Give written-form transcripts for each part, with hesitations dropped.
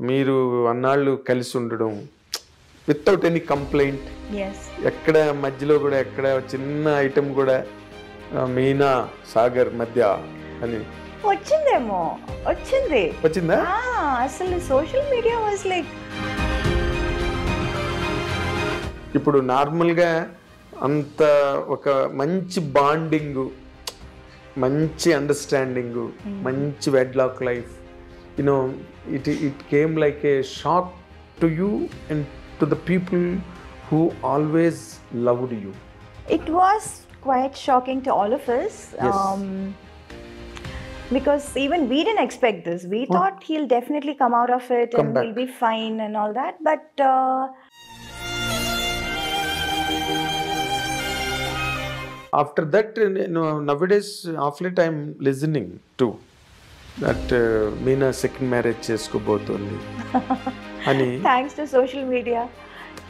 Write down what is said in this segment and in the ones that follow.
మీరు అన్నాళ్ళు కలిసి ఉండడం వితౌట్ ఎనీ కంప్లైంట్, ఎక్కడ మధ్యలో కూడా ఎక్కడ చిన్న ఐటమ్ కూడా మీనా సాగర్ మధ్య అని వచ్చిందా? అసలు సోషల్ మీడియా వాజ్ లైక్ ఇప్పుడు నార్మల్గా అంత ఒక మంచి బాండింగ్, మంచి అండర్స్టాండింగ్, మంచి wedlock life, you know it came like a shock to you and to the people who always loved you. It was quite shocking to all of us. Yes. Because even we didn't expect this. We thought he'll definitely come out of it and he'll be fine and all that. But after that, nowadays, of late I'm listening to that Meena second marriage cheskobotundi. Ani thanks to social media.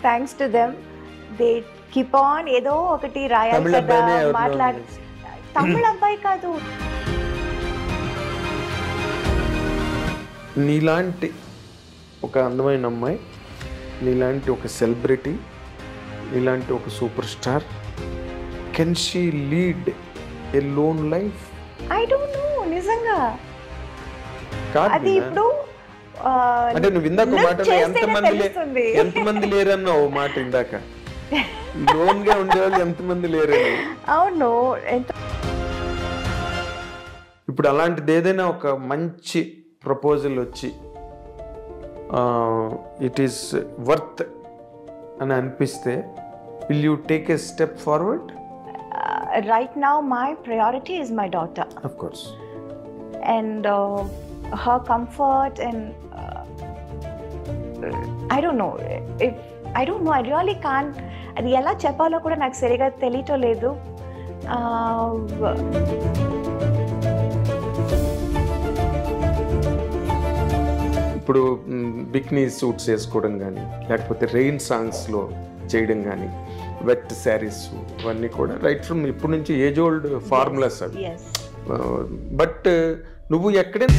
Thanks to them, they keep on ఏదో ఒకటి రాయాలి కదా, మాట్లాడి తమిళ అబ్బాయి కాదు. నీలాంటి ఒక అందమైన అమ్మాయి, నీలాంటి ఒక సెలబ్రిటీ, నీలాంటి ఒక super star, can she lead a loan life? I don't know, నిజంగా అది ఇప్పుడు అంటే నువ్వు ఇందాక మాటలో ఎంతమంది లేరన్నా ఓ మాట ఇందాక, లోన్ గా ఉండేవాళ్ళు ఎంతమంది లేరని. అవును. ఇప్పుడు అలాంటిది ఏదైనా ఒక మంచి ప్రపోజల్ వచ్చి ఇట్ ఈస్ వర్త్ అని అనిపిస్తే, will you take a step forward? Right now my priority is my daughter, of course, and her comfort, and I don't know, I really can't, అది ఎలా చెప్పాలో కూడా నాకు సరిగా తెలియటం లేదు. ఇప్పుడు బికినీ సూట్స్ వేసుకోవడం కానీ, లేకపోతే రెయిన్ సాంగ్స్లో చేయడం కానీ, వెట్ శారీస్, ఇవన్నీ కూడా రైట్ ఫ్రమ్ ఇప్పటి నుంచి ఏజ్ ఓల్డ్ ఫార్ములాస్ అవి. బట్ నువ్వు ఎక్కడైనా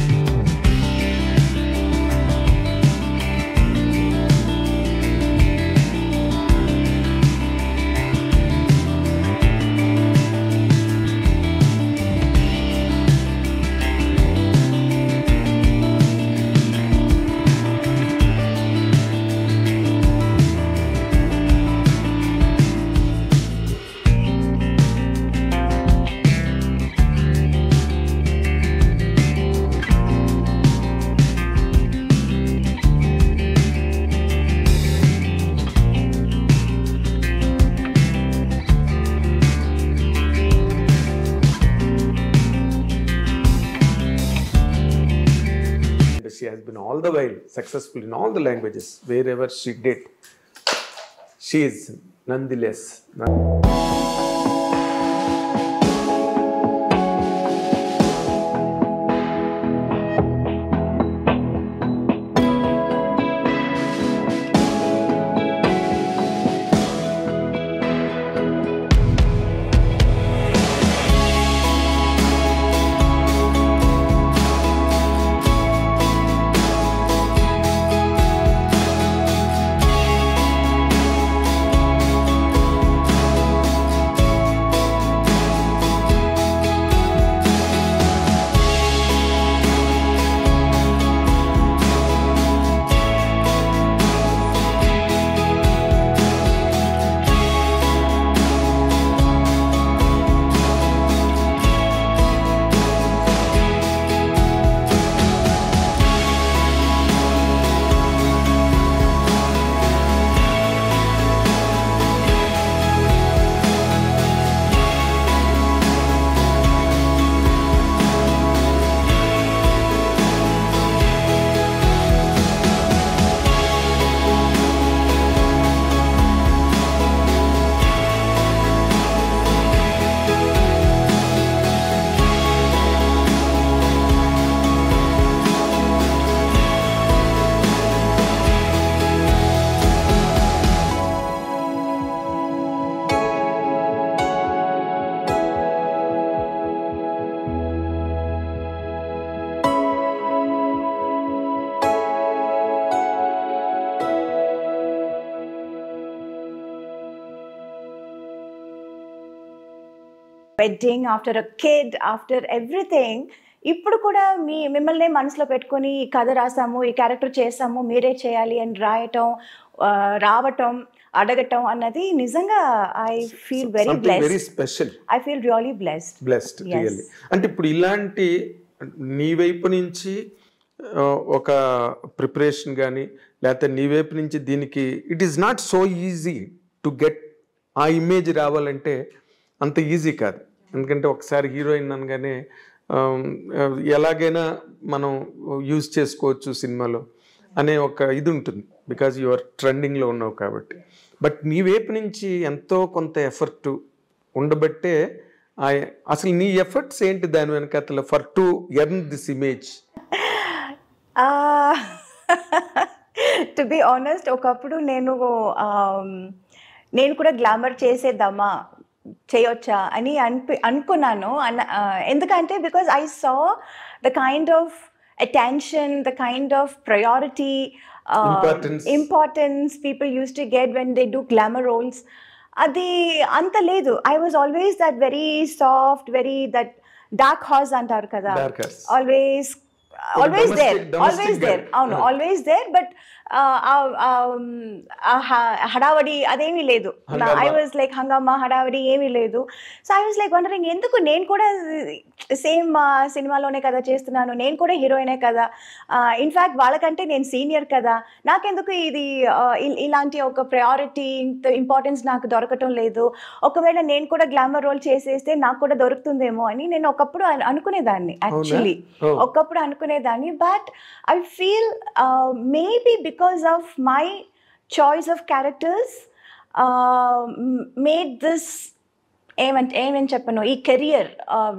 she has been all the while successful in all the languages wherever she did. She is nonetheless. Wedding, after a kid, after everything, ఇప్పుడు కూడా మిమ్మల్ని మనసులో పెట్టుకొని ఈ కథ రాసాము, ఈ క్యారెక్టర్ చేసాము, మీరే చేయాలి అని రాయటం, రావటం, అడగటం అన్నది నిజంగా I feel very special. I feel really blessed really. అంటే ఇప్పుడు ఇలాంటి నీ వైపు నుంచి ఒక ప్రిపరేషన్ కానీ లేకపోతే నీ వైపు నుంచి దీనికి it is not so easy to get ఆ ఇమేజ్ రావాలంటే అంత ఈజీ కాదు. ఎందుకంటే ఒకసారి హీరోయిన్ అనగానే ఎలాగైనా మనం యూజ్ చేసుకోవచ్చు సినిమాలో అనే ఒక ఇది ఉంటుంది, బికాజ్ యు ఆర్ ట్రెండింగ్లో ఉన్నావు కాబట్టి. బట్ నీ వైపు నుంచి ఎంతో కొంత ఎఫర్ట్ ఉండబట్టే అసలు నీ ఎఫర్ట్స్ ఏంటి దాని వెనకాల for to earn this image? To be honest, ఒకప్పుడు నేను కూడా గ్లామర్ చేసేద్దామా, చేయొచ్చా అని అనుకున్నాను. ఎందుకంటే because I saw the kind of attention, the kind of priority, importance people used to get when they do glamour roles. అది అంత లేదు. I was always that very soft, very that dark horse అంటారు కదా, always there. అవును, always there. But హడావడి అదేమీ లేదు. I was like హంగామా, హడావడి ఏమీ లేదు. So I was like wondering, ఎందుకు నేను కూడా సేమ్ సినిమాలోనే కదా చేస్తున్నాను, నేను కూడా హీరోయినే కదా, ఇన్ఫ్యాక్ట్ వాళ్ళకంటే నేను సీనియర్ కదా, నాకెందుకు ఇది ఇలాంటి ఒక ప్రయారిటీ, ఇంపార్టెన్స్ నాకు దొరకటం లేదు, ఒకవేళ నేను కూడా గ్లామర్ రోల్ చేసేస్తే నాకు కూడా దొరుకుతుందేమో అని నేను ఒకప్పుడు అనుకునేదాన్ని. యాక్చువల్లీ ఒకప్పుడు అనుకునేదాన్ని. But I feel maybe because of my choice of characters made this even cheppanu ee career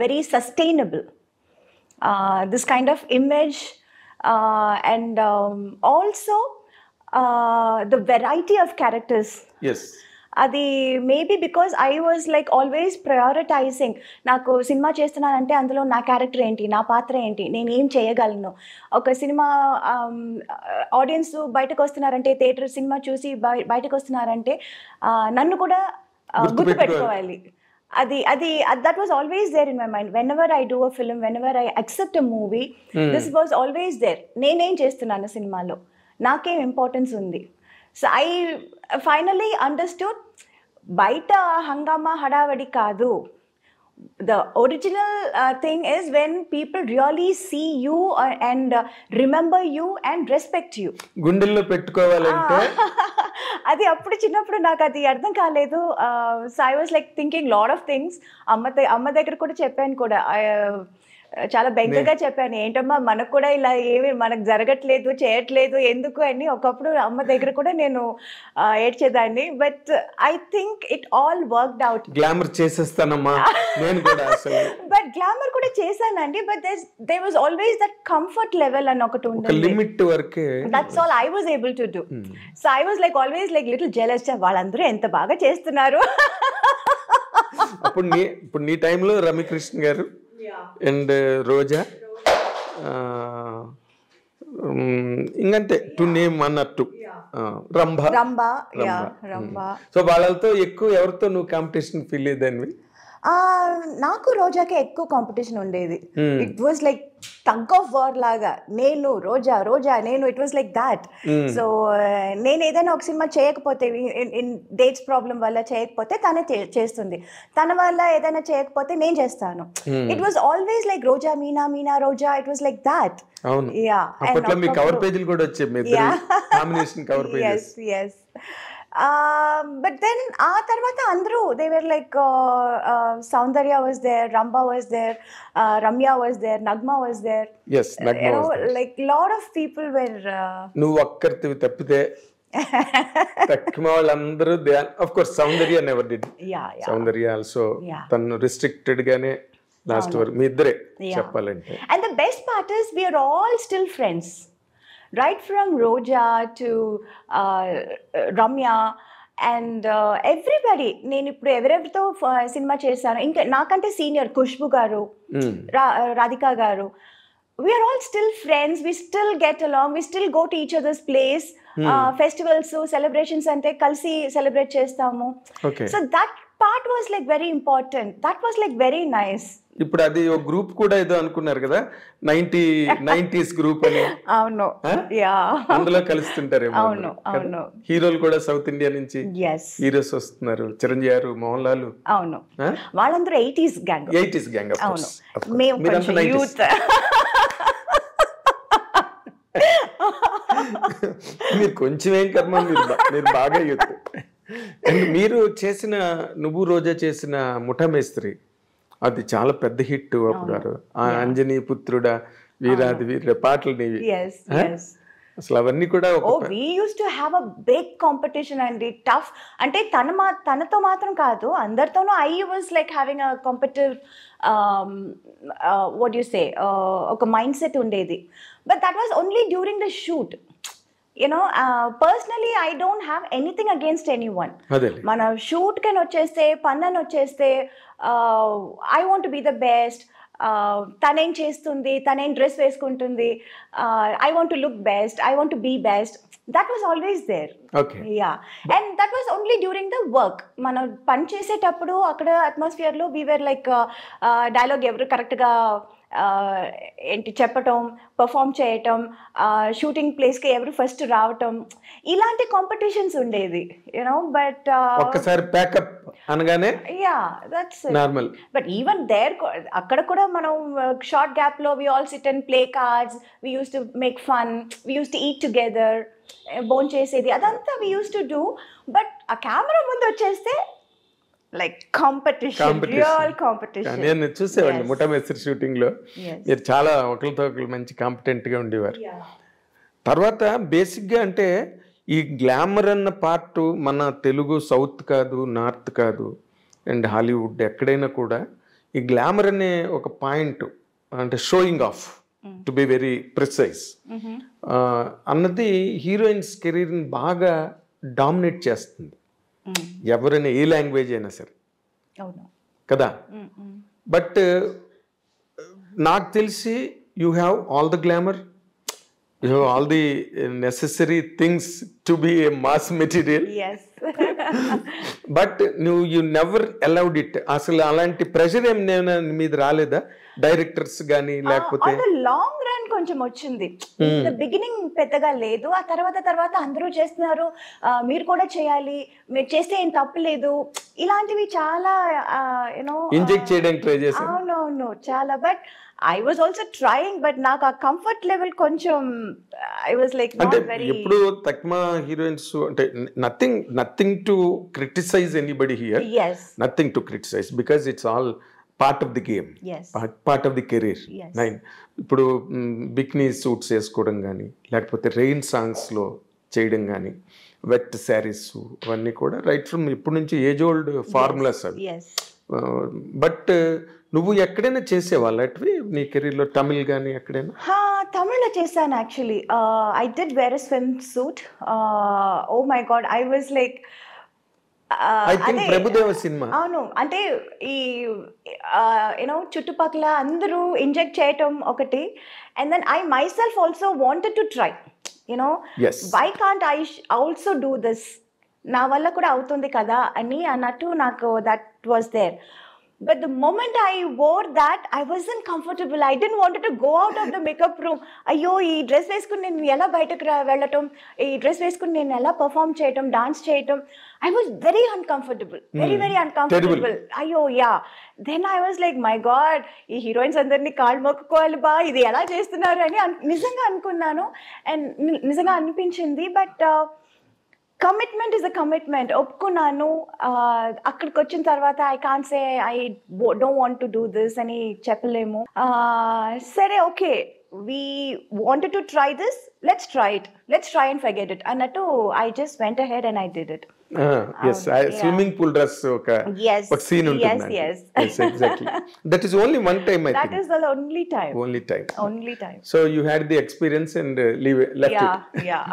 very sustainable, this kind of image, and also the variety of characters. Yes, అది maybe because I was like always prioritising. నాకు cinema చేస్తున్నానంటే అందులో నా character ఏంటి, నా పాత్ర ఏంటి, నేను ఏం చేయగలను. ఒక సినిమా ఆడియన్స్ బయటకు వస్తున్నారంటే, థియేటర్ సినిమా చూసి బయటకు వస్తున్నారంటే నన్ను కూడా గుర్తుపెట్టుకోవాలి. that was always there in my mind. Whenever I do a film, whenever I accept a movie, this was always there. నేనేం చేస్తున్నాను సినిమాలో, నాకేం ఇంపార్టెన్స్ ఉంది. So I finally understood, బయట హంగామా హడావడి కాదు. The original thing is when people really see you and remember you and respect you. గుండెల్లో పెట్టుకోవాలంటే అది అప్పుడు చిన్నప్పుడు నాకు అది అర్థం కాలేదు. So I was like thinking lot of things. అమ్మ దగ్గర కూడా చెప్పాను కూడా, చాలా బెంగగా చెప్పాను, ఏంటమ్మా మనకు కూడా ఇలా ఏమి మనకు జరగట్లేదు, చేయట్లేదు ఎందుకు అని. ఒకప్పుడు అమ్మ దగ్గర కూడా నేను ఏడ్చేదాన్ని. But I think it all worked out. Glamour చేసేస్తానమ్మా నేను కూడా అసలు. బట్ గ్లామర్ కూడా చేశానండి. But there was always that comfort level అని ఒకటి ఉంది, లిమిట్ వరకే. That's all I was able to do. So I was like always like little jealous, వాళ్ళందరూ ఎంత బాగా చేస్తున్నారు. ఇప్పుడు నీ టైంలో రమ్యకృష్ణ గారు అండ్ రోజా, ఇంకంతే టు నేమ్ అన్నట్టు రంభ. సో వాళ్ళతో ఎక్కువ ఎవరితో నువ్వు కాంపిటీషన్ ఫీల్ అయ్యేదానివి? నాకు రోజాకే ఎక్కువ కాంపిటీషన్ ఉండేది. It was like tug of war లాగా, నేను రోజా నేను, it was like that. So నేను ఏదైనా ఒక సినిమా చేయకపోతే, ఇన్ డేట్స్ ప్రాబ్లం వల్ల చేయకపోతే తనే చేస్తుంది, తన వల్ల ఏదైనా చేయకపోతే నేను చేస్తాను. It was always like Roja Meena, Meena Roja, it was like that. Cover పేజీలు కూడా వచ్చాయి, combination cover pages. yes. But then ఆ తర్వాత అందరూ they were like Saundarya was there, Ramba was there, Ramya was there, Nagma was there. Yes, Nagma was there. Like lot of people were నువ్వు ఒక్కరివి తప్పితే తక్కువ వాళ్ళందరూ, of course Saundarya never did. Yeah. Saundarya also తను restricted గానే last వరకు మీ ఇద్దరే చెప్పాలంటే. And the best part is we are all still friends. Right from Roja to Ramya and everybody. నేను ఇప్పుడు ఎవరెవరితో సినిమా చేశాను, ఇంకా నాకంటే సీనియర్ ఖుష్బు గారు, రాధికా గారు, we are all still friends. We still get along. We still go to each other's place. Festivals, celebrations ante kalsi celebrate chestamu. Okay. So that part that was like very important. That was like very nice. ఇప్పుడు అది ఒక group కూడా ఏదో అనుకున్నారు కదా, 90s group అని. అవును, yeah, అందులో కలుస్తుంటారేమో. అవును, అవును. హీరోలు కూడా సౌత్ ఇండియా నుంచి yes, హీరోస్ వస్తున్నారు, చిరంజీవి గారు, మోహన్ లాల్. అవును, వాళ్ళందరూ 80s గ్యాంగ్. 80s gang. అవును, మేము కొంచెం యూత్. మీరు కొంచెం ఏం కర్మ, మీరు బాగా యూత్. అండ్ మీరు చేసిన నువ్వు రోజా చేసిన ముఠా మేస్త్రి, అది చాలా పెద్ద హిట్ అప్పుడు. అంజనీ పుత్రుడా, వీరాది వీర పాటలు నీవి. అసలు అవన్నీ కూడా we used to have a big competition అండి. టఫ్ అంటే తనతో మాత్రం కాదు, అందరితోనూ. I was like having a competitive what do you say, ఒక మైండ్ సెట్ ఉండేది. But that was only during the shoot. You know, personally I don't have anything against anyone. మన shoot can వచ్చేస్తే, పన్నన్ వచ్చేస్తే, I want to be the best. తనేం చేస్తుంది, తనేం dress వేసుకుంటుంది, I want to look best, I want to be best. That was always there. Okay. Yeah. And that was only during the work. మనం పని చేసేటప్పుడు అక్కడ అట్మాస్ఫియర్ లో we were like dialogue ఎవరు కరెక్ట్గా ఏంటి చెప్పటం, పర్ఫామ్ చేయటం, షూటింగ్ ప్లేస్కి ఎవరు ఫస్ట్ రావటం, ఇలాంటి కాంపిటీషన్స్ ఉండేది, యూనో. బట్ ఒక్కసారి ప్యాకప్ అనగానే yeah, that's normal. But even there, అక్కడ కూడా మనం షార్ట్ గ్యాప్ లో we all sit and play cards, we use to make fun, we use to eat together, బోన్ చేసేది, అదంతా we use to do. But ఆ కెమెరా ముందు వచ్చేస్తే లైక్ కాంపిటీషన్, రియల్ కాంపిటీషన్. నేను చూసేవాడిని ముఠా మేస్త్రి షూటింగ్ లో. మీరు చాలా ఒకరితో ఒకరు మంచి కాంపిటెంట్ గా ఉండేవారు. తర్వాత బేసిక్ గా అంటే ఈ గ్లామర్ అన్న పార్ట్ మన తెలుగు సౌత్ కాదు, నార్త్ కాదు, అండ్ హాలీవుడ్ ఎక్కడైనా కూడా ఈ గ్లామర్ అనే ఒక పాయింట్, అంటే showing off, to be very precise అన్నది హీరోయిన్స్ కెరీర్ని బాగా డామినేట్ చేస్తుంది. ఎవరైనా ఏ లాంగ్వేజ్ అయినా సరే కదా. బట్ నాకు తెలిసి you have all the glamour, you have all the necessary things to be A mass material. But you never allowed it. అసలు అలాంటి ప్రెషర్ ఏం మీద రాలేదా డైరెక్టర్స్ కానీ, లేకపోతే? లాంగ్ రన్ కొంచెం వచ్చింది. బిగినింగ్ పెద్దగా లేదు. ఆ తర్వాత అందరూ చేస్తున్నారు, మీరు కూడా చేయాలి, మీరు చేస్తే ఏం తప్పు లేదు, ఇలాంటివి చాలా యూనో ఇంజెక్ట్ చేయడానికి ట్రై చేశాను. అవునవును, చాలా. But I was also trying, but నాకు ఆ కంఫర్ట్ లెవెల్ కొంచెం I was like not very. ఎప్పుడు తక్మా హీరోయిన్స్ అంటే nothing to criticize anybody here. Yes. Nothing to criticize because it's all part of the game. Yes. Part of the career. Yes. ఇప్పుడు bikini suits వేసుకోవడం కానీ, లేకపోతే rain సాంగ్స్లో చేయడం కానీ, వెట్ శారీస్, అవన్నీ కూడా రైట్ ఫ్రమ్ ఇప్పటి నుంచి ఏజ్ ఓల్డ్ ఫార్ములాస్ అవి. బట్ నువ్వు ఎక్కడైనా చేసేవాళ్ళు అటువి నీ కెరీర్లో, తమిళ్ కానీ ఎక్కడైనా? తమిళ్లో చేశాను actually. I did wear a swim suit. Oh my God, I was like, Prabhudeva సినిమా. అవును, అంటే ఈ యూనో చుట్టుపక్కల అందరూ ఇంజెక్ట్ చేయటం ఒకటి, and then I my self also wanted to try, you know, why can't I also do this, నా వల్ల కూడా అవుతుంది కదా అని అన్నట్టు నాకు that was there. But the moment I wore that, I wasn't comfortable. I didn't want to go out of the makeup room. అయ్యో, ఈ డ్రెస్ వేసుకుని నేను ఎలా బయటకు వెళ్ళటం, ఈ డ్రెస్ వేసుకుని నేను ఎలా పర్ఫామ్ చేయటం, డాన్స్ చేయటం, I was very uncomfortable, very uncomfortable. అయ్యో, yeah. Then I was like, my God, ఈ హీరోయిన్స్ అందరినీ కాళ్ళు మొక్కుకోవాలి బా, ఇది ఎలా చేస్తున్నారు అని నిజంగా అనుకున్నాను, అండ్ నిజంగా అనిపించింది. But commitment is a commitment. ఒప్పుకున్నాను. అక్కడికి వచ్చిన తర్వాత I can't say I don't want to do this అని చెప్పలేము. సరే, okay, we wanted to try this, let's try and forget it అన్నట్టు I just went ahead and I did it. Swimming pool dress ఒక scene ఉంటుంది. Yes, exactly. That is only one time, I think. That is the only time. So you had the experience and left it. Yeah.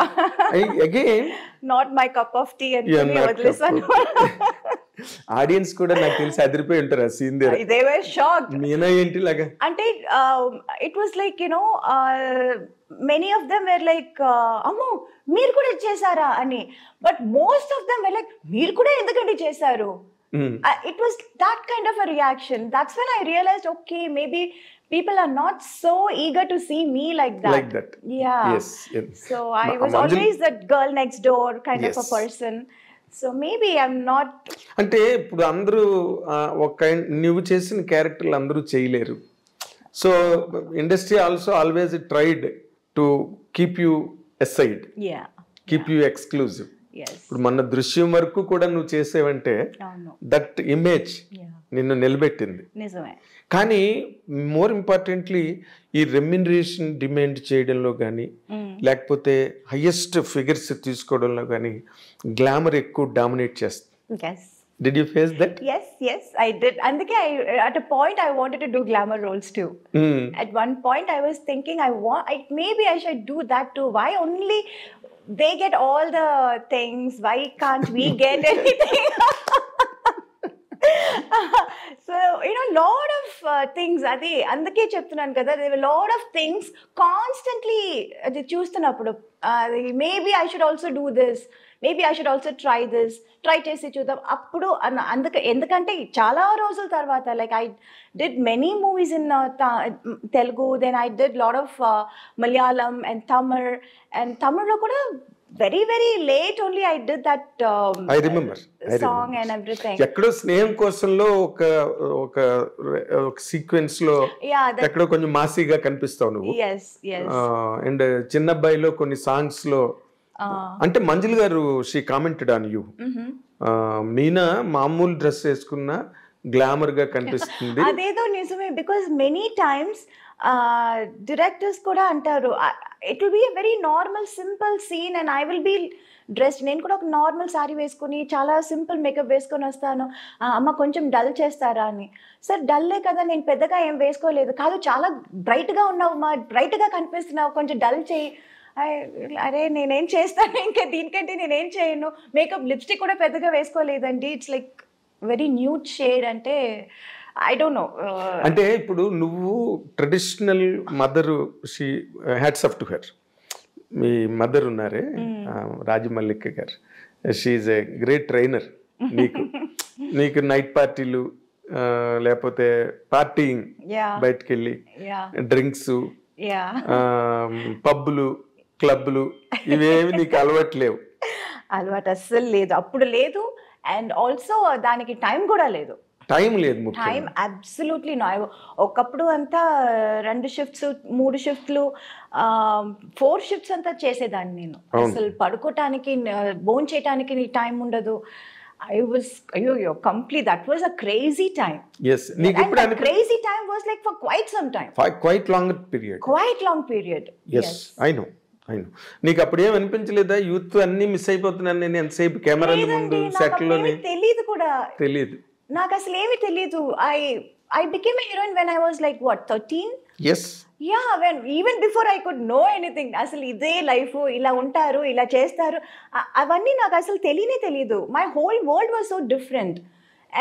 Again, not my cup of tea and listen. Audience కూడా నాకు తెలిసి అదిరిపోయి ఉంటారు ఆ scene దగ్గర. They were shocked. Meena ఏంటి లాగా అంటే it was like, you know, many of them were like, అమ్మో మీరు కూడా చేశారా అని. But most of them were like, మీరు కూడా ఎందుకంటే చేశారు, It was that kind of a reaction. That's when I realized, okay, maybe people are not so eager to see me like that. Like that. Yeah. Yes. So I was always that girl next door kind of a person. So maybe I'm not. అంటే ఇప్పుడు అందరూ ఒక నువ్వు చేసిన క్యారెక్టర్లు అందరూ చేయలేరు. So industry also always tried to keep you aside, keep you exclusive. ఇప్పుడు మన దృశ్యం వరకు కూడా నువ్వు చేసేవంటే దట్ ఇమేజ్ నిన్ను నిలబెట్టింది. కానీ మోర్ ఇంపార్టెంట్లీ ఈ రెమ్యునరేషన్ డిమాండ్ చేయడంలో కానీ లేకపోతే హైయెస్ట్ ఫిగర్స్ తీసుకోవడంలో కానీ గ్లామర్ ఎక్కువ డామినేట్ చేస్తుంది. Did you face that? Yes, I did. And at a point I wanted to do glamour roles too. At one point I was thinking maybe I should do that too. Why only they get all the things? Why can't we get anything? So lot of things adi andake cheptunanu kada, there were a lot of things constantly adi చూస్తున్నప్పుడు maybe I should also do this, maybe I should also try this, try చేసి చూద్దాం అప్పుడు ఎందుకంటే చాలా రోజుల తర్వాత like I did many movies in Telugu, then I did lot of Malayalam and తమిళ్లో కూడా very late only I did that I remember song and everything. ఎక్కడో స్నేహం కోసంలో ఒక సీక్వెన్స్ లో ఎక్కడో కొంచెం మాసిగా కనిపిస్తావు నువ్వు. అండ్ చిన్నబ్బాయిలో కొన్ని సాంగ్స్ లో అంటే మంజుల్ గారు she commented on you, Meena మామూలు డ్రెస్ వేసుకున్న గ్లామర్ గా కనిపిస్తుంది. అదేదో నిజమే, బికాస్ మెనీ టైమ్స్ డైరెక్టర్స్ కూడా అంటారు it will be a very normal simple scene and I will be dressed, నేను కూడా ఒక నార్మల్ శారీ వేసుకుని చాలా సింపుల్ మేకప్ వేసుకొని వస్తాను, అమ్మ కొంచెం డల్ చేస్తారా అని. సార్ డల్లే కదా, నేను పెద్దగా ఏం వేసుకోలేదు. కాదు చాలా బ్రైట్గా ఉన్నావు మా, బ్రైట్గా కనిపిస్తున్నావు, కొంచెం డల్ చేయి. అరే నేనేం చేస్తాను ఇంకా దీనికంటే నేనేం చేయను, మేకప్ లిప్స్టిక్ కూడా పెద్దగా వేసుకోలేదండి, it's like very nude shade అంటే ఐ డోంట్ నో. అంటే ఇప్పుడు నువ్వు traditional mother, she hats off to her. మీ మదర్ ఉన్నారే Rajamallika garu, she's a great trainer. నీకు నైట్ పార్టీలు లేకపోతే పార్టీయింగ్, బయటకు వెళ్ళి డ్రింక్స్, పబ్బులు, క్లబ్లు ఇవేమి నీకు అలవాట్లేవు? అలవాటు అస్సలు లేదు, అప్పుడు లేదు. అండ్ ఆల్సో దానికి టైం కూడా లేదు. టైం లేదు, టైం అబ్సల్యూట్లీ నో. ఒకప్పుడు అంతా 2 షిఫ్ట్స్ 3 షిఫ్ట్లు 4 షిఫ్ట్స్ అంతా చేసేదాన్ని నేను. అసలు పడుకోవటానికి భోజనం చేయటానికి టైం ఉండదు. I was complete. That was a crazy time. Yes, and that crazy time was like for quite some time. Quite long period. Quite long period. Yes, I know. నీకు అప్పుడు ఏం అనిపించలేదా యూత్ అన్ని మిస్ అయిపోతున్నాను నేను ఎంతసేపు camera ముందు set లోనే? తెలియదు కూడా, తెలియదు నాకు అసలు ఏమీ తెలియదు. I became a heroine when I was like what 13? Yes. Yeah, even before I could know anything. అసలు ఇదే లైఫ్, ఇలా ఉంటారు, ఇలా చేస్తారు, అవన్నీ నాకు అసలు తెలియదు. My whole world was so different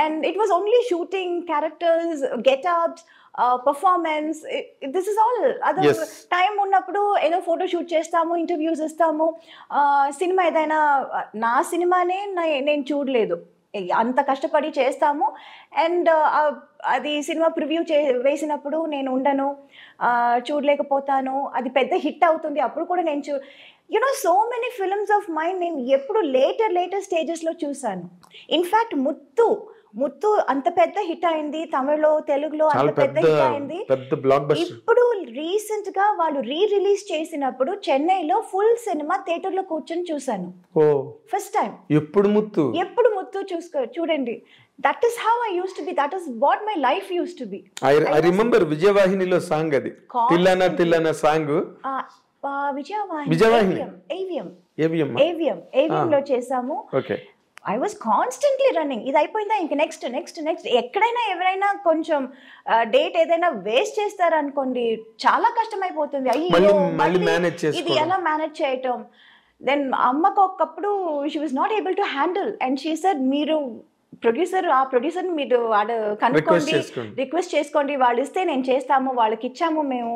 and it was only shooting, characters, get-ups, performance. This is all. Other time ఉన్నప్పుడు ఏదో ఫోటో షూట్ చేస్తాము, ఇంటర్వ్యూస్ ఇస్తాము. సినిమా ఏదైనా నా సినిమానే నేను చూడలేదు, అంత కష్టపడి చేస్తాము. అండ్ అది సినిమా ప్రివ్యూ వేసినప్పుడు నేను ఉండను, చూడలేకపోతాను. అది పెద్ద హిట్ అవుతుంది, అప్పుడు కూడా నేను so many films of mind నేను ఎప్పుడు లేటర్ స్టేజెస్లో చూసాను. ఇన్ఫ్యాక్ట్ ముత్తు అంత పెద్ద హిట్ అయింది, తమిళ్లో తెలుగులో అంత పెద్ద హిట్ అయింది. ఇప్పుడు రీసెంట్ గా వాళ్ళు రిలీజ్ చేసినప్పుడు చెన్నైలో ఫుల్ సినిమా థియేటర్ లో కూర్చొని చూసాను ఫస్ట్ టైం. ఎప్పుడు ముత్తు చూడండి. That is how I used to be. That is what my life used to be. I remember విజయవాహినిలో సాంగ్, అది తిల్లనా సాంగ్. విజయవాహిని AVM లో చేసాము. Okay. I was constantly running. ఇది అయిపోయిందా ఇంక నెక్స్ట్. ఎక్కడైనా ఎవరైనా కొంచెం డేట్ ఏదైనా వేస్ట్ చేస్తారనుకోండి, చాలా కష్టం అయిపోతుంది. అయ్యో ఇది ఎలా మేనేజ్ చేయటం. దెన్ అమ్మకు ఒకప్పుడు she was not able to handle and she said, మీరు ఆ ప్రొడ్యూసర్ మీరు కనుక్కోండి, రిక్వెస్ట్ చేసుకోండి, వాళ్ళు ఇస్తే నేను చేస్తాము, వాళ్ళకి ఇచ్చాము మేము,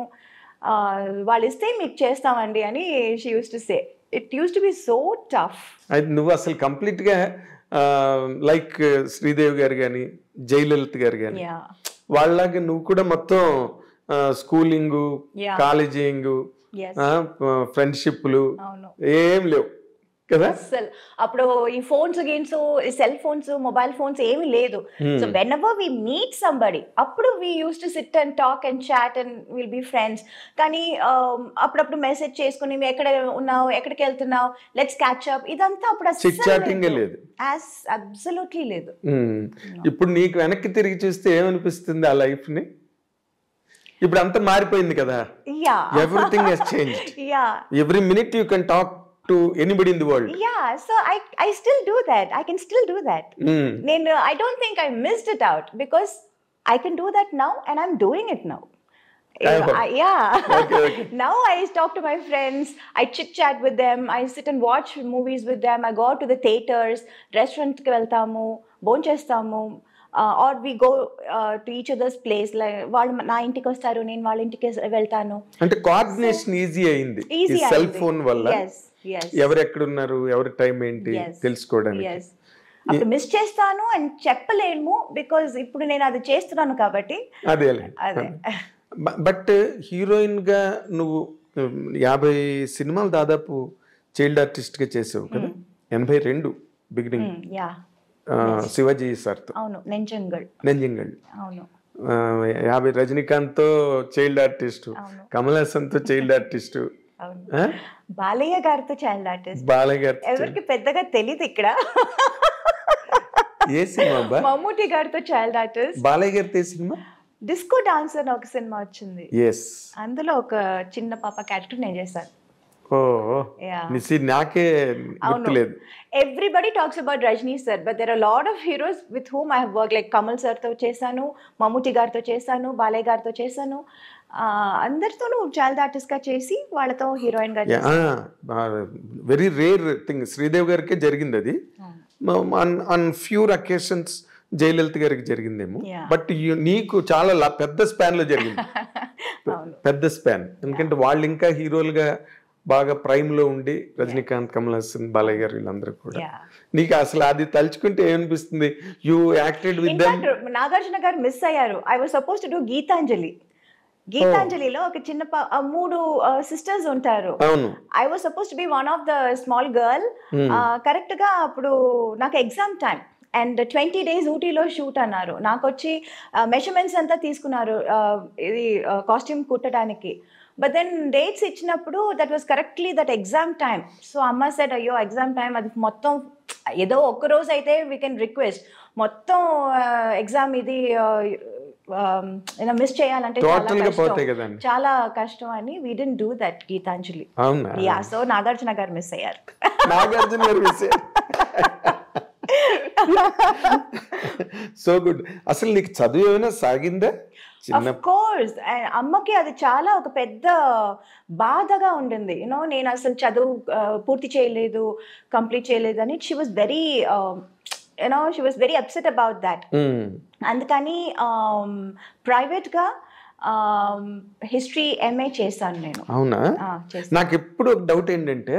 వాళ్ళు ఇస్తే మీకు చేస్తామండి అని she use to say. It used to be so tough. నువ్వు అసలు కంప్లీట్ గా లైక్ శ్రీదేవి గారు కానీ జయలలిత గారు కానీ యా వాళ్ళలాగా నువ్వు కూడా మొత్తం స్కూలింగ్ Yeah. కాలేజింగ్ ఎస్ ఫ్రెండ్షిప్లు అవును ఏం లేవు కదా. అసలు అప్పుడు ఈ phones games cell phones mobile phones ఏమీ లేదు. So whenever we meet somebody అప్పుడు we use to sit and talk and chat and will be friends. కానీ అప్పుడప్పుడు మెసేజ్ చేసుకుని "నువ్వు ఎక్కడ ఉన్నావు, ఎక్కడికి వెళ్తున్నావు, లెట్స్ క్యాచ్ అప్" ఇదంతా అప్పుడు చిట్ చాటింగ్ లేదు. అబ్సల్యూట్లీ లేదు. ఇప్పుడు నీకు వెనక్కి తిరిగి చూస్తే ఏమనిపిస్తుంది ఆ లైఫ్ ని? ఇప్పుడు అంతా మారిపోయింది కదా. Yeah everything has changed. Yeah every minute you can talk to anybody in the world. Yeah, so I still do that. I can still do that. I don't think I missed it out because I can do that now and I'm doing it now. Okay. Now I talk to my friends, I chit chat with them, I sit and watch movies with them, I go out to the theaters, restaurant ki veltamu, bonchestamu, or we go to each other's place. Like వాళ్ళు నా ఇంటికి వస్తారు, నేను వాళ్ళ ఇంటికి వెళ్తాను. అంటే coordination easy అయింది ఈ సెల్ ఫోన్ వల్ల. ఎవరు ఎక్కడ ఉన్నారు, ఎవరి టైం ఏంటి తెలుసుకోవడానికి. అప్పుడు మిస్ చేస్తాను అని చెప్పలేము బికాజ్ ఇప్పుడు నేను అది చేస్తున్నాను కాబట్టి. అదే బట్ హీరోయిన్ గా నువ్వు 50 సినిమాలు దాదాపు చైల్డ్ ఆర్టిస్ట్ గా చేసావు కదా. 82 బిగినింగ్ శివాజీ సార్తో. అవును, నెంజంగల్. అవును. 50 రజనీకాంత్ తో చైల్డ్ ఆర్టిస్ట్, కమల్ హాసన్ తో చైల్డ్ ఆర్టిస్ట్, బాలయ్య గారితో చైల్డ్ ఆర్టిస్ట్. బాలయ్య గారు ఎవరికి పెద్దగా తెలియదు ఇక్కడ. ఏ సినిమా? మమ్ముటి గారితో చైల్డ్ ఆర్టిస్ట్. బాలయ్య గారితో ఏ సినిమా? డిస్కో డాన్సర్ అని ఒక సినిమా వచ్చింది. అందులో ఒక చిన్న పాప క్యారెక్టర్ నేను చేశాను. నాకే గుర్తులేదు. Everybody talks about Rajni sir, but there are a lot of heroes with whom I have worked. Like Kamal sir తో చేశాను, మమ్ముటి గారితో చేశాను, బాలయ్య గారితో చేశాను. అందరితోనూ చైల్డ్ ఆర్టిస్ట్ గా చేసి వాళ్ళతో హీరోయిన్ గా చేశాను. Very rare thing. శ్రీదేవి గారికే జరిగింది అది. ఆన్ ఫ్యూర్ అకేషన్స్ జయలలిత గారికి జరిగిందేమో. బట్ నీకు చాలా పెద్ద స్పాన్ లో జరిగింది. పెద్ద స్పాన్. ఎందుకంటే వాళ్ళు ఇంకా హీరోలుగా బాగా ప్రైమ్ లో ఉండి రజనీకాంత్, కమల్ హాసన్, బాలయ్య గారు వీళ్ళందరూ కూడా. నీకు అసలు అది తలుచుకుంటే ఏమనిపిస్తుంది? You acted with them. Nagarjuna garu miss అయ్యారు. I was suppose to do Gitanjali. గీతాంజలిలో ఒక చిన్న 3 సిస్టర్స్ ఉంటారు. I was suppose to be one of the small girl. Correct గా అప్పుడు నాకు ఎగ్జామ్ టైం అండ్ 20 days ఊటీలో షూట్ అన్నారు. నాకు వచ్చి మెజర్మెంట్స్ అంతా తీసుకున్నారు ఇది కాస్ట్యూమ్ కుట్టడానికి. బట్ దెన్ డేట్స్ ఇచ్చినప్పుడు that was correctly that exam time. So అమ్మ సెడ్ అయ్యో ఎగ్జామ్ టైం, అది మొత్తం ఏదో ఒక్క రోజు అయితే వీ కెన్ రిక్వెస్ట్, మొత్తం ఎగ్జామ్ ఇది మిస్ చేయాలంటే చాలా కష్టం అని we didn't do that Geetanjali. Yeah, so Nagarjuna garu miss అయ్యారు. నాగార్జున గారు మిస్ అయ్యారు. So good. అసలు నీకు చదువు ఏమైనా సాగిందా? Of course. అమ్మకి అది చాలా ఒక పెద్ద బాధగా ఉండింది. యూనో నేను అసలు చదువు పూర్తి చేయలేదు, కంప్లీట్ చేయలేదు అని. She was very she was very upset about that. అందుకని ప్రైవేట్గా హిస్టరీ ఎంఏ చేశాను నేను. అవునా? నాకు ఎప్పుడు ఒక డౌట్ ఏంటంటే,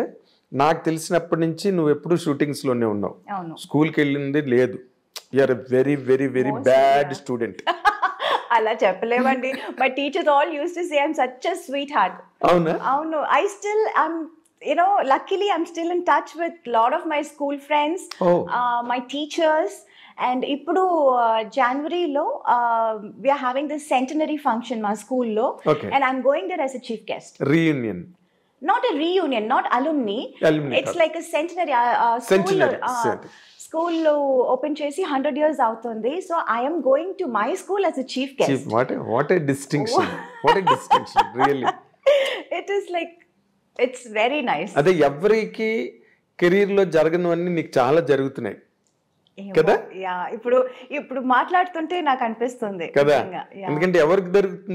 నాకు తెలిసినప్పటి నుంచి నువ్వు ఎప్పుడు షూటింగ్స్ లోనే ఉన్నావు, స్కూల్కి వెళ్ళింది లేదు. You are a very very very bad student. అలా చెప్పలేమండి. My teachers all use to say I'm such a sweet heart. అవును. I still luckily I'm still in touch with lot of my school friends, my teachers. And ఇప్పుడు జనవరిలో we are having this centenary function మా స్కూల్లో, and I'm going there as a chief guest. Reunion? Not a reunion, not alumni. It's like a centenary. School open చేసి 100 years అవుతుంది. So I am going to my school as a chief guest. What a distinction. What a distinction, really. It is like, it's very nice. అదే ఎవరికి career లో జరగనివన్నీ నీకు చాలా జరుగుతున్నాయి కదా. ఇప్పుడు మాట్లాడుతుంటే నాకు అనిపిస్తుంది కదా. ఎందుకంటే ఎవరికి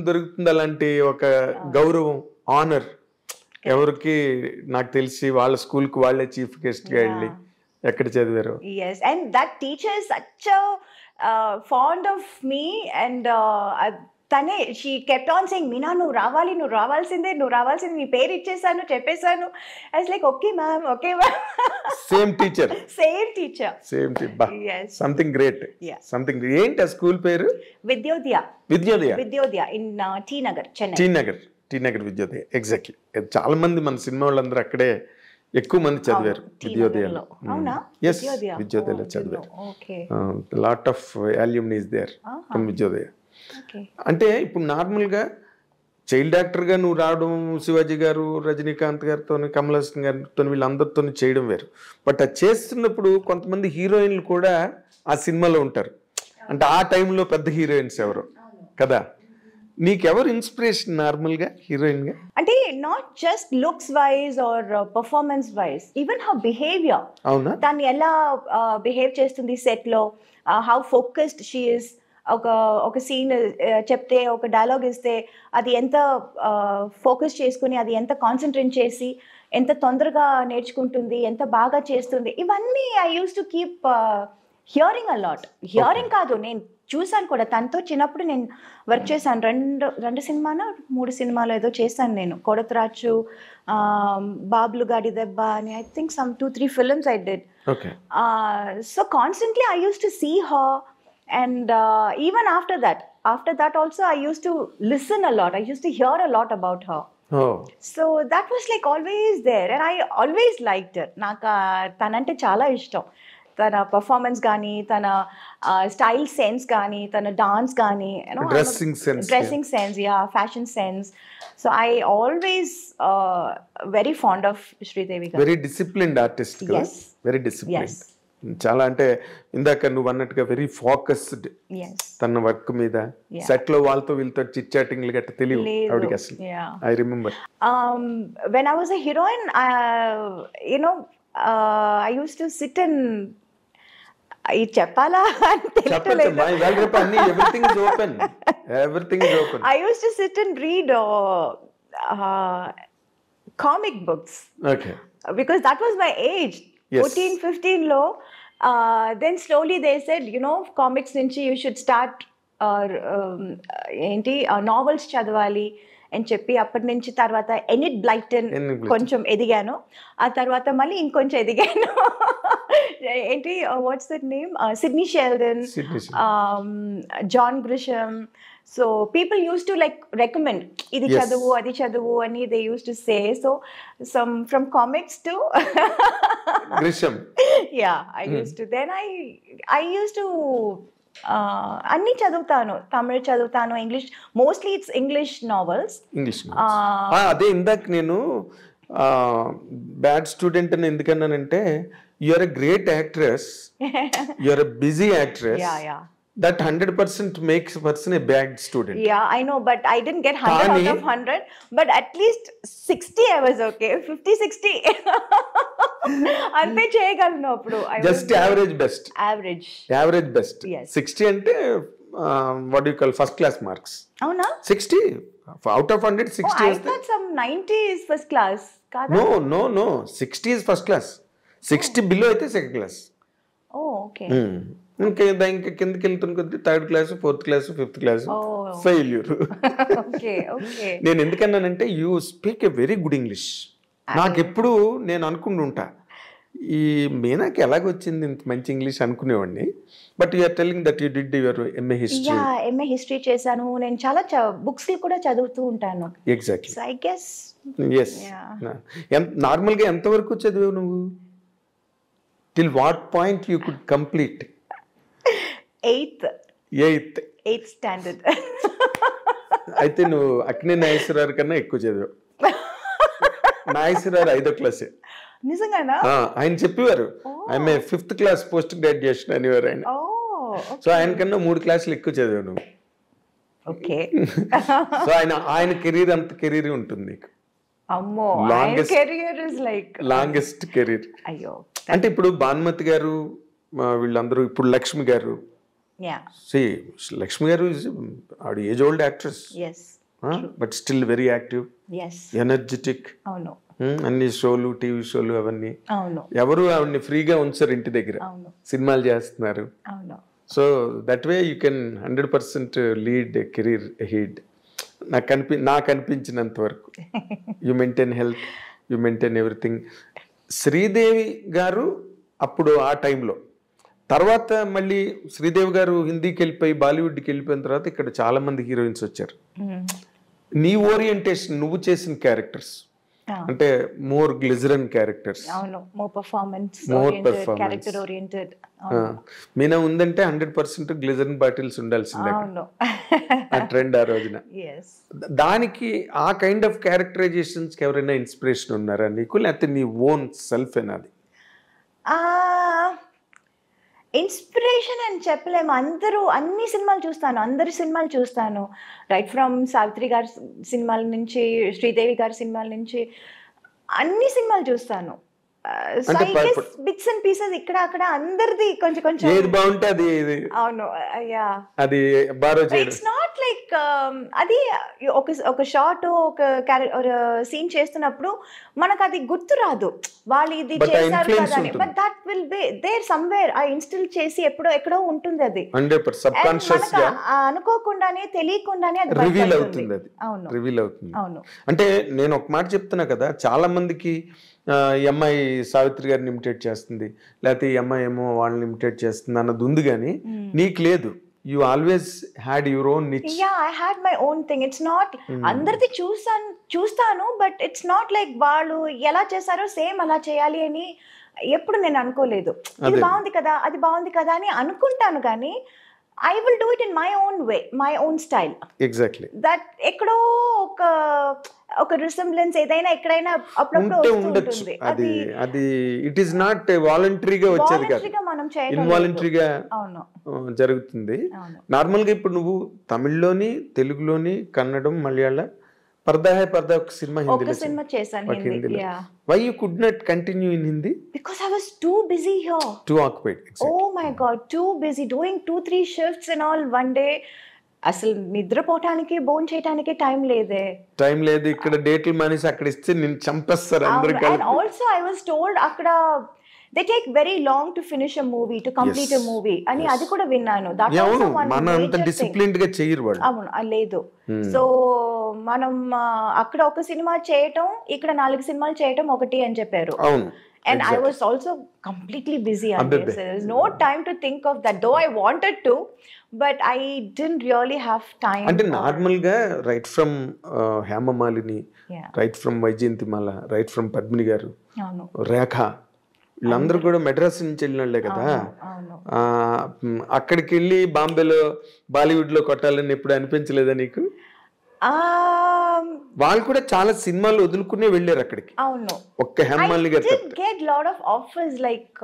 దొరుకుతుంది అలాంటి ఒక గౌరవం, ఆనర్? ఎవరికి? నాకు తెలిసి వాళ్ళ స్కూల్ కు వాళ్ళే చీఫ్ గెస్ట్ గా వెళ్ళి ఎక్కడ చదివారు. yes, and that teacher is such a fond of me, and తనే she kept on saying Meena నువ్వు రావాల్సిందే నీ పేరు ఇచ్చేసాను చెప్పేశాను. I was like okay ma'am same teacher Yes. Something great. Yeah. Something ఏంటి ఆ స్కూల్ పేరు? Vidyodaya in T Nagar, Chennai. T Nagar Vidyodaya. Exactly. చాలా మంది మన సినిమా వాళ్ళందరూ అక్కడే ఎక్కువ మంది చదివారు విద్యోదయలో. అవునా? ఎస్, విద్యోదయలో చదివారు. Lot of alumnis there in Vidyodaya. అంటే ఇప్పుడు నార్మల్గా చైల్డ్ యాక్టర్గా నువ్వు రావడం, శివాజీ గారు, రజనీకాంత్ గారితో, కమల్ హాసన్ గారితో వీళ్ళందరితో చేయడం వేరు. బట్ అది చేస్తున్నప్పుడు కొంతమంది హీరోయిన్లు కూడా ఆ సినిమాలో ఉంటారు. అంటే ఆ టైంలో పెద్ద హీరోయిన్స్ ఎవరు కదా. నీకెవరు ఇన్స్పిరేషన్ నార్మల్గా హీరోయిన్గా? అంటే not just looks wise or performance wise, even how behaviour. అవునా? దాన్ని ఎలా బిహేవ్ చేస్తుంది సెట్లో, హౌ ఫోకస్డ్ షీ ఇస్. ఒక సీన్ చెప్తే, ఒక డైలాగ్ ఇస్తే అది ఎంత ఫోకస్ చేసుకుని, అది ఎంత కాన్సన్ట్రేట్ చేసి, ఎంత తొందరగా నేర్చుకుంటుంది, ఎంత బాగా చేస్తుంది. ఇవన్నీ I used to keep hearing a lot. Hearing కాదు, నేను చూసాను కూడా. తనతో చిన్నప్పుడు నేను వర్క్ చేశాను. రెండు సినిమానో 3 సినిమాలో ఏదో చేశాను నేను. కొడతరాచు, బాబులు గాడి దెబ్బ అని, I think some 2-3 films I did. So constantly I used to see her. And even after that also I used to listen a lot. I used to hear a lot about her. So that was like always there, and I always liked her. Naka tanante chala ishtam. Tana performance gaani, tana style sense gaani, tana dance gaani, you know, dressing sense, yeah, fashion sense. So I always very fond of Sridevi garu. Very disciplined artist. Yes. Very disciplined. Yes. చాలా అంటే ఇందాక నువ్వు అన్నట్టుగా very focused తన work మీద. Set లో వాళ్ళతో వీళ్ళతో చిట్ చాటింగ్లు గట్ట తెలియదు ఆవిడకి అసలు. I remember when I was a heroine, you know, I used to sit and చెప్పాలా చెప్పలేదు. Everything is open. I used to sit and read comic books. Okay. Because that was my age. 14-15 లో. Then slowly they said, you know, comics నుంచి you should start ఏంటి novels చదవాలి అని చెప్పి, అప్పటి నుంచి తర్వాత ఎనిట్ బ్లైటన్ కొంచెం ఎదిగాను. ఆ తర్వాత మళ్ళీ ఇంకొంచెం ఎదిగాను. ఏంటి what's that name, Sidney Sheldon, John Grisham. So people used to like recommend idi chadavu adi chadavu ani they used to say. So some from comics to Grisham. Yeah, I used to. Then I used to అన్ని చదువుతాను. తమిళ్ చదువుతాను, English. Mostly it's English novels. అదే ఇందాక నేను bad student అని ఎందుకన్నానంటే, you are a great actress, you are a busy actress. That 100% makes a person a bad student. Yeah, I know, but I didn't get 100 out of 100. But at least 60 I was okay. 50-60. Ante cheyagalnu appudu. Just average best. Average best. Yes. 60 ante what do you call first class marks? Avuna? 60 out of 100 60 is. I thought some 90 is first class. Kada? No. 60 is first class. 60 below aithe second class. Oh, okay. ఇంకా కిందకి వెళ్తున్న కొద్ది 3rd class, 4th class, 5th class failure. నేను ఎందుకన్నానంటే you speak a very good English. నాకెప్పుడు నేను అనుకుంటుంటా, ఈ మీనాకి ఎలాగొచ్చింది ఇంత మంచి ఇంగ్లీష్ అనుకునేవాడిని. But you are telling that you did your MA history. MA history చేశాను నేను. చాలా బుక్స్ కూడా చదువుతూ ఉంటాను. ఎగ్జాక్ట్లీ. I guess. ఎస్. నార్మల్గా ఎంతవరకు చదివావు నువ్వు? Till what point you could complete? 8th standard. అయితే నువ్వు అక్కినే నాగేశ్వరరావు కన్నా ఎక్కువ చదివావు. నాగేశ్వరరావు 5వ క్లాసే. నిజంగానా? ఆయన చెప్పేవారు ఆమె 5th క్లాస్ పోస్ట్ గ్రాడ్యుయేషన్ అనేవారు ఆయన. సో ఆయన కన్నా 3 క్లాసులు ఎక్కువ చదివావు నువ్వు. ఓకే. సో ఆయన కెరీర్ అంత కెరీర్ ఉంటుంది నీకు. అమ్మో, career is like longest career. అయ్యో. అంటే ఇప్పుడు భానుమతి గారు వీళ్ళందరూ, ఇప్పుడు లక్ష్మి గారు. లక్ష్మి గారు ఆవిడ age old actress, but still very active, energetic. అన్ని షోలు, టీవీ షోలు అవన్నీ. ఎవరు ఆవిడని ఫ్రీగా ఉంచారు ఇంటి దగ్గర, సినిమాలు చేస్తున్నారు. So that way you can 100% lead career heed. నాకు అనిపించినంత వరకు you maintain health, you maintain everything. Sridevi గారు అప్పుడు ఆ టైంలో, తర్వాత మళ్ళీ శ్రీదేవి గారు హిందీకి వెళ్ళిపోయి బాలీవుడ్కి వెళ్ళిపోయిన తర్వాత ఇక్కడ చాలా మంది హీరోయిన్స్ వచ్చారు. నీ ఓరియంటేషన్, నువ్వు చేసిన క్యారెక్టర్స్ అంటే more glycerine characters, character oriented. Meena ఉందంటే 100% గ్లిజరన్ బాటిల్స్ ఉండాల్సిందే ఆ ట్రెండ్ ఆ రోజున. దానికి ఆ కైండ్ ఆఫ్ క్యారెక్టరైజేషన్స్ ఎవరైనా ఇన్స్పిరేషన్ ఉన్నారా నీకు, లేకపోతే నీ ఓన్ సెల్ఫ్ ఏనాది? ఇన్స్పిరేషన్ అని చెప్పలేము. అన్ని సినిమాలు చూస్తాను, అందరి సినిమాలు చూస్తాను. రైట్ ఫ్రమ్ సావిత్రి గారి సినిమాల నుంచి, శ్రీదేవి గారి సినిమాల నుంచి అన్ని సినిమాలు చూస్తాను. బిట్స్ అండ్ పీసెస్ ఇక్కడ అక్కడ అందరిది కొంచెం కొంచెం ఏది బాగుంటే అది. అవును, యా. అది బారో చేయడం. ఇట్స్ నాట్ లైక్ అది ఒక షార్ట్, ఒక సీన్ చేస్తున్నప్పుడు మనకు అది గుర్తు రాదు, వాళ్ళు ఇది చేశారు కదా అని. But that will be there somewhere. ఆ ఇన్స్టిల్ చేసి ఎక్కడో ఉంటుంది అది. అనుకోకుండానే, తెలియకుండానే అది రివీల్ అవుతుంది. అది రివీల్ అవుతుంది. అవును. అంటే నేను ఒక మాట చెప్తున్నా కదా, చాలా మందికి ఈ అమ్మాయి సావిత్రి గారిని ఇమిటేట్ చేస్తుంది, లేకపోతే ఈ అమ్మాయి ఏమో వాళ్ళని ఇమిటేట్ చేస్తుంది అన్నది ఉంది, కానీ నీకు లేదు. You always had your own niche. Yeah, I had my own thing. It's not అందరిది చూస్తాను, బట్ ఇట్స్ నాట్ లైక్ వాళ్ళు ఎలా చేశారో సేమ్ అలా చేయాలి అని ఎప్పుడు నేను అనుకోలేదు. ఇది బాగుంది కదా, అది బాగుంది కదా అని అనుకుంటాను, కానీ I will do it in my own way, my own style. Exactly. That ఎక్కడో ఒక రిసెంబ్లెన్స్ ఏదైనా ఎక్కడైనా అప్పుడప్పుడు ఉంటుంది. అది ఇట్ ఈస్ నాట్ వాలంటరీగా వచ్చేది కాదు, ఇన్వాలంటరీగా జరుగుతుంది. నార్మల్గా ఇప్పుడు నువ్వు తమిళ్లోని, తెలుగులోని, కన్నడం, మలయాళం, పర్దా హై పర్దా ఒక సినిమా సినిమా చేశాను Hindi. Why you could not continue in Hindi? Because I was too busy here. Too occupied. Exactly. Oh my God, too busy doing 2-3 shifts and all one day. అసలు నిద్రపోవటానికి, భోజనం చేయడానికి టైం లేదు. ఇక్కడ డేట్లు మానేసి అక్కడ ఇస్తే నేను చంపేస్తారు అందరూ. And also I was told అక్కడ they take very long to finish a movie, to complete a movie అని అది కూడా విన్నాను. That also one మన అంత డిసిప్లిన్డ్ గా చేయరు వాళ్ళు. అవును, లేదు. సో మనం అక్కడ ఒక సినిమా చేయటం, ఇక్కడ 4 సినిమాలు చేయటం ఒకటి అని చెప్పారు. అవును. And exactly. I was also completely busy on this. There was no time to think of that, though I wanted to, but I didn't really have time. అంటే నార్మల్ గా right from Hemamalini, right from Vyjayanthimala, right from Padmini garu, Rekha, వీళ్ళందరూ కూడా మెడ్రాస్ నుంచి వెళ్ళిన వాళ్ళే కదా. అక్కడికి వెళ్ళి బాంబేలో, బాలీవుడ్ లో కొట్టాలని ఎప్పుడు అనిపించలేదా నీకు? వాళ్ళు కూడా చాలా సినిమాలు వదులుకునే వెళ్ళారు అక్కడికి. అవును, ఒక్క హేమమాలిని గారు. I did get lot of offers like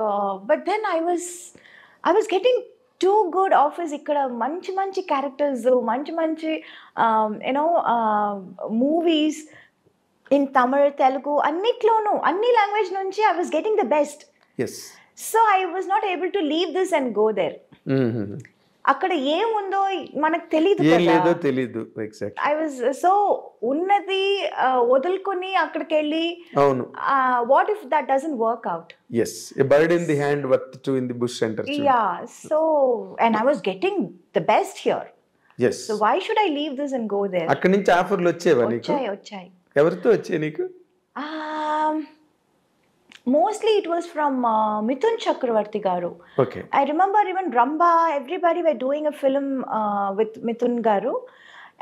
but then I was getting too good offers. ఇక్కడ మంచి క్యారెక్టర్స్, మంచి మూవీస్ in Tamil, Telugu, అన్నిట్లోనూ, అన్ని లాంగ్వేజ్ నుంచి I was getting the best. Yes. So I was not able to leave this and go there. అక్కడ ఏముందో మనకు తెలియదు తెలీదు. ఎగ్జాక్ట్లీ. ఐ వాజ్ సో ఉన్నది వదులుకొని అక్కడికి వెళ్ళి, అవును, what if that doesn't work out? yes, a bird in the hand worth two in the bush center. Yeah, so and I was getting the best here. Yes. So why should I leave this and go there? అక్కడి నుంచి ఆఫర్లు వచ్చేవా నీకు? వచ్చాయి. ఎవరితో వచ్చాయి నీకు? Mostly it was from Mithun Chakravarti garu. Okay. I remember even Ramba, everybody were doing a film with Mithun garu.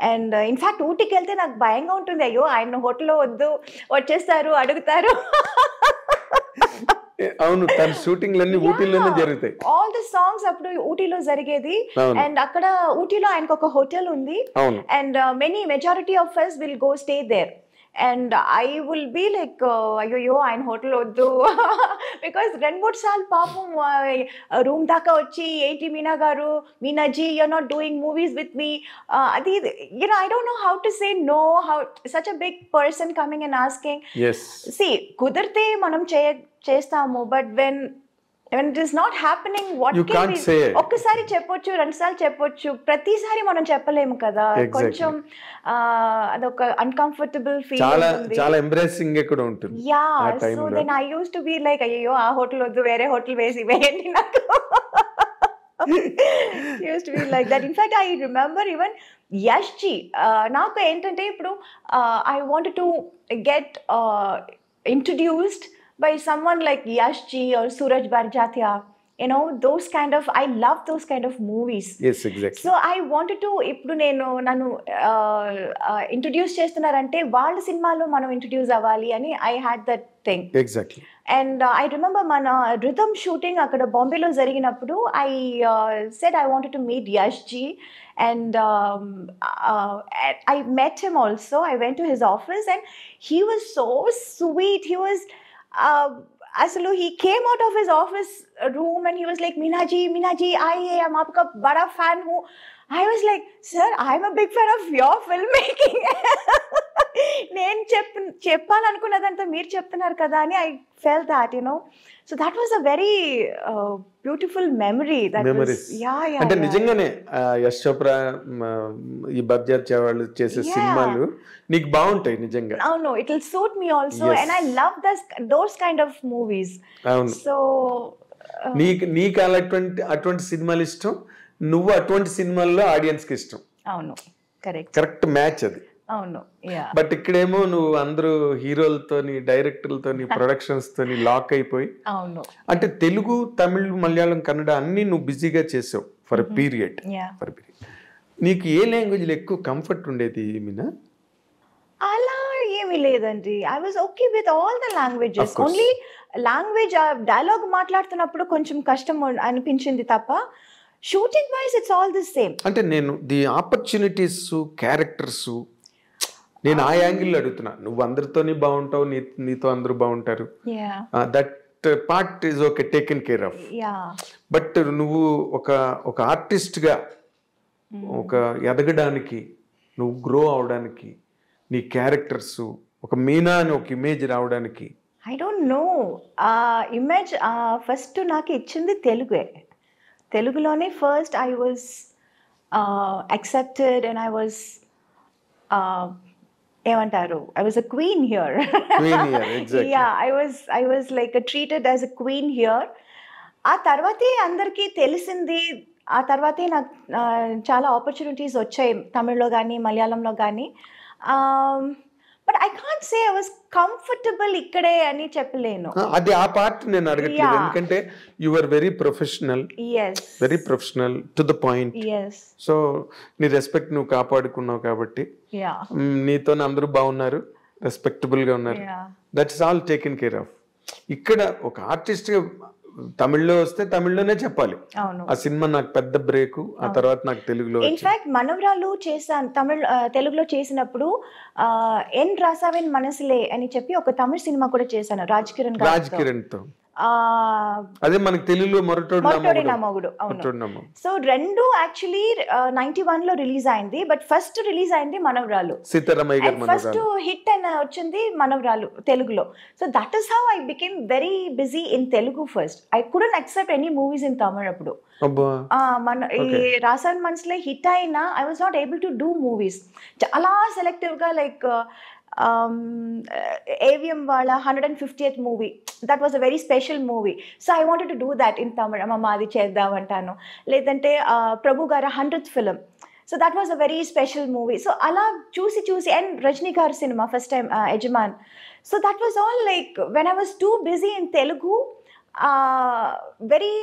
And in fact ఊటీకి వెళ్తే నాకు భయంగా ఉంటుంది. అయ్యో, ఆయన హోటల్లో వద్దు, వచ్చేస్తారు, అడుగుతారు. అవును, తన షూటింగ్ లన్నీ ఊటీలోనే జరుగుతాయి. ఆల్ ది సాంగ్స్ అప్పుడు ఊటీలో జరిగేది. అండ్ అక్కడ ఊటీలో ఆయనకు ఒక హోటల్ ఉంది. And majority of us will go stay there. And I will be like, అయ్యో ఆయన హోటల్ వద్దు, బికాస్ 2-3 సార్లు పాపం రూమ్ దాకా వచ్చి, ఏంటి మీనా గారు, మీనాజీ, you're not doing movies with me, అది I don't know how to say no, how such a big person coming and asking. Yes. See, కుదిరితే మనం చేస్తాము, but when it is not happening, what you can can't we say? ఒక్కసారి చెప్పొచ్చు, 2 సార్లు చెప్పొచ్చు, ప్రతిసారి మనం చెప్పలేము కదా. కొంచెం అదొక అన్కంఫర్టబుల్ ఫీల్ ఉంటుంది. చాలా ఎంబ్రేసింగ్ కూడా ఉంటుంది. Yeah, so then I used to be like, అయ్యో ఆ హోటల్ వద్దు, వేరే హోటల్ వేయండి నాకు. used to be like that. In fact, I remember even Yash ji. నాకు ఏంటంటే ఇప్పుడు I wanted to get introduced by someone like Yash ji or Suraj Barjatia. You know, those kind of, I love those kind of movies. Yes, exactly. So I wanted to, ఇప్పుడు నన్ను introduce చేస్తున్నారంటే వాళ్ళ సినిమాలో మనం introduce అవ్వాలి అని I had that thing. Exactly. And I remember మన rhythm shooting అక్కడ బాంబేలో జరిగినప్పుడు I said I wanted to meet Yash ji, and I met him also. I went to his office and he was so sweet. He was असल he came out of his office room and he was like, Meena ji, आइए, हम आपका बड़ा fan हूँ. I was like, sir, I'm a big fan of your filmmaking. నేను చెప్పాలనుకున్నదంతా మీరు చెప్తున్నారు కదా అని I felt that, you know. So that was a very beautiful memory. Memories. Yeah. అంటే నిజంగానే యశ్ చోప్రా ఈ బర్జాత్య వాళ్ళు చేసే సినిమాలు నీకు బాగుంటాయి నిజంగా. No, it will suit me also. Yes. And I love those kind of movies. అవును. So నీకు అటువంటి సినిమాలు ఇష్టం, నువ్వు అటువంటి సినిమాల్లో ఆడియన్స్ కి ఇష్టం. అవును, కరెక్ట్ మ్యాచ్ అది. అవును. బట్ ఇక్కడేమో నువ్వు అందరూ హీరోలతోని, డైరెక్టర్లతోని, ప్రొడక్షన్స్ తోని లాక్ అయిపోయి, అవును, అంటే తెలుగు, తమిళ్, మలయాళం, కన్నడ అన్ని నువ్వు బిజీగా చేసావు ఫర్ పీరియడ్. నీకు ఏ లాంగ్వేజ్ లో ఎక్కువ కంఫర్ట్ ఉండేది మీనా? అలా ఏమీ లేదండి. I was okay with all the languages. Only language dialogue మాట్లాడుతున్నప్పుడు కొంచెం కష్టం అనిపించింది తప్ప shooting wise it's all the same. అంటే నేను ది ఆపర్చునిటీస్, క్యారెక్టర్స్, నేను ఆ యాంగిల్లో అడుగుతున్నా. నువ్వు అందరితోని బాగుంటావు, నీతో అందరూ బాగుంటారు, that part is okay, taken care of. But నువ్వు ఒక ఆర్టిస్ట్ గా ఒక ఎదగడానికి, నువ్వు గ్రో అవడానికి, నీ క్యారెక్టర్స్ ఒక మీనా అని ఒక ఇమేజ్ రావడానికి, I don't no, image first నాకు ఇచ్చింది తెలుగే. తెలుగులోనే first I was accepted and I was ఏమంటారు, I was a queen here. Exactly. Yeah, I was like treated as a queen here. ఆ తర్వాతే అందరికీ తెలిసింది. ఆ తర్వాతే నాకు చాలా ఆపర్చునిటీస్ వచ్చాయి తమిళ్లో కానీ మలయాళంలో కానీ. But I can't say I was comfortable ఇక్కడే అని చెప్పలేను. అది ఆ పార్ట్ నేను అడగట్లేదు, ఎందుకంటే you are very professional. Very professional to the point. So నీ రెస్పెక్ట్ నువ్వు కాపాడుకున్నావు కాబట్టి నీతో అందరూ బాగున్నారు, రెస్పెక్టబుల్ గా ఉన్నారు. That's all taken care of. ఇక్కడ ఒక ఆర్టిస్ట్ గా తమిళ్లో వస్తే తమిళ్లోనే చెప్పాలి. ఆ సినిమా నాకు పెద్ద బ్రేక్, ఆ తర్వాత నాకు తెలుగులో. ఇన్ఫాక్ట్ మనవరాలు చేశాను తెలుగులో చేసినప్పుడు ఎన్ రాసావిన్ మనసులే అని చెప్పి ఒక తమిళ సినిమా కూడా చేశాను రాజ్ కిరణ్ తో. అదే మనకి తెలుగులో మొరటోడి నా మొగుడు. అవును. సో రెండు యాక్చువల్లీ 91 లో రిలీజ్ అయింది. బట్ ఫస్ట్ రిలీజ్ అయింది మనవరాలు. ఫస్ట్ హిట్ అయిన వచ్చింది మనవరాలు తెలుగులో. So that is how I became very busy in Telugu first. I couldn't accept any movies in Tamil అప్పుడు. మన ఈ రాసాన్ మనసులే హిట్ అయినా I was not able to do movies. చాలా సెలెక్టివ్ గా, లైక్ AVM వాళ్ళ 150th movie, that was a very special movie. So I wanted to do that in Tamil. అమ్మ అది చేద్దామంటాను. లేదంటే ప్రభు గారి 100th film, so that was a very special movie. So అలా చూసి and Rajini గారి cinema first time Yajaman. So that was all like when I was too busy in Telugu, very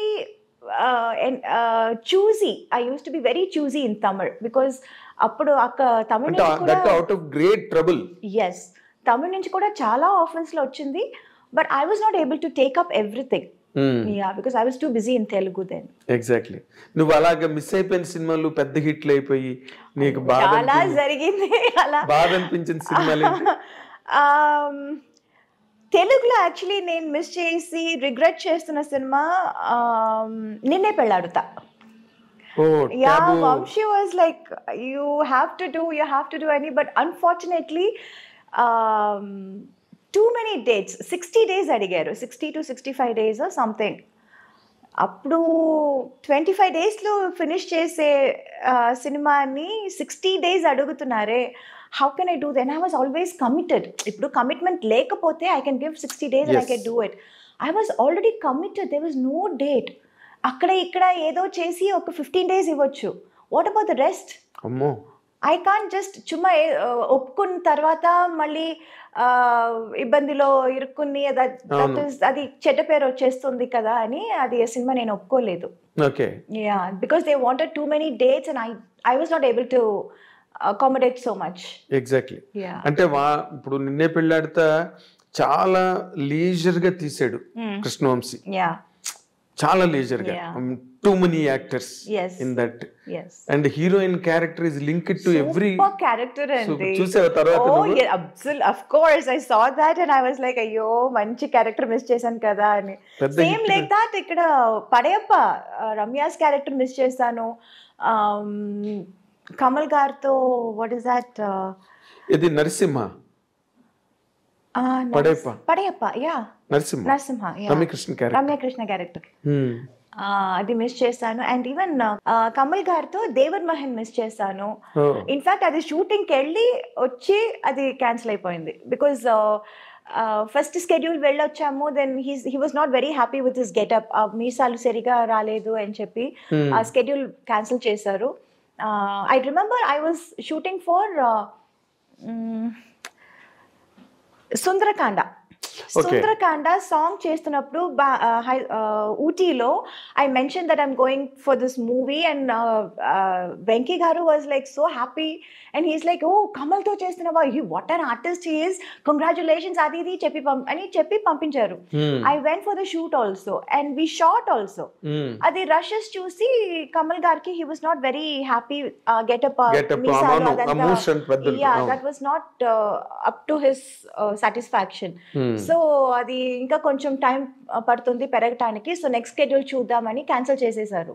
choosy. I used to be very choosy in Tamil because అప్పుడు తమిళ నుంచి కూడా out of great trouble. yes, తమిళ నుంచి కూడా చాలా offers లో వచ్చింది. But I was not able to take up everything. Yeah, because I was too busy in Telugu then. Exactly. నువ్వు అలాగా మిస్ అయిపోయిన సినిమాలు పెద్ద హిట్లు అయిపోయి నీకు చాలా జరిగింది. అలా బాధ అనిపించిన సినిమాలు తెలుగులో యాక్చువల్లీ నేను మిస్ చేసి రిగ్రెట్ చేస్తున్న సినిమా నిన్నే Pelladatha. Yeah, Vamshi was like, you have to do any, but unfortunately too many dates, 60 days అడిగారు, 60 to 65 days or something. అప్పుడు 25 days లో ఫినిష్ చేసే సినిమాని 60 days అడుగుతున్నారే. How can I do that? And I was always committed. Ippudu commitment lekapothe I can give 60 days and I can do it. I was already committed. There was no date. అక్కడ ఇక్కడ ఏదో చేసి ఒక 15 days ఇవ్వచ్చు. What about the rest? అమ్మో, I can't just చుమ్మా ఒప్పుకున్న తర్వాత మళ్ళీ ఇబ్బందిలో ఇరుక్కుని అది చెడ్డ పేరు వచ్చేస్తుంది కదా అని అది సినిమా నేను ఒప్పుకోలేదు. Okay, yeah, because they wanted too many dates and I was not able to accommodate so much. Exactly. అంటే ఇప్పుడు నిన్నే పెళ్ళాడితే చాలా లీజర్ గా తీసాడు కృష్ణవంశీ. యా, చాలా లీజర్ గా. Too many actors in that, and heroine character is linked to every character. అండి చూసావా తర్వాత? of course I saw that and I was like అయ్యో మంచి క్యారెక్టర్ మిస్ చేశాను కదా అని. సేమ్ లైక్ దట్ ఇక్కడ పడయప్ప రమ్యాస్ క్యారెక్టర్ మిస్ చేశాను. కమల్ గారితో వాట్ ఇస్ దట్, ఇది నరసింహ పడయప్ప, యా నరసింహ, రమ్యకృష్ణ క్యారెక్టర్ అది మిస్ చేశాను. అండ్ ఈవెన్ కమల్ గారితో దేవర్ మహన్ మిస్ చేశాను. ఇన్ఫాక్ట్ అది షూటింగ్కి వెళ్ళి వచ్చి అది క్యాన్సిల్ అయిపోయింది బికాజ్ ఫస్ట్ స్కెడ్యూల్ వెళ్ళొచ్చాము. Then he was not very happy with his getup. మీసాలు సరిగా రాలేదు అని చెప్పి ఆ స్కెడ్యూల్ క్యాన్సిల్ చేశారు. I remember I was shooting for Sundarakanda song చేస్తున్నప్పుడు ఊటీలో I mention that I'm going for this movie and Venky garu was like so happy and he's like, oh కమల్తో చేస్తున్నావా, what an artist he is, congratulations అది ఇది చెప్పి పంపించారు. I went for the shoot also and we shot also. అది rushes చూసి కమల్ గారికి he was not very happy. Getup that was not up to his satisfaction. So అది ఇంకా కొంచెం టైం పడుతుంది పెరగటానికి, సో నెక్స్ట్ స్కెడ్యూల్ చూద్దామని క్యాన్సిల్ చేసేసారు.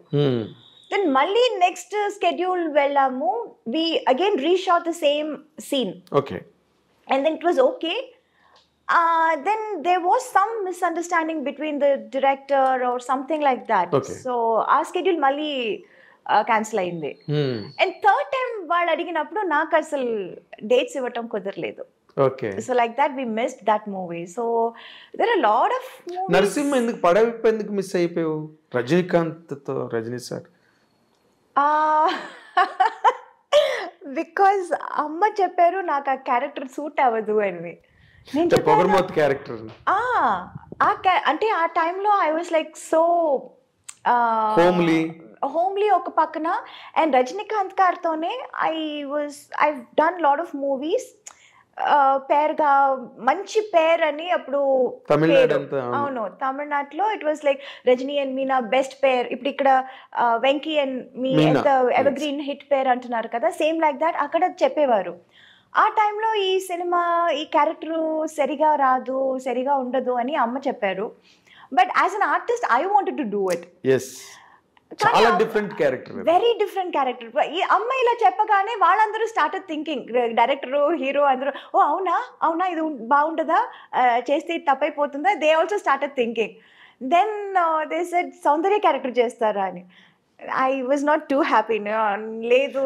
దెన్ మళ్ళీ నెక్స్ట్ స్కెడ్యూల్ వెళ్ళాము. We again reshot the same scene. Okay, and then it was okay. Then there was some misunderstanding between the director or something like that. So our schedule మళ్ళీ cancel అయింది. And third time వాళ్ళు అడిగినప్పుడు నాకు అసలు dates ఇవ్వటం కుదరలేదు. Okay. So like that we missed that movie. So there are a lot of movies. Narasimha ఎందుకు పడవిప్ప ఎందుకు మిస్ అయిపోయావు? రజనీకాంత్ తో రజనీ సార్. బికాజ్ అమ్మ చెప్పారు నాకు ఆ క్యారెక్టర్ సూట్ అవ్వదు అని. పొగర్మోత్ క్యారెక్టర్ అంటే ఆ టైంలో I was like so homely ఒక పక్కన. అండ్ రజనీకాంత్ గారితోనే I done lot of movies. పేరుగా మంచి పేర్ అని అప్పుడు అవును తమిళనాడులో it was like Rajini and Meena best pair. ఇప్పుడు ఇక్కడ Venky and me evergreen hit pair అంటున్నారు కదా, సేమ్ లైక్ దాట్ అక్కడ చెప్పేవారు. ఆ టైంలో ఈ సినిమా ఈ క్యారెక్టర్ సరిగా రాదు, సరిగా ఉండదు అని అమ్మ చెప్పారు. But as an artist I wanted to do it. చాలా different character, very different character. ఈ అమ్మ ఇలా చెప్పగానే వాళ్ళందరూ స్టార్టెడ్ థింకింగ్, డైరెక్టర్ హీరో అందరూ, ఓ అవునా ఇది బాగుంటుందా, చేస్తే తప్పైపోతుందా, they also started thinking. Then they said Soundarya character చేస్తారా అని. I was not too happy. లేదు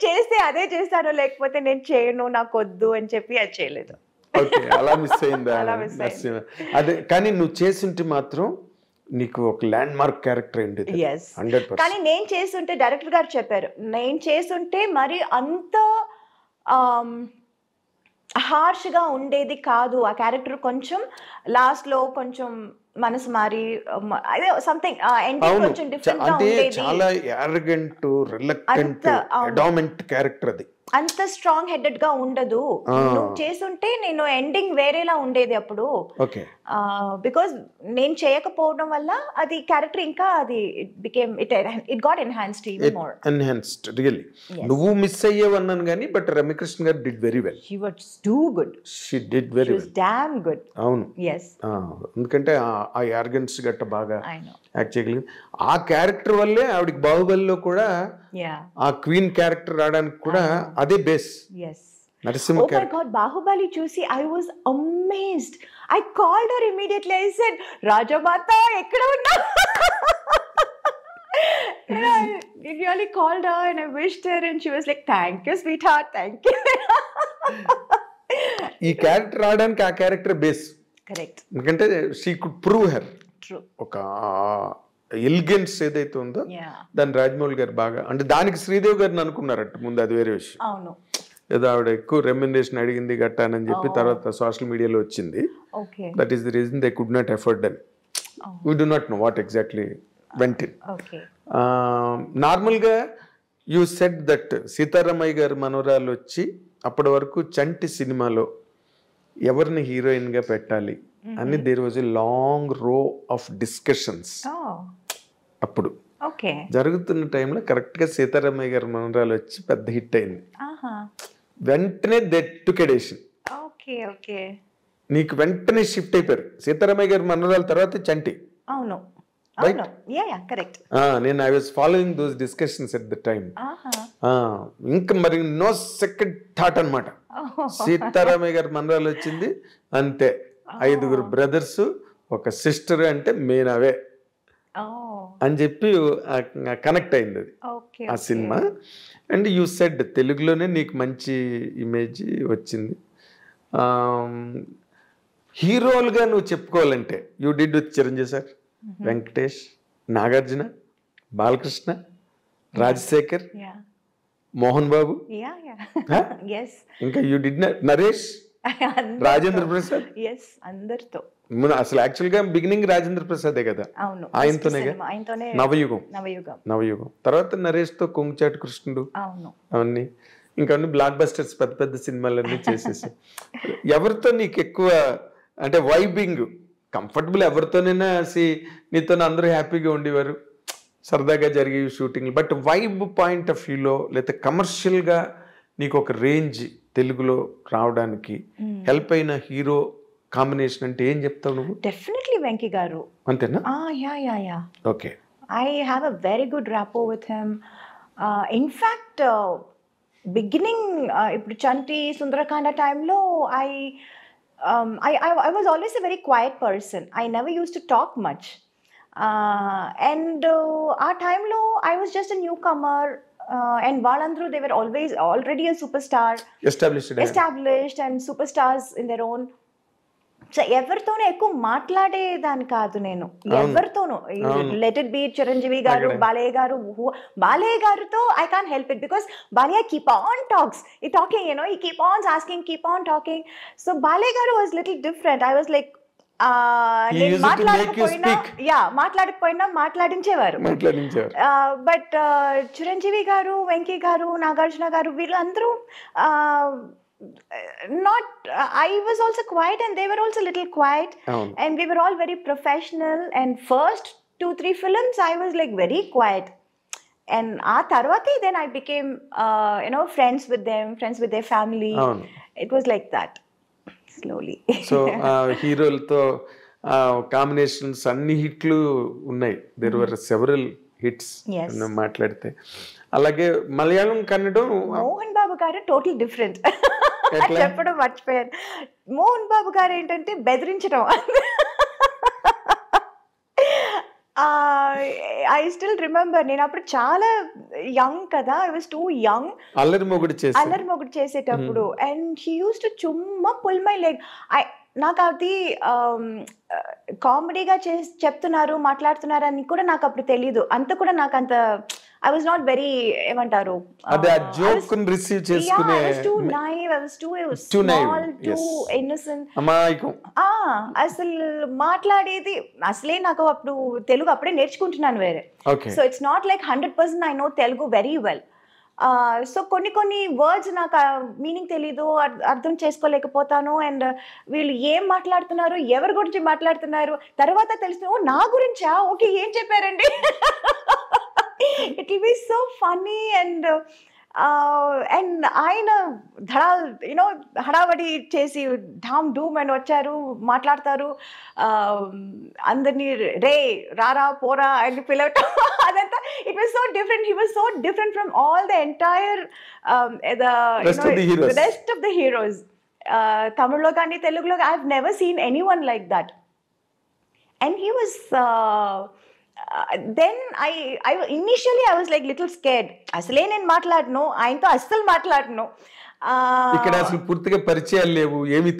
చేస్తే అదే చేస్తాను, లేకపోతే నేను చేయను, నాకు వద్దు అని చెప్పి అది చేయలేదు. అలా మిస్ అయిందా? అదే, కానీ నువ్వు చేస్తుంటే మాత్రం నీకు ఒక ల్యాండ్ మార్క్ క్యారెక్టర్ అయింది. కానీ నేను చేస్తుంటే డైరెక్టర్ గారు చెప్పారు, నేను చేస్తుంటే మరి అంత హార్ష్ గా ఉండేది కాదు ఆ క్యారెక్టర్. కొంచెం లాస్ట్ లో కొంచెం మనసు మారి అదే సంథింగ్ ఎండింగ్ కొంచెం డిఫరెంట్ గా ఉండేది. చాలా యారగెంట్, రిలక్టెంట్, అడామెంట్ క్యారెక్టర్ అది. అంత స్ట్రాంగ్ హెడెడ్ గా ఉండదు. నువ్వు చేస్తుంటే నేను ఎండింగ్ వేరేలా ఉండేది అప్పుడు. బికాస్ నేను చేయకపోవడం వల్ల అది క్యారెక్టర్ ఇంకా అది it got enhanced even more. Enhanced really. నువ్వు మిస్ అయ్యేవన్నాను కానీ బట్ రమ్యకృష్ణ గారు did very well. She was too good. She did very well. Damn good. అవును. yes. ఎందుకంటే ఆ యార్గన్స్ గట్ట బాగా యాక్ట్ చేయగలిగింది. ఆ క్యారెక్టర్ వల్లే ఆవిడకి బాహుబలిలో కూడా ఆ క్వీన్ క్యారెక్టర్ రావడానికి కూడా అదే base. Narasimha Oh my God, Baahubali చూసి I was amazed. I called her immediately. I said, రాజమాత ఎక్కడ ఉన్నా? I really called her and I wished her and she was like, thank you sweetheart, thank you. ఈ character రావడానికి ఆ character base. Correct. ఎందుకంటే she could prove her. ఒక elegance ఏదైతే ఉందో దాన్ని రాజమౌళి గారు బాగా, అంటే దానికి శ్రీదేవి గారిని అనుకున్నారట ముందు, అది వేరే విషయం. అవును, ఏదో ఆవిడ ఎక్కువ రెమ్యునరేషన్ అడిగింది గట్టానని చెప్పి తర్వాత సోషల్ మీడియాలో వచ్చింది. That is the reason they could not afford అని. We do not know what exactly went in. నార్మల్గా యూ సెడ్ దట్ సీతారామయ్య గారి మనవరాలు వచ్చి అప్పటి వరకు చంటి సినిమాలో ఎవరిని హీరోయిన్గా పెట్టాలి అని దేర్ వాజ్ ఎ లాంగ్ రో ఆఫ్ డిస్కషన్స్. అప్పుడు జరుగుతున్న టైంలో కరెక్ట్గా సీతారామయ్య గారి మనవరాలు వచ్చి పెద్ద హిట్ అయింది. వెంటనే దెట్టుకెడేషన్, నీకు వెంటనే షిఫ్ట్ అయిపోయారు. సీతారామయ్య గారి మనవరాల తర్వాత చంటి. అవును, నేను I was following those discussions at the time. ఇంకా మరి నో సెకండ్ థాట్ అనమాట. సీతారామయ్య గారి మనరాలు వచ్చింది అంతే, 5 బ్రదర్స్, ఒక సిస్టర్, అంటే మేనవే అని చెప్పి కనెక్ట్ అయింది అది ఆ సినిమా. అండ్ యూ సెడ్ తెలుగులోనే నీకు మంచి ఇమేజ్ వచ్చింది. హీరోలుగా నువ్వు చెప్పుకోవాలంటే you did with Chiranjeevi sir, Venkatesh, Nagarjuna, Balakrishna, Rajasekhar, Mohan Babu, ఇంకా యూ డిడ్ నరేష్, రాజేంద్ర ప్రసాద్, అందరితో. అసలు యాక్చువల్ గా బిగినింగ్ రాజేంద్ర ప్రసాదే కదా, ఆయనతోనే నవయుగం. తర్వాత నరేష్ తో కొంగుచాటి కృష్ణుడు, అవన్నీ ఇంకా బ్లాక్ బస్టర్స్, పెద్ద పెద్ద సినిమాలన్నీ చేసేసి. ఎవరితో నీకు ఎక్కువ అంటే వైబింగ్ కంఫర్టబుల్? ఎవరితోనైనా నీతో అందరూ హ్యాపీగా ఉండేవారు, సరదాగా జరిగే shooting. But vibe point of వ్యూలో లేదా కమర్షియల్గా నీకు ఒక రేంజ్ తెలుగులో రావడానికి హెల్ప్ అయిన హీరో కాంబినేషన్ అంటే ఏం చెప్తావు నువ్వు? డెఫినెట్లీ వెంకీ గారు. అంతేనా? Okay, I have a very good rapport with him. In fact beginning ఇప్పుడు చంటి, సుందరకాండ టైంలో I was always a very quiet person. I never used to talk much. And our time lo, I was just a newcomer. And Valandru, they were already a superstar. Established and superstars in their own. So ఎవరితోనూ ఎక్కువ మాట్లాడేదాన్ని కాదు నేను, ఎవరితోనూ. Let it be Chiranjeevi గారు, బాలయ్య గారితో I can't help it because Balayya keep on talks, ఈ talking, ఈ keep on asking, keep on talking. So Balayya గారు was little different. I was like మాట్లాడకపోయినా మాట్లాడించేవారు. బట్ చిరంజీవి గారు, వెంకీ గారు, నాగార్జున గారు, వీళ్ళందరూ I was also quiet and they were also a little quiet, and we were all very professional. And first 2-3 films I was like very quiet, and tarvati then I became friends with them, friends with their family. It was like that slowly. So హీరోలతో combinations అన్ని హిట్లు ఉన్నాయి. there were several hits మాట్లాడితే. అలాగే మలయాళం, కన్నడం, మోహన్ బాబు గారు total different. చెప్పడం మర్చిపోయాను. మోహన్ బాబు గారు ఏంటంటే బెదిరించడం. ఐ స్టిల్ రిమెంబర్, నేను అప్పుడు చాలా యంగ్ కదా, I was two young. Allari Mogudu చేసేటప్పుడు, అండ్ హీ యూస్ టు చుమ్మా పుల్ మై లెగ్. నాకు అది కామెడీగా చెప్తున్నారు, మాట్లాడుతున్నారు అని కూడా నాకు అప్పుడు తెలీదు. అంత కూడా నాకు అంత I was not very, ఏమంటారు, joke receive చేసుకునే. I was too naive, I was too small, too innocent. అమాయకం. అసలు మాట్లాడేది అసలే నాకు అప్పుడు తెలుగు అప్పుడే నేర్చుకుంటున్నాను వేరే. So it's not like 100% I know Telugu very well. So కొన్ని వర్డ్స్ నాకు మీనింగ్ తెలీదు, అర్థం చేసుకోలేకపోతాను. అండ్ వీళ్ళు ఏం మాట్లాడుతున్నారు, ఎవరి గురించి మాట్లాడుతున్నారు తర్వాత తెలుసు, నా గురించా, ఓకే ఏం చెప్పారండి. It will be so funny, and ఆయన హడావడి చేసి ఢామ్ డూమ్ అని వచ్చారు, మాట్లాడతారు, అందరినీ రే రారా పోరా అని పిలవటం, అదంతా. It was so different. He was so different from all the entire the rest of the heroes. Tamil lo gaani Telugu lo, I've never seen anyone like that. And he was then I initially I was like little scared. అసలే నేను మాట్లాడను, ఆయనతో అస్సలు మాట్లాడను. ఇక్కడ అసలు పూర్తిగా పరిచయాలు లేవు, ఏమీ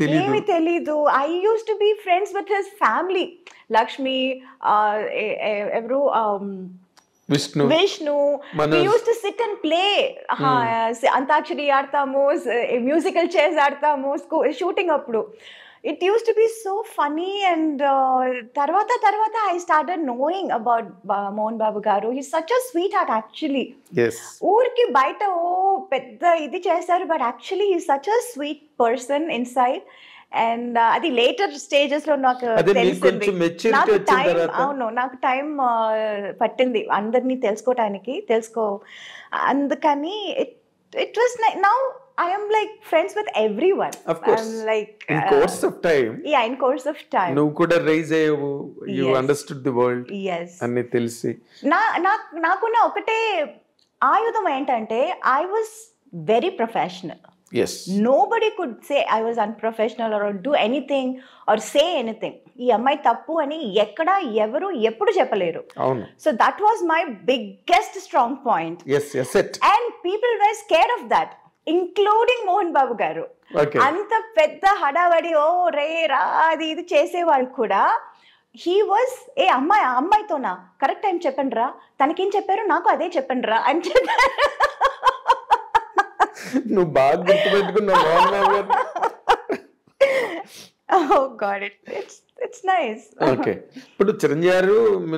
తెలీదు. I used to be friends with his family. Lakshmi, ఎవరు, Vishnu, we used to sit and play. Antakshari ఆడతాము, మ్యూజికల్ చైర్స్ ఆడతాము షూటింగ్ అప్పుడు. It used to be so funny, and తర్వాత I started knowing about Mohan Babu garu. He's such a sweetheart actually. yes, ఊరికి బయట పెద్ద ఇది చేస్తారు, but actually he's such a sweet person inside. And అది later stages లో నాకు తెలిసింది. అవును, నాకు టైం పట్టింది అందరినీ తెలుసుకోవటానికి, అందుకని it was now I am like friends with everyone. Of course. I'm like in course of time. Yeah, in course of time. నువ్వు కూడా రైజ్ అయ్యావు, you understood the world. Yes. అన్ని తెలిసి నాకున్న ఒకటే ఆయుధం ఏంటంటే I was very professional. yes, nobody could say I was unprofessional or do anything or say anything. ఈ అమ్మాయి తప్పు అని ఎక్కడ ఎవరు ఎప్పుడు చెప్పలేరు. అవును. So that was my biggest strong point. yes, it. And people were scared of that, including Mohan Babu garu. Okay. అంత పెద్ద హడావడి రే రా అది ఇది చేసేవాళ్ళు కూడా he was అమ్మాయితోనా కరెక్ట్ టైం చెప్పండి రా, తనకేం చెప్పారు నాకు అదే చెప్పండి రా అని చెప్పారు. నువ్వు బాగా గుర్తుపెట్టుకున్నావు. Oh God, it's nice. Okay, ఇప్పుడు చిరంజీవి గారు,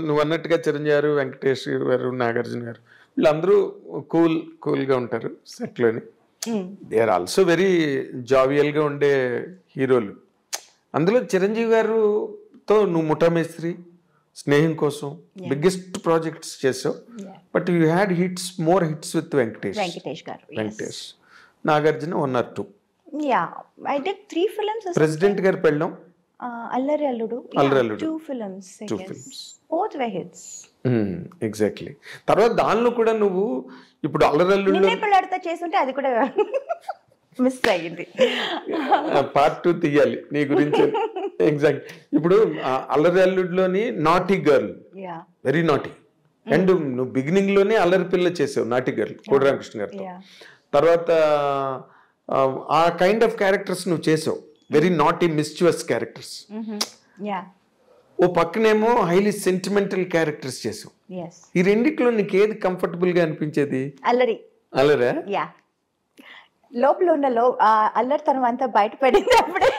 నువ్వు అన్నట్టుగా చిరంజీవి గారు, వెంకటేష్ గారు, నాగార్జున గారు వీళ్ళందరూ కూల్గా ఉంటారు సెట్లోని. దే ఆర్ ఆల్సో వెరీ జావియల్గా ఉండే హీరోలు. అందులో చిరంజీవి గారుతో నువ్వు ముఠామేస్త్రి, స్నేహం కోసం బిగ్గెస్ట్ ప్రాజెక్ట్స్ చేసావు. But you had more hits with Venkatesh గారు. Venkatesh, Nagarjuna 1 or 2. Yeah, I did 3 films. President గారు పెళ్ళాం, Allari Alludu, 2 films. Both were hits. Exactly. తర్వాత దానిలో కూడా నువ్వు ఇప్పుడు అల్లరి అల్లుడు పెళ్ళాడితే చేస్తుంటే అది కూడా మిస్ అయ్యింది. part 2 తీయాలి నీ గురించి. ఎగ్జాక్ట్. ఇప్పుడు అల్లరి అల్లుడులోని naughty girl, very naughty, and నువ్వు బిగినింగ్ లోనే అల్లరి పిల్ల చేసావు, నాటీ గర్ల్ కోడి రామకృష్ణ గారితో. తర్వాత ఆ కైండ్ ఆఫ్ క్యారెక్టర్స్ నువ్వు చేసావు, వెరీ నాటీ మిస్చువస్ క్యారెక్టర్స్. ఓ పక్కనేమో హైలీ సెంటిమెంటల్ క్యారెక్టర్స్ చేసావు. ఈ రెండిట్లో నీకు ఏది కంఫర్టబుల్ గా అనిపించేది? అల్లరా? లోపల ఉన్న అల్లరితనం అంతా బయటపడింది అప్పుడే.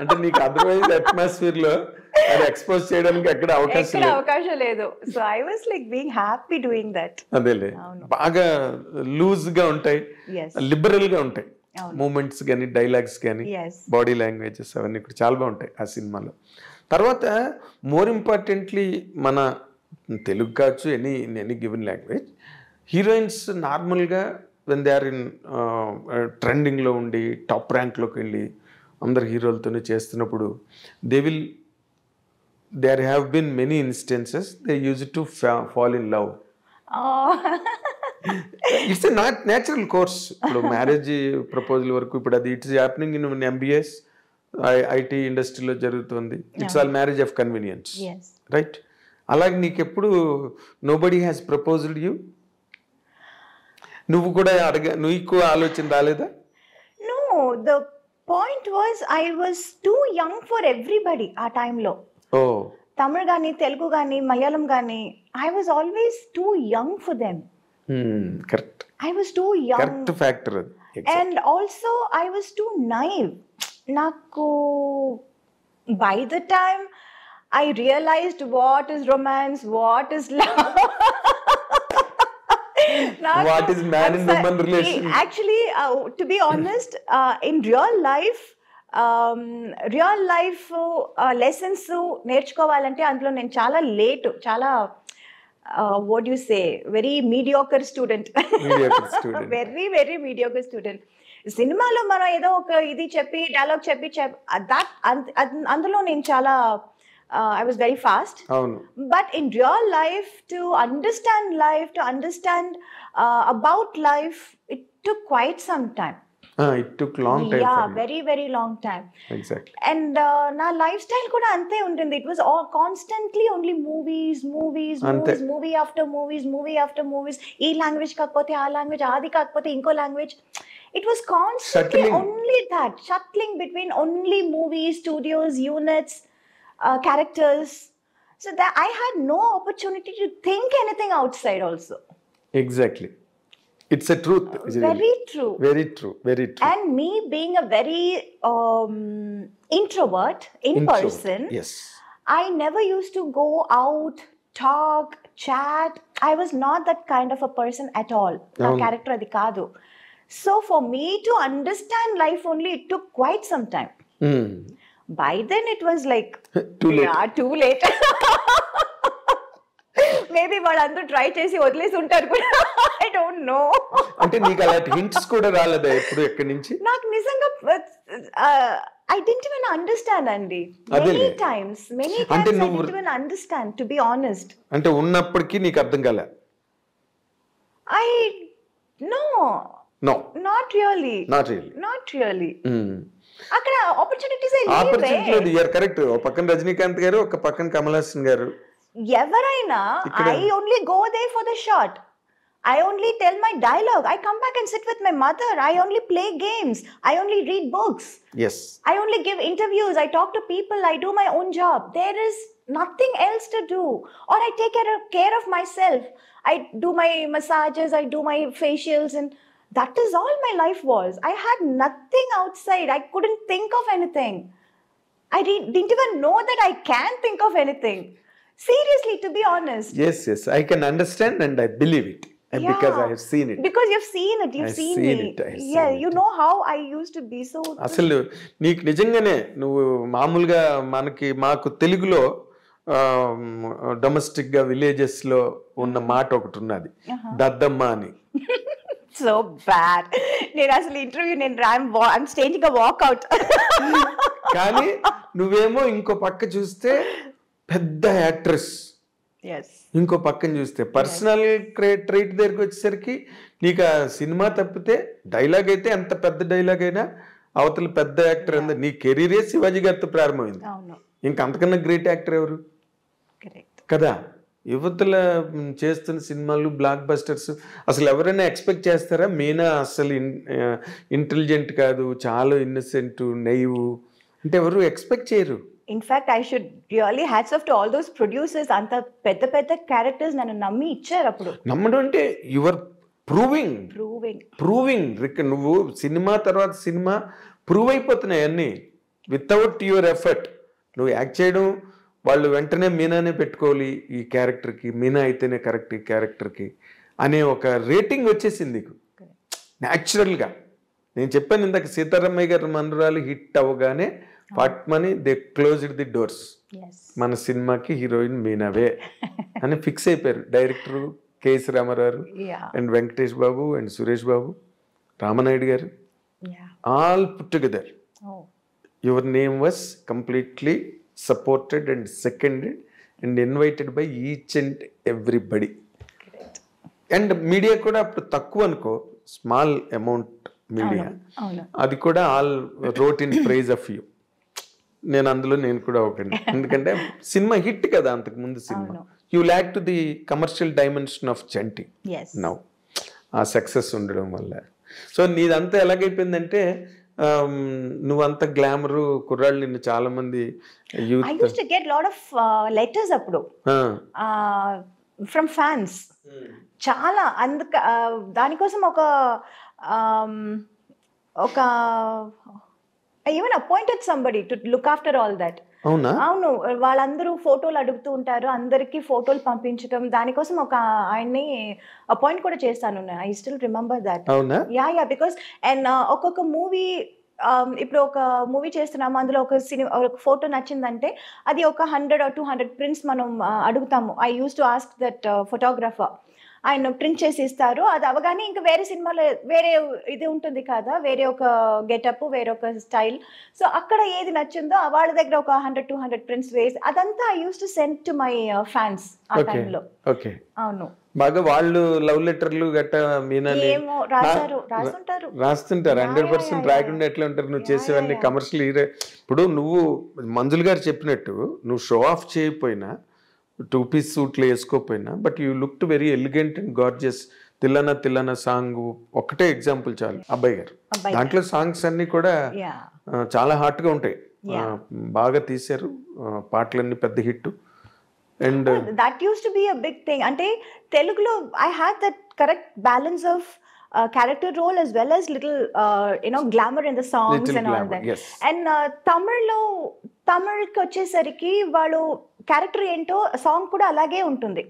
అంటే నీకు అదర్వైజ్ అట్మాస్ఫియర్ లో అది ఎక్స్పోజ్ చేయడానికి ఎక్కడ అవకాశం లేదు. So I was like being happy doing that. అదేలే, బాగా లూజ్ గా ఉంటాయి, లిబరల్ గా ఉంటాయి మూమెంట్స్ కానీ, డైలాగ్స్ కానీ, బాడీ లాంగ్వేజెస్ అవన్నీ కూడా చాలా బాగుంటాయి ఆ సినిమాలో. తర్వాత మోర్ ఇంపార్టెంట్లీ మన తెలుగు కావచ్చు, ఎనీ గివెన్ లాంగ్వేజ్, హీరోయిన్స్ నార్మల్గా వెన్ దే ఆర్ ఇన్ ట్రెండింగ్లో ఉండి టాప్ ర్యాంక్లోకి వెళ్ళి అందరు హీరోలతోనే చేస్తున్నప్పుడు there have been many instances they used to fall in love. It's a natural course. ఇప్పుడు మ్యారేజ్ ప్రపోజల్ వరకు ఇప్పుడు అది it's happening in MBS IT ఇండస్ట్రీలో జరుగుతుంది. It's all marriage of convenience, right? అలాగే నీకు ఎప్పుడు నోబడీ హ్యాస్ ప్రపోజ్డ్ యూ? నువ్వు కూడా నీకు ఆలోచన రాలేదా? No, the point was I was too young for everybody ఆ టైంలో. తమిళ్ గానీ, తెలుగు గానీ, మలయాళం గానీ, I was always too young for them. Correct. I was too young. Correct factor. And also I was too naive. Naku, by the time I realized what is romance, what is love, what is man and woman relation. Actually, to be honest, in real life lessons నేర్చుకోవాలంటే అందులో నేను చాలా late, చాలా what you say, very mediocre student, very mediocre student. సినిమాలో మనం ఏదో ఒక ఇది చెప్పి డైలాగ్ చెప్పి అందులో నేను చాలా I was very fast. But in real life, to understand about life, it took quite some time. It took long time. Yeah, very, very long time. Exactly. And na lifestyle kuda ante untindi. It was all constantly only movies, movie after movies. Ee language kakapothe aa language, adi kakapothe inko language. It was constantly only that, shuttling between only movies, studios, units. characters. So that I had no opportunity to think anything outside also. Exactly. It's a truth. Very true. Very true. Very true. And me being a very introvert in person, Yes. I never used to go out, talk, chat. I was not that kind of a person at all. Na character adi kaadu. So for me to understand life only, it took quite some time. By then it was like Too late. Yeah, too late. Maybe వాళ్ళందరూ try చేసి వదిలేసి ఉంటారు కూడా. I don't know. అంటే నీకు అలాంటి hints కూడా రాలేదా ఎప్పుడు ఎక్కడి నుంచి? నాకు నిజంగా I didn't even understand అండి. Many times I didn't even understand, to be honest. అంటే ఉన్నప్పటికీ నీకు అర్థం కాలే? No. Not really. అక్కడ ఆపర్చునిటీస్ లేదు. You are correct. ఒక పక్కన రజనీకాంత్ గారు, ఒక పక్కన కమల్ హాసన్ గారు. ఎవరైనా I only go there for the shot. I only tell my dialogue. I come back and sit with my mother. I only play games. I only read books. Yes. I only give interviews. I talk to people. I do my own job. There is nothing else to do. Or I take care of myself. I do my massages. I do my facials. And that is all my life was. I had nothing outside. I couldn't think of anything. I didn't even know that I can think of anything. Seriously, to be honest. Yes. I can understand and I believe it. Because I have seen it. Because you've seen it. You've seen me. Yeah, you know how I used to be so. అసలు నీకు నిజంగానే నువ్వు మామూలుగా మాకు తెలుగులో domestic గా villages లో ఉన్న మాట ఒకటి ఉన్నది, దద్దమ్మ అని. So bad. నేను అసలు interview I'm staging a walkout. కానీ నువ్వేమో ఇంకో పక్క చూస్తే పెద్ద యాక్ట్రెస్, ఇంకో పక్కన చూస్తే పర్సనల్ ట్రైట్ దగ్గరికి వచ్చేసరికి నీకు ఆ సినిమా తప్పితే డైలాగ్ అయితే ఎంత పెద్ద డైలాగ్ అయినా అవతల పెద్ద యాక్టర్ అంద. నీ కెరీరే శివాజీ గారితో ప్రారంభమైంది. ఇంకా అంతకన్నా గ్రేట్ యాక్టర్ ఎవరు కదా? యువతల చేస్తున్న సినిమాలు బ్లాక్ బస్టర్స్ అసలు ఎవరైనా ఎక్స్పెక్ట్ చేస్తారా? మీనా అసలు ఇంటెలిజెంట్ కాదు, చాలా ఇన్నసెంట్, నైవ్ అంటే ఎవరు ఎక్స్పెక్ట్ చేయరు. In fact, I should really hats off to all those producers. అంత పెద్ద పెద్ద క్యారెక్టర్స్ నన్ను నమ్మి ఇచ్చారు. అప్పుడు నమ్మడం అంటే యువర్ ప్రూవింగ్ నువ్వు సినిమా తర్వాత సినిమా ప్రూవ్ అయిపోతున్నాయి అన్నీ వితౌట్ యువర్ ఎఫర్ట్. నువ్వు యాక్ట్ చేయడం, వాళ్ళు వెంటనే మీనానే పెట్టుకోవాలి ఈ క్యారెక్టర్కి, మీనా అయితేనే కరెక్ట్ ఈ క్యారెక్టర్కి అనే ఒక రేటింగ్ వచ్చేసింది నీకు న్యాచురల్గా. నేను చెప్పాను ఇందాక, సీతారామయ్య గారి మనరాలు హిట్ అవ్వగానే పట్మని దే క్లోజ్డ్ ది డోర్స్. మన సినిమాకి హీరోయిన్ మీనావే అని ఫిక్స్ అయిపోయారు director KS Ramarao and Venkatesh Babu and Suresh Babu, Ramanaidu గారు, all put together. Your name was completely supported and seconded and invited by each and everybody. And media కూడా అప్పుడు తక్కువ అనుకో, స్మాల్ అమౌంట్ మీడియా, అది కూడా all wrote in praise of you. నేను కూడా ఒకటి, ఎందుకంటే సినిమా హిట్ కదా అంతకు ముందు cinema. You lakh to the commercial dimension of Chanti now, ఆ సక్సెస్ ఉండడం వల్ల. సో నీదంతా ఎలాగైపోయిందంటే నువ్వంత గ్లామర్ కుర్రాళ్ళు నిన్ను చాలా మంది youth. I used to get lot of letters అప్పుడు from fans. చాలా దానికోసం ఒక I even appointed somebody to look after all that. అవును, వాళ్ళందరూ ఫోటోలు అడుగుతూ ఉంటారు, అందరికి ఫోటోలు పంపించడం, దానికోసం ఒక ఆయన్ని అపాయింట్ కూడా చేస్తాను. I still remember that. Yeah because and ఒక్కొక్క మూవీ, ఇప్పుడు ఒక మూవీ చేస్తున్నాము, అందులో ఒక ఫోటో నచ్చిందంటే అది ఒక 100 or 200 ప్రింట్స్ మనం అడుగుతాము. I used to ask that photographer, ఆయన ప్రింట్ చేసి ఇస్తారు. అది అవగానే ఇంకా వేరే సినిమాలో వేరే ఇది ఉంటుంది కదా, వేరే ఒక గెటప్, వేరే ఒక స్టైల్. సో అక్కడ ఏది నచ్చిందో వాళ్ళ దగ్గర ఒక 100-200 ప్రింట్స్ వేసి అదంతా I used to send to my fans ఆ టైంలో. అవును, బాగా వాళ్ళు లవ్ లెటర్లు గట్ట మీనాని ఏమో రాస్తుంటారు 100% రాయకుండా ఎట్లా ఉంటారు? నువ్వు చేసేవన్నీ కమర్షియల్ హీరో. ఇప్పుడు నువ్వు మంజుల్ గారు చెప్పినట్టు నువ్వు షో ఆఫ్ చేయకపోయినా, 2-piece సూట్లు వేసుకోకపోయినా, but you looked very elegant and gorgeous. Thillana song ఒకటే ఎగ్జాంపుల్ చాలు, అబ్బాయి గారు. దాంట్లో సాంగ్స్ అన్ని కూడా చాలా హాట్ గా ఉంటాయి. బాగా తీశారు, పాటలన్నీ పెద్ద hit. And that used to be a big thing. అంటే తెలుగులో I had that correct balance of character role as well as little glamour in the songs Little and all glamour, that. yes. And తమిళ్కి వచ్చేసరికి వాళ్ళు character ఏంటో song కూడా అలాగే ఉంటుంది.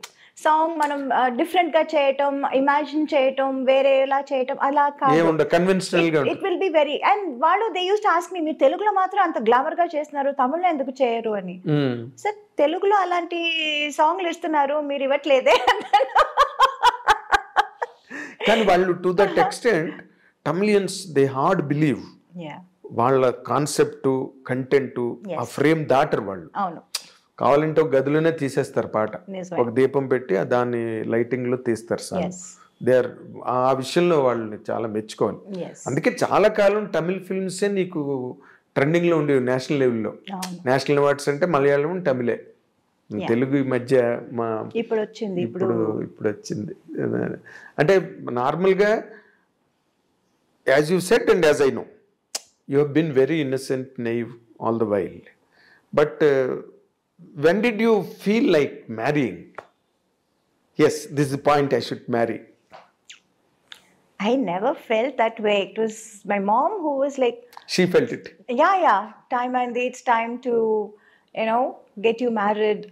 Song మనం different గా చేయటం, ఇమాజిన్ చేయటం, వేరేలా చేయటం అలా కాదు. కన్వెన్షనల్ గా it will be very. And వాళ్ళు they used to ask me, మీరు తెలుగులో మాత్రం అంత గ్లామర్ గా చేస్తున్నారు, తమిళ్లో ఎందుకు చేయరు అని. సార్ తెలుగులో అలాంటి సాంగ్లు ఇస్తున్నారు, మీరు ఇవ్వట్లేదే. కానీ వాళ్ళు to that extent Tamilians they hard believe. వాళ్ళ కాన్సెప్ట్, కంటెంట్, ఆ ఫ్రేమ్ దాటరు వాళ్ళు. అవును, కావాలంటే ఒక గదిలోనే తీసేస్తారు పాట, ఒక దీపం పెట్టి దాన్ని లైటింగ్ లో తీస్తారు సార్. దే ఆర్ ఆ విషయంలో వాళ్ళని చాలా మెచ్చుకోవాలి. అందుకే చాలా కాలం తమిళ్ ఫిల్మ్సే నీకు ట్రెండింగ్ లో ఉండేవి నేషనల్ లెవెల్లో. నేషనల్ అవార్డ్స్ అంటే మలయాళం, తమిళే. తెలుగు ఈ మధ్య ఇప్పుడు వచ్చింది. అంటే నార్మల్గా as you said and as I know you have been very innocent, naive all the while. But when did you feel like marrying? Yes, this is the point, I should marry. I never felt that way. It was my mom who was like, she felt it. Yeah, time and it's time to get you married.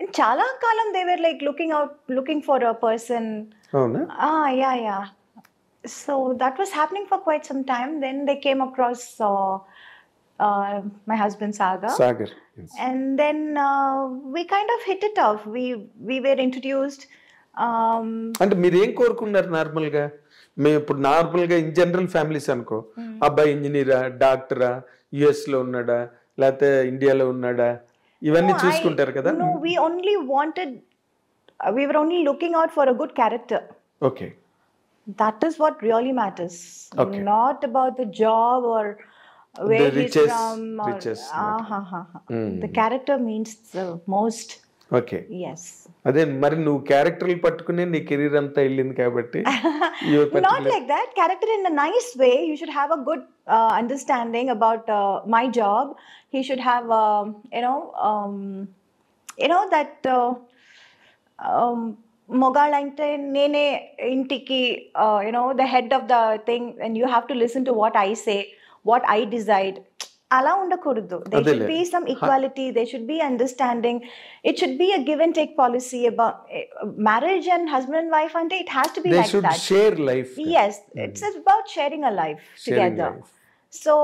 And chala kalam they were like looking for a person. Oh no. Yeah. So that was happening for quite some time. Then they came across my husband Sagar. Yes. And then we kind of hit it off. We were introduced. అంటే మీరు ఏం కోరుకున్నారు నార్మల్గా? మేము ఇప్పుడు నార్మల్గా in general families అనుకో, అబ్బాయి ఇంజనీరా, డాక్టరా, యుఎస్ లో ఉన్నాడా, లేకపోతే ఇండియాలో ఉన్నాడా, ఇవన్నీ చూసుకుంటారు కదా. No, we were only looking out for a good character. Okay. That is what really matters. Okay. Not about the job or where he's from. The character means the most. Okay. Yes. అదే మరి నువ్వు క్యారెక్టర్లు పట్టుకునే నీ career అంతా వెళ్ళింది కాబట్టి. Not like that. Character in a nice way. You should have a good understanding about my job. He should have that మొగాళ్ళంటే నేనే ఇంటికి the head of the thing, and you have to listen to what I say, what I decide. అలా ఉండకూడదు. There should be some equality, there should be understanding, it should be a give and take policy about marriage and husband and wife. And it has to be like that. They should share life. Yes, it's about sharing a life together. So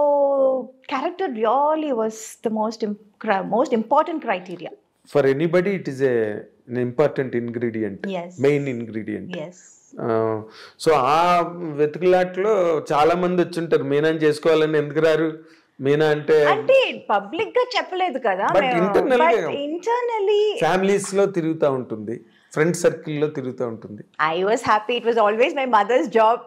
character really was the most important criteria. For anybody it is an important ingredient. Yes. Main ingredient. Yes. So ఆ వెతుకులాట్లో చాలా మంది వచ్చుంటారు, మీనాని చేసుకోవాలని. ఎందుకు రారు? మీనా అంటే public గా చెప్పలేదు కదా, ఇంటర్నల్లీ ఫ్యామిలీస్ లో తిరుగుతూ ఉంటుంది, ఫ్రెండ్ సర్కిల్ లో తిరుగుతూ ఉంటుంది. I was happy. It was always my mother's job.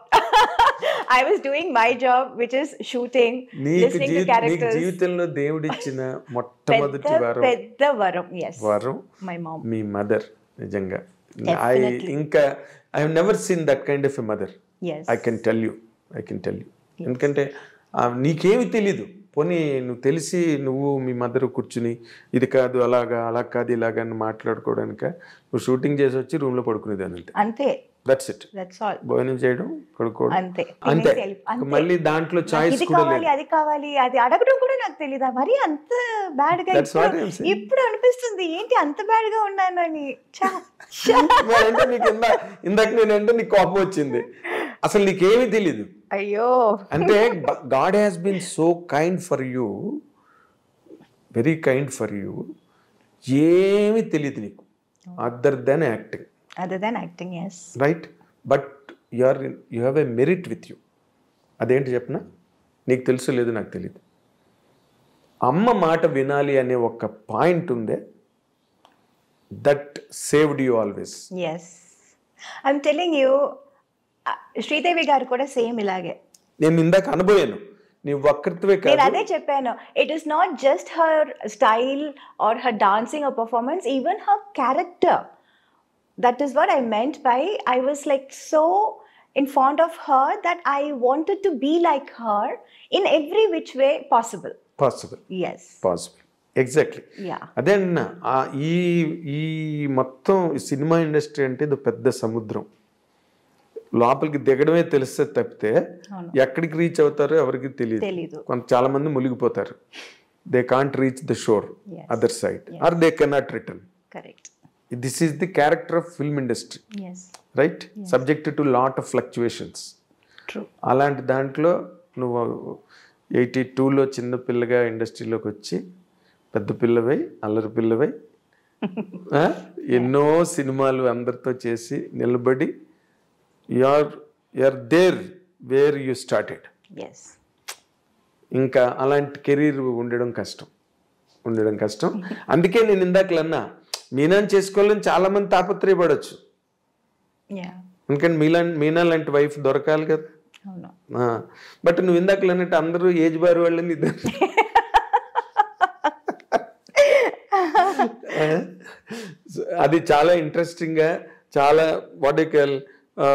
I was doing my job, which is shooting, listening to characters. నీకు జీవితంలో దేవుడిచ్చిన మొట్టమొదటి పెద్ద వరం. Yes. వరం my mom. Me mother. నిజంగా I have never seen that kind of a mother. Yes. I can tell you. ఎందుకంటే నీకేమి తెలీదు, పోనీ నువ్వు తెలిసి నువ్వు మీ మదర్ కూర్చుని ఇది కాదు అలా కాదు ఇలాగా అని మాట్లాడుకోవడానిక నువ్వు షూటింగ్ చేసి వచ్చి రూమ్ లో పడుకునేదాన్ని. అంతే. That's it. భోజనం చేయడం, పడుకోవడం, అంతే. మళ్ళీ దాంట్లో చాయిస్ కూడా లేదు. అది కావాలి అది అడగడం కూడా నాకు తెలీదా మరి అంత బ్యాడ్ గా. ఇప్పుడు అనిపిస్తుంది ఏంటి అంత బ్యాడ్ గా ఉన్నాను అని. ఇందాక నేనంటే నీకు కోపం వచ్చింది, అసలు నీకేమీ తెలీదు. అయ్యో. అంటే God has been so kind for you, very kind for you. ఏమీ తెలియదు నీకు other than acting. Yes. Right? But you have a merit with you. అదేంటి చెప్పనా? నీకు తెలుసు లేదు, నాకు తెలియదు. అమ్మ మాట వినాలి అనే ఒక పాయింట్ ఉందే, that saved you always. Yes. I'm telling you, Sridevi గారు కూడా సేమ్ ఇలాగే. నేను ఇందాక అనుభవాను, నీ వక్రత్వే కాదు. నేను అదే చెప్పాను. It is not just her style or her dancing are performance, even her character. That is what I meant by I was like so fond of her that I wanted to be like her in every which way possible. Possible yes, possible exactly. yeah, అదే అన్న ఈ ఈ మొత్తం cinema industry అంటే ఇది పెద్ద సముద్రం. లోపలికి దిగడమే తెలిస్తే తప్పితే అవును, ఎక్కడికి రీచ్ అవుతారో ఎవరికి తెలియదు. తెలీదు. చాలా మంది మునిగిపోతారు. They can't reach the shore Yes. Other side or they cannot return. Correct. This is the character of film industry, Yes, right? Subject to lot of fluctuations. true. అలాంటి దాంట్లో నువ్వు 82లో చిన్న పిల్లగా ఇండస్ట్రీలోకి వచ్చి పెద్ద పిల్లవై అల్లరి పిల్లవై ఎన్నో సినిమాలు అందరితో చేసి నిలబడి you are there where you started. Yes, ఇంకా అలాంటి కెరీర్ ఉండడం కష్టం. అందుకే నేను ఇందాకలన్నా మీనాని చేసుకోవాలని చాలా మంది తాపత్రయపడవచ్చు. yeah, ఎందుకంటే మీనా లాంటి వైఫ్ దొరకాలి కదా. అవును. బట్ నువ్వు ఇందాకలు అన్నట్టు అందరూ ఏజ్ బార్ వాళ్ళని అది చాలా ఇంట్రెస్టింగ్గా, చాలా వాటికల్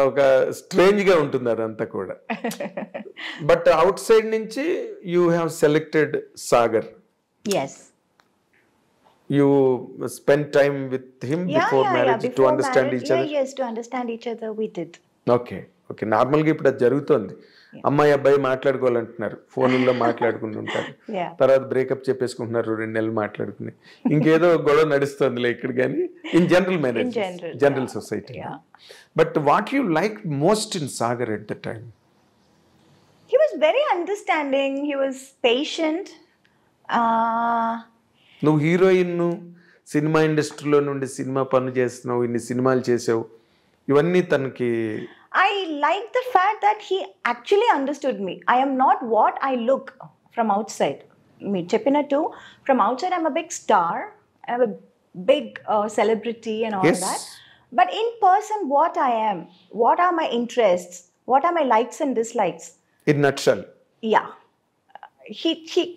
ఒక స్ట్రేంజ్గా ఉంటుంది అదంతా కూడా. బట్ అవుట్ సైడ్ నుంచి you have selected Sagar. Yes. You spent time with him before marriage to understand each other. Yes, to understand each other we did. Okay. నార్మల్గా ఇప్పుడు అది జరుగుతోంది. అమ్మాయి అబ్బాయి మాట్లాడుకోవాలంటున్నారు, ఫోన్లో మాట్లాడుకుంటూ ఉంటారు, Yeah. తర్వాత బ్రేకప్ చెప్పేసుకుంటున్నారు, 2 నెలలు మాట్లాడుకుని ఇంకేదో గొడవ నడుస్తుందిలే ఇక్కడ. కానీ in general marriage, general society. But what you like most in Sagar at the time? He was very understanding. He was patient. నువ్వు హీరోయిన్, సినిమా ఇండస్ట్రీలో నుండి సినిమా పనులు చేస్తున్నావు, ఇన్ని సినిమాలు చేసావు, ఇవన్నీ తనకి. I like the fact that he actually understood me. I am not what I look from outside. Me cheppinattu, from outside I'm a big star, I'm a big celebrity and all Yes. that. But in person, what I am, what are my interests, what are my likes and dislikes? In nutshell. Yeah.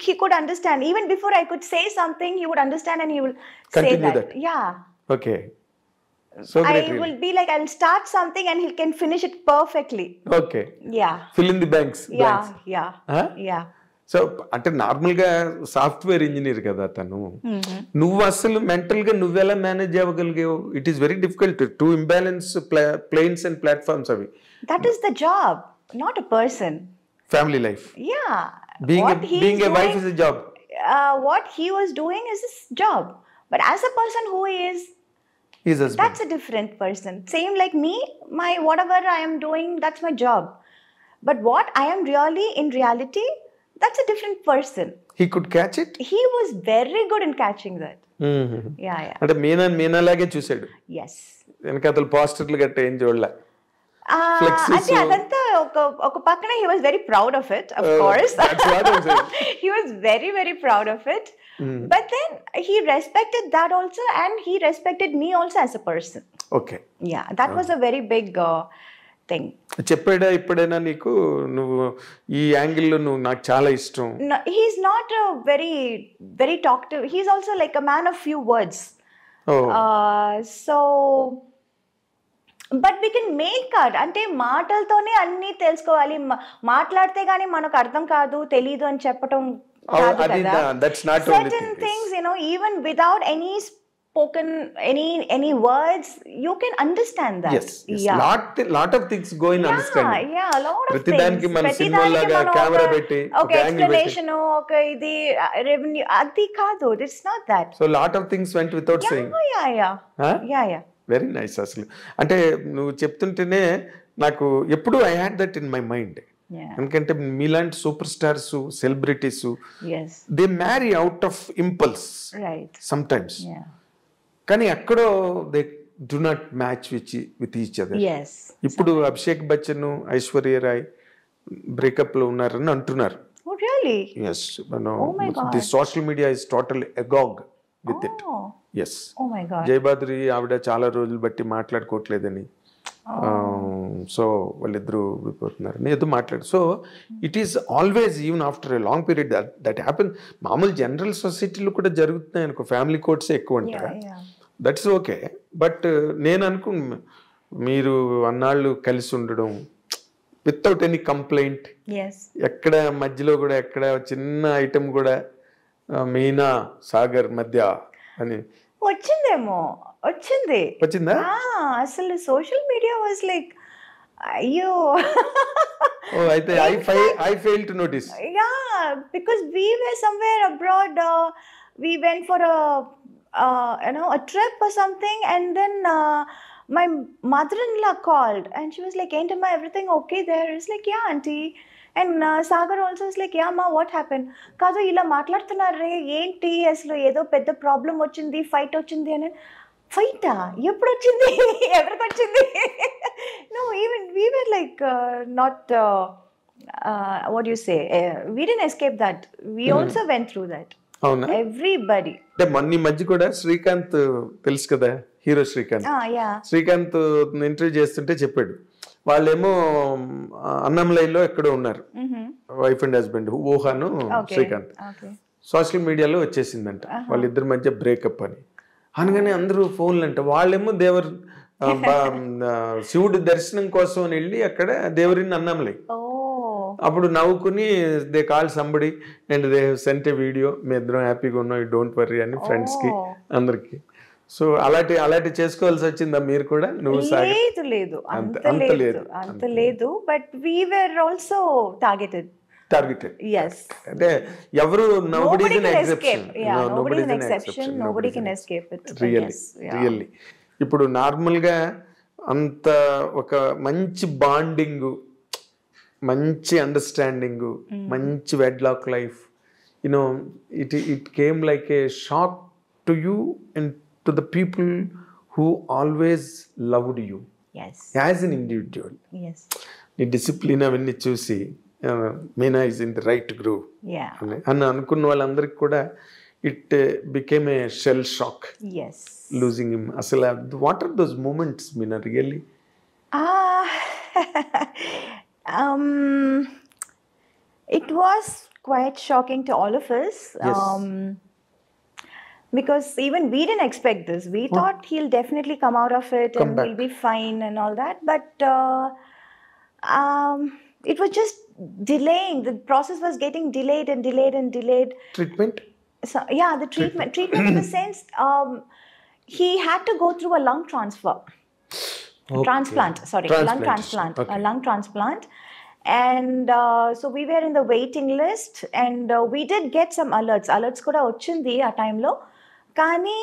He could understand. Even before I could say something, he would understand and he will Continue say that. that. Yeah. Okay. So I great. will be like, I will start something and he can finish it perfectly. Okay. Yeah. Fill in the banks. Yeah. Huh? Yeah. So అంటే నార్మల్గా software engineer కదా తను. నువ్వు అసలు మెంటల్గా నువ్వెలా manage అవ్వగలిగావు? It is very difficult to imbalance planes and platforms. అవి That is the job, not a person. Family life. Yeah. Being he being is a wife doing- is a job. What he was doing is his job. But as a person who is, his husband. that's a different person. Same like me, my whatever I am doing, that's my job. But what I am really in reality, that's a different person. He could catch it. He was very good in catching that. Yeah. అంటే మీనాలాగే చూసాడు. Yes. వెనకాతలు పోస్టర్లు గట్ట ఏం చూడలే. అంటే అదంతా ఒక పక్కన he was very proud of it, of course. That's what I'm saying. He was very, very proud of it. But then he respected that also, and he respected me also as a person. Okay. Yeah, that was a very big thing. చెప్పాడా ఇప్పుడైనా నీకు, నువ్వు ఈ యాంగిల్లో నువ్వు నాకు చాలా ఇష్టం? No, he's not a very, very talkative. He's also like a man of few words. So, but we can make at, అంటే మాటలతోనే అన్నీ తెలుసుకోవాలి. మాట్లాడితే కానీ మనకు అర్థం కాదు, తెలీదు అని చెప్పటం కాదు కదా. Certain things, even without any spoken, any words, you can understand that. Yes. Lot of things go in understanding. Yeah, a lot of ప్రతి things. దానికి మన సినిమాలాగా కెమెరా పెట్టి ఒక ఎక్స్ప్లనేషన్, ఒక ఇది రెవెన్యూ, అది కాదు. It's not that. So lot of things vent without saying. Yeah. Very nice. అసలు అంటే నువ్వు చెప్తుంటేనే నాకు ఎప్పుడు I had that in my mind. ఎందుకంటే మీలాంటి super stars, celebrities, they marry out of impulse some times. కానీ ఎక్కడో they do not match with each other. ఇప్పుడు అభిషేక్ బచ్చన్, ఐశ్వర్య రాయ్ బ్రేకప్ లో ఉన్నారని అంటున్నారు. Yes, the social media is totally agog with it. Yes. Oh my God. జయబాద్రి ఆవిడ చాలా రోజులు బట్టి మాట్లాడుకోవట్లేదని, సో వాళ్ళిద్దరూ విడిపోతున్నారని ఏదో మాట్లాడు. So it is always, even after a long period that happen. మామూలు జనరల్ సొసైటీలో కూడా జరుగుతున్నాయి అనుకో, ఫ్యామిలీ కోర్ట్సే ఎక్కువ ఉంటాయి. That's okay. బట్ నేను అనుకున్నా మీరు అన్నాళ్ళు కలిసి ఉండడం వితౌట్ ఎనీ కంప్లైంట్, ఎక్కడ మధ్యలో కూడా ఎక్కడ చిన్న ఐటమ్ కూడా మీనా సాగర్ మధ్య అని వచ్చిందేమో, వచ్చిందా? అసలు సోషల్ మీడియా వాజ్ లైక్ అయ్యో. అయితే I failed to notice. Yeah, because we were somewhere abroad. We went for a trip or something, and then my mother-in-law called, and she was like, "Ain't everything okay there?" It's like, "Yeah, auntie." And Sagar also is like, "Yeah, ma, what happened?" కాదు ఇలా మాట్లాడుతున్నారే ఏంటి, అసలు ఏదో పెద్ద problem వచ్చింది, fight వచ్చింది అని. ఫైటా ఎప్పుడు వచ్చింది, ఎవరికి వచ్చింది? No, even we were like not what do you say, we didn't escape that, we also went through that. అవునా? Everybody. అంటే మొన్న మధ్య కూడా శ్రీకాంత్ తెలుసు కదా, hero Srikanth. Yeah. Srikanth interview చేస్తుంటే చెప్పాడు, వాళ్ళేమో అన్నంలైలో ఎక్కడో ఉన్నారు, వైఫ్ అండ్ హస్బెండ్, ఊహాను శ్రీకాంత్. సోషల్ మీడియాలో వచ్చేసిందంట వాళ్ళిద్దరి మధ్య బ్రేకప్ అని. అనగానే అందరూ ఫోన్లు అంట, వాళ్ళేమో శివుడి దర్శనం కోసం అని వెళ్ళి అక్కడ దేవరిని అన్నంలై. అప్పుడు నవ్వుకుని they call somebody and they sent a video, మీ ఇద్దరం హ్యాపీగా ఉన్నాం, డోంట్ వర్రీ అని ఫ్రెండ్స్కి అందరికి. సో అలాంటి చేసుకోవాల్సి వచ్చిందా మీరు కూడా? నువ్వు లేదు అంత లేదు, but we were also targeted. Yes. అంటే ఎవరు nobody is an exception. Yeah, nobody is an exception. Nobody can escape it. Really. ఇప్పుడు నార్మల్గా అంత ఒక మంచి బాండింగ్, మంచి అండర్స్టాండింగ్, మంచి wedlock life, you know it came like a shock to you and to the people who always loved you as an individual. నీ discipline అవన్నీ చూసి Meena is in the right groove అని అనుకున్న వాళ్ళందరికీ కూడా it became a shell shock losing him. అసలు what are those moments Meena really? It was quite shocking to all of us. Yes. Because even we didn't expect this. We thought he'll definitely come out of it and he'll be fine and all that. But it was just delaying. The process was getting delayed and delayed and delayed. Treatment? So, yeah, the treatment in the sense, he had to go through a lung transfer. Okay. Lung transplant. Okay. A lung transplant. And so we were in the waiting list, and we did get some alerts kuda ochindi a time lo. Kani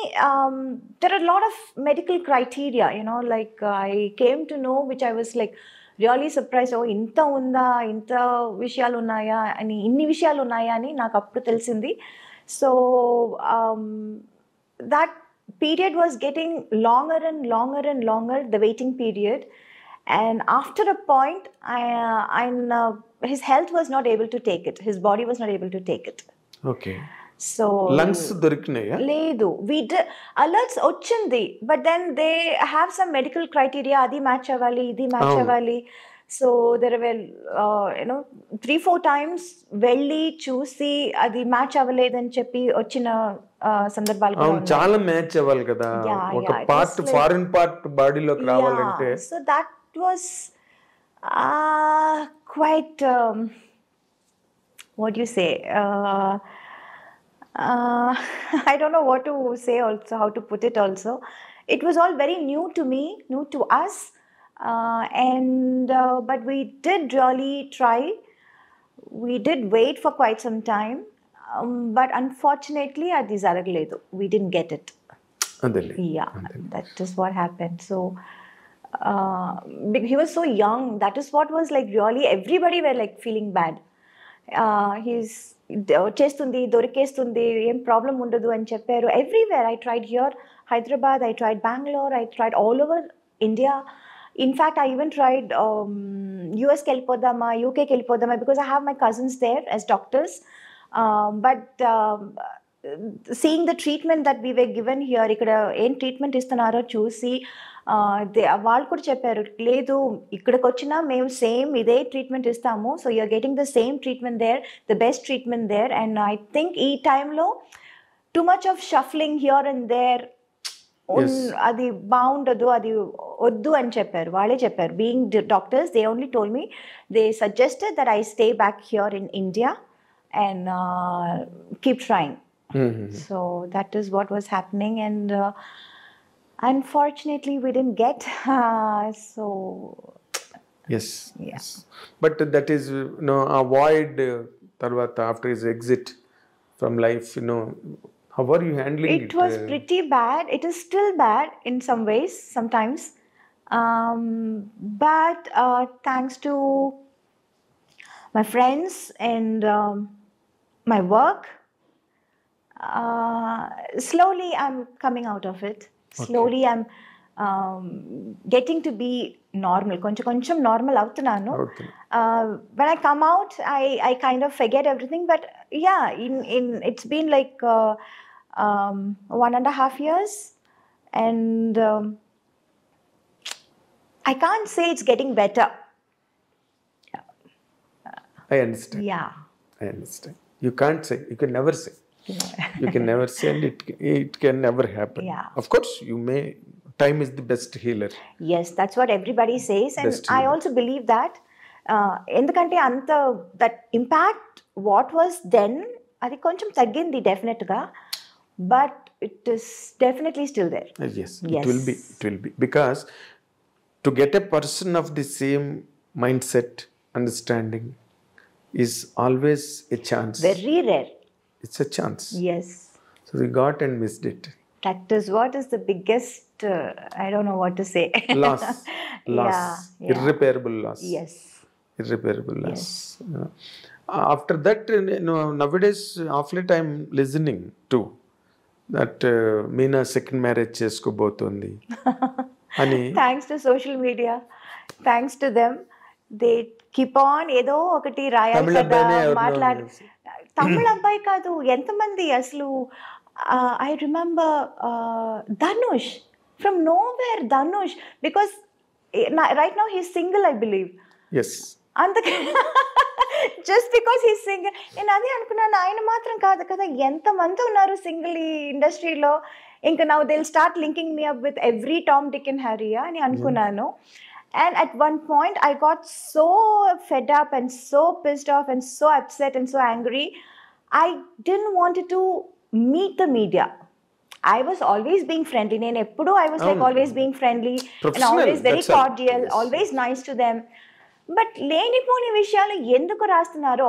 there are a lot of medical criteria, like I came to know, which I was like really surprised. Oh, inta unda, inta vishayalu unnaya ani, inni vishayalu unnaya ani naaku appudu telisindi. So that period was getting longer and longer, the waiting period. And after a point, his health was not able to take it. His body was not able to take it. Okay. So lungs doriknaya? Ledu. We did alerts ochindi, but then they have some medical criteria. Adi match avali, idi match avali. So there were 3-4 times velli చూసి అది match అవ్వలేదని చెప్పి వచ్చిన సందర్భాలు కూడా ఉన్నాయి. చాలా match అవ్వాలి కదా, ఒక పార్ట్ ఫారిన్ పార్ట్ బాడీలోకి రావాలంటే. So that was quite what do you say, I don't know what to say also, how to put it also. It was all very new to me, new to us, and but we did really try. We did wait for quite some time, but unfortunately adi zaragaledu, we didn't get it. Yeah, that is what happened. So he was so young. That is what was like really everybody were like feeling bad. He's చేస్తుంది, దొరికేస్తుంది, ఏం problem ఉండదు అని చెప్పారు. Everywhere I tried here, Hyderabad, I tried Bangalore, I tried all over India. In fact, I even tried US కి వెళ్ళిపోదామా, UK కి వెళ్ళిపోదామా, because I have my cousins there as doctors. But seeing the treatment that we were given here, ఇక్కడ ఏం treatment ఇస్తున్నారో చూసి వాళ్ళు కూడా చెప్పారు, లేదు ఇక్కడికి వచ్చినా మేము సేమ్ ఇదే ట్రీట్మెంట్ ఇస్తాము, so you are getting the same treatment there, the best treatment there. And I think ఈ టైంలో too much of shuffling here and there అది బాగుండదు, అది వద్దు అని చెప్పారు, వాళ్ళే చెప్పారు. Being doctors, they only told me, they suggested that I stay back here in India and keep trying. So that is what was happening, and unfortunately we didn't get. So Yes. Yeah. Yes. But that is, avoid Tarvata after his exit from life, how are you handling it? it was pretty bad. It is still bad in some ways sometimes, but thanks to my friends and my work, slowly I'm coming out of it. Slowly I'm getting to be normal. కొంచెం normal అవుతున్నాను. Okay. When I come out, I kind of forget everything. But yeah, it's been like 1.5 years, and I can't say it's getting better. I understand. Yeah. I understand. You can't say. You can never say. You can never say, and it can never happen. Yeah. Of course, you may. Time is the best healer. Yes, that's what everybody says, and Best I healer. also believe that. ఎందుకంటే అంత that impact what was then అది కొంచెం తగ్గింది డెఫినెట్గా, but it is definitely still there. Yes, it will be. It will be, because to get a person of the same mindset, understanding, is always a chance. Very rare. It's a chance. Yes. So we got and missed it. That is what is the biggest, I don't know what to say. Loss. Yeah. Irreparable loss. Yes. Irreparable loss. After that, nowadays, of late I'm listening to that Meena second marriage చేసుకోబోతోంది అని. Thanks to social media, thanks to them, they keep on ఏదో ఒకటి రాయాలి తమిళ కదా, అబ్బాయినే ఎవరినో మాట్లాడి. తమిళ అబ్బాయి కాదు, ఎంతమంది అసలు. I remember Dhanush, from nowhere Dhanush, because right now he's single, I believe. Yes. అందుకే జస్ట్ బికాస్ హీ సింగిల్. నేను అదే అనుకున్నాను, ఆయన మాత్రం కాదు కదా, ఎంతమంది ఉన్నారు సింగిల్ ఈ ఇండస్ట్రీలో. ఇంకా now they will start linking me up with every Tom Dick and Harry అని అనుకున్నాను. And at one point I got so fed up and so pissed off and so upset and so angry. I didn't want to meet the media. I was always being friendly. నేను ఎప్పుడు I was like always being friendly and always very cordial, always nice to them. But లేనిపోని విషయాలు ఎందుకు రాస్తున్నారు?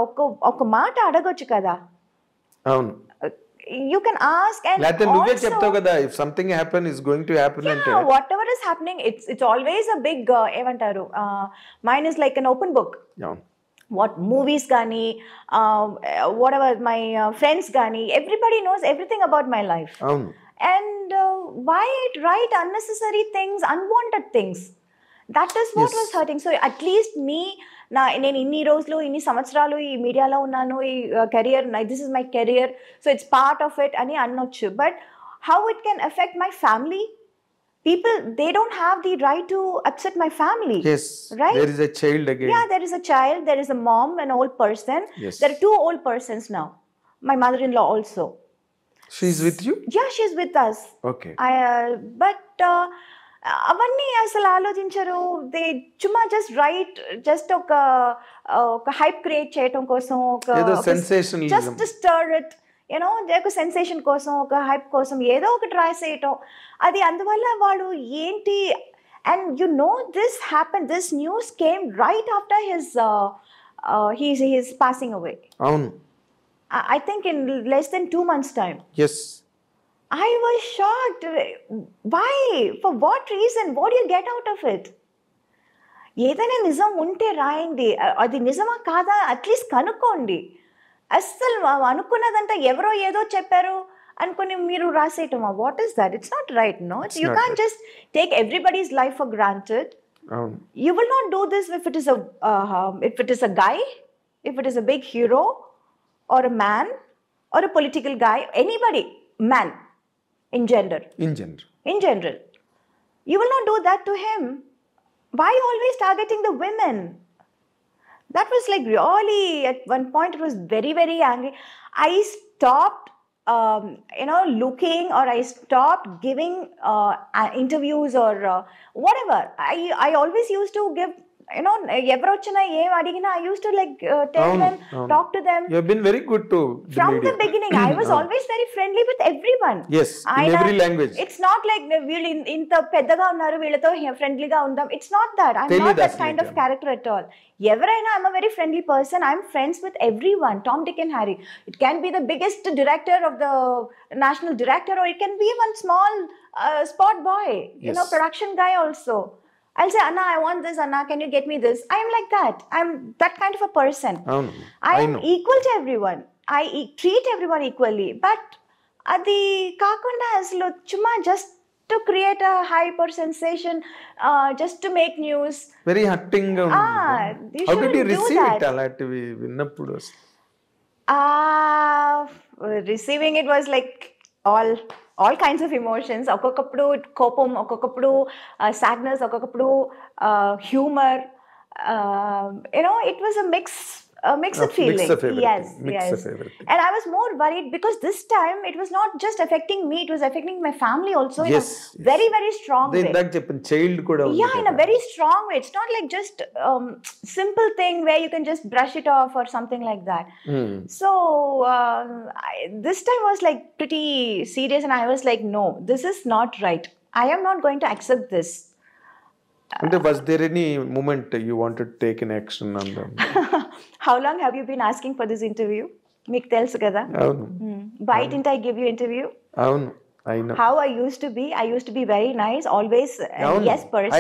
ఒక మాట అడగొచ్చు కదా. అవును. You can ask, and లేకపోతే నువ్వే చెప్తావు కదా, if something happen is going to happen అంటే. Whatever is happening, it's always a big ఏమంటారు, mine is like an open book. అవును. What movies gani, whatever my friends gani, everybody knows everything about my life. And why write unnecessary things, unwanted things? That is what was hurting. So at least me, నేను ఇన్ని రోజులు ఇన్ని సంవత్సరాలు ఈ మీడియాలో ఉన్నాను, ఈ career, this is my career, so it's part of it అని అనొచ్చు. But how it can affect my family? People, they don't have the right to upset my family. Yes. Right? There is a child again. Yeah, there is a child, there is a mom, an old person. Yes. There are 2 old persons now. My mother-in-law also. She's with you? Yeah, she's with us. Okay. But అవన్నీ అసలు ఆలోచించరు. They చుమ్మా just right, just ఒక hype create చేయటం కోసం, just stir it, you know, ఒక sensation కోసం, ఒక హైప్ కోసం ఏదో ఒకటి రాసేయటం. అది అందువల్ల వాళ్ళు ఏంటి, and you know this happen, this news came right after his passing away. అవును. I think in less than 2 months' time. Yes. I was shocked. Why? For what reason? What do you get out of it? ఏదైనా నిజం ఉంటే రాయండి, అది నిజమా కాదా at least కనుక్కోండి. అస్సలు అనుకున్నదంతా ఎవరో ఏదో చెప్పారు అనుకుని మీరు రాసేయటమా? What is that? It's not right. No, you can't just take everybody's life for granted. You will not do this if it is a guy, if it is a big hero or a man or a political guy, anybody, man, in general. You will not do that to him. Why always targeting the women? That was like really, at one point it was very, very angry. I stopped looking, or I stopped giving interviews or whatever. I always used to give ఎవరు వచ్చినా ఏం అడిగినా I used to like tell them, talk to them. You have been very good to the From media. the beginning, I was always very friendly with everyone. Yes, in every language. It's not like వీళ్ళు ఇంత పెద్దగా ఉన్నారు వీళ్ళతో ఫ్రెండ్లీగా ఉందాం. It's not that. I'm not that kind of character at all. ఎవరైనా I'm a very friendly person. I'm friends with everyone. Tom, Dick and Harry. It can be the biggest director of the national director, or it can be one small spot boy, production guy also. I'll say, Anna, I want this. Anna, can you get me this? I'm like that. I'm that kind of a person. I'm equal to everyone. I treat everyone equally. But adi kakunda aslo chuma just to create a hyper sensation, just to make news. Very hurting. How did you receive it? Alativi vinnappudu. Receiving it was like all kinds of emotions. ఒక్కొక్కప్పుడు కోపం, ఒక్కొక్కప్పుడు sadness, ఒక్కొక్కప్పుడు humor. It was a mixed feeling. Yes. And I was more worried because this time it was not just affecting me, it was affecting my family also in a very, very strong way. Child kuda undi. Yeah, in a very strong way. It's not like just simple thing where you can just brush it off or something like that. So this time was like pretty serious, and I was like, no, this is not right. I am not going to accept this. And was there any moment you wanted to take an action on them? How long have you been asking for this interview? Meeku telusu kada. Why didn't I give you interview? I know. How I used to be. I used to be very nice, always yes person.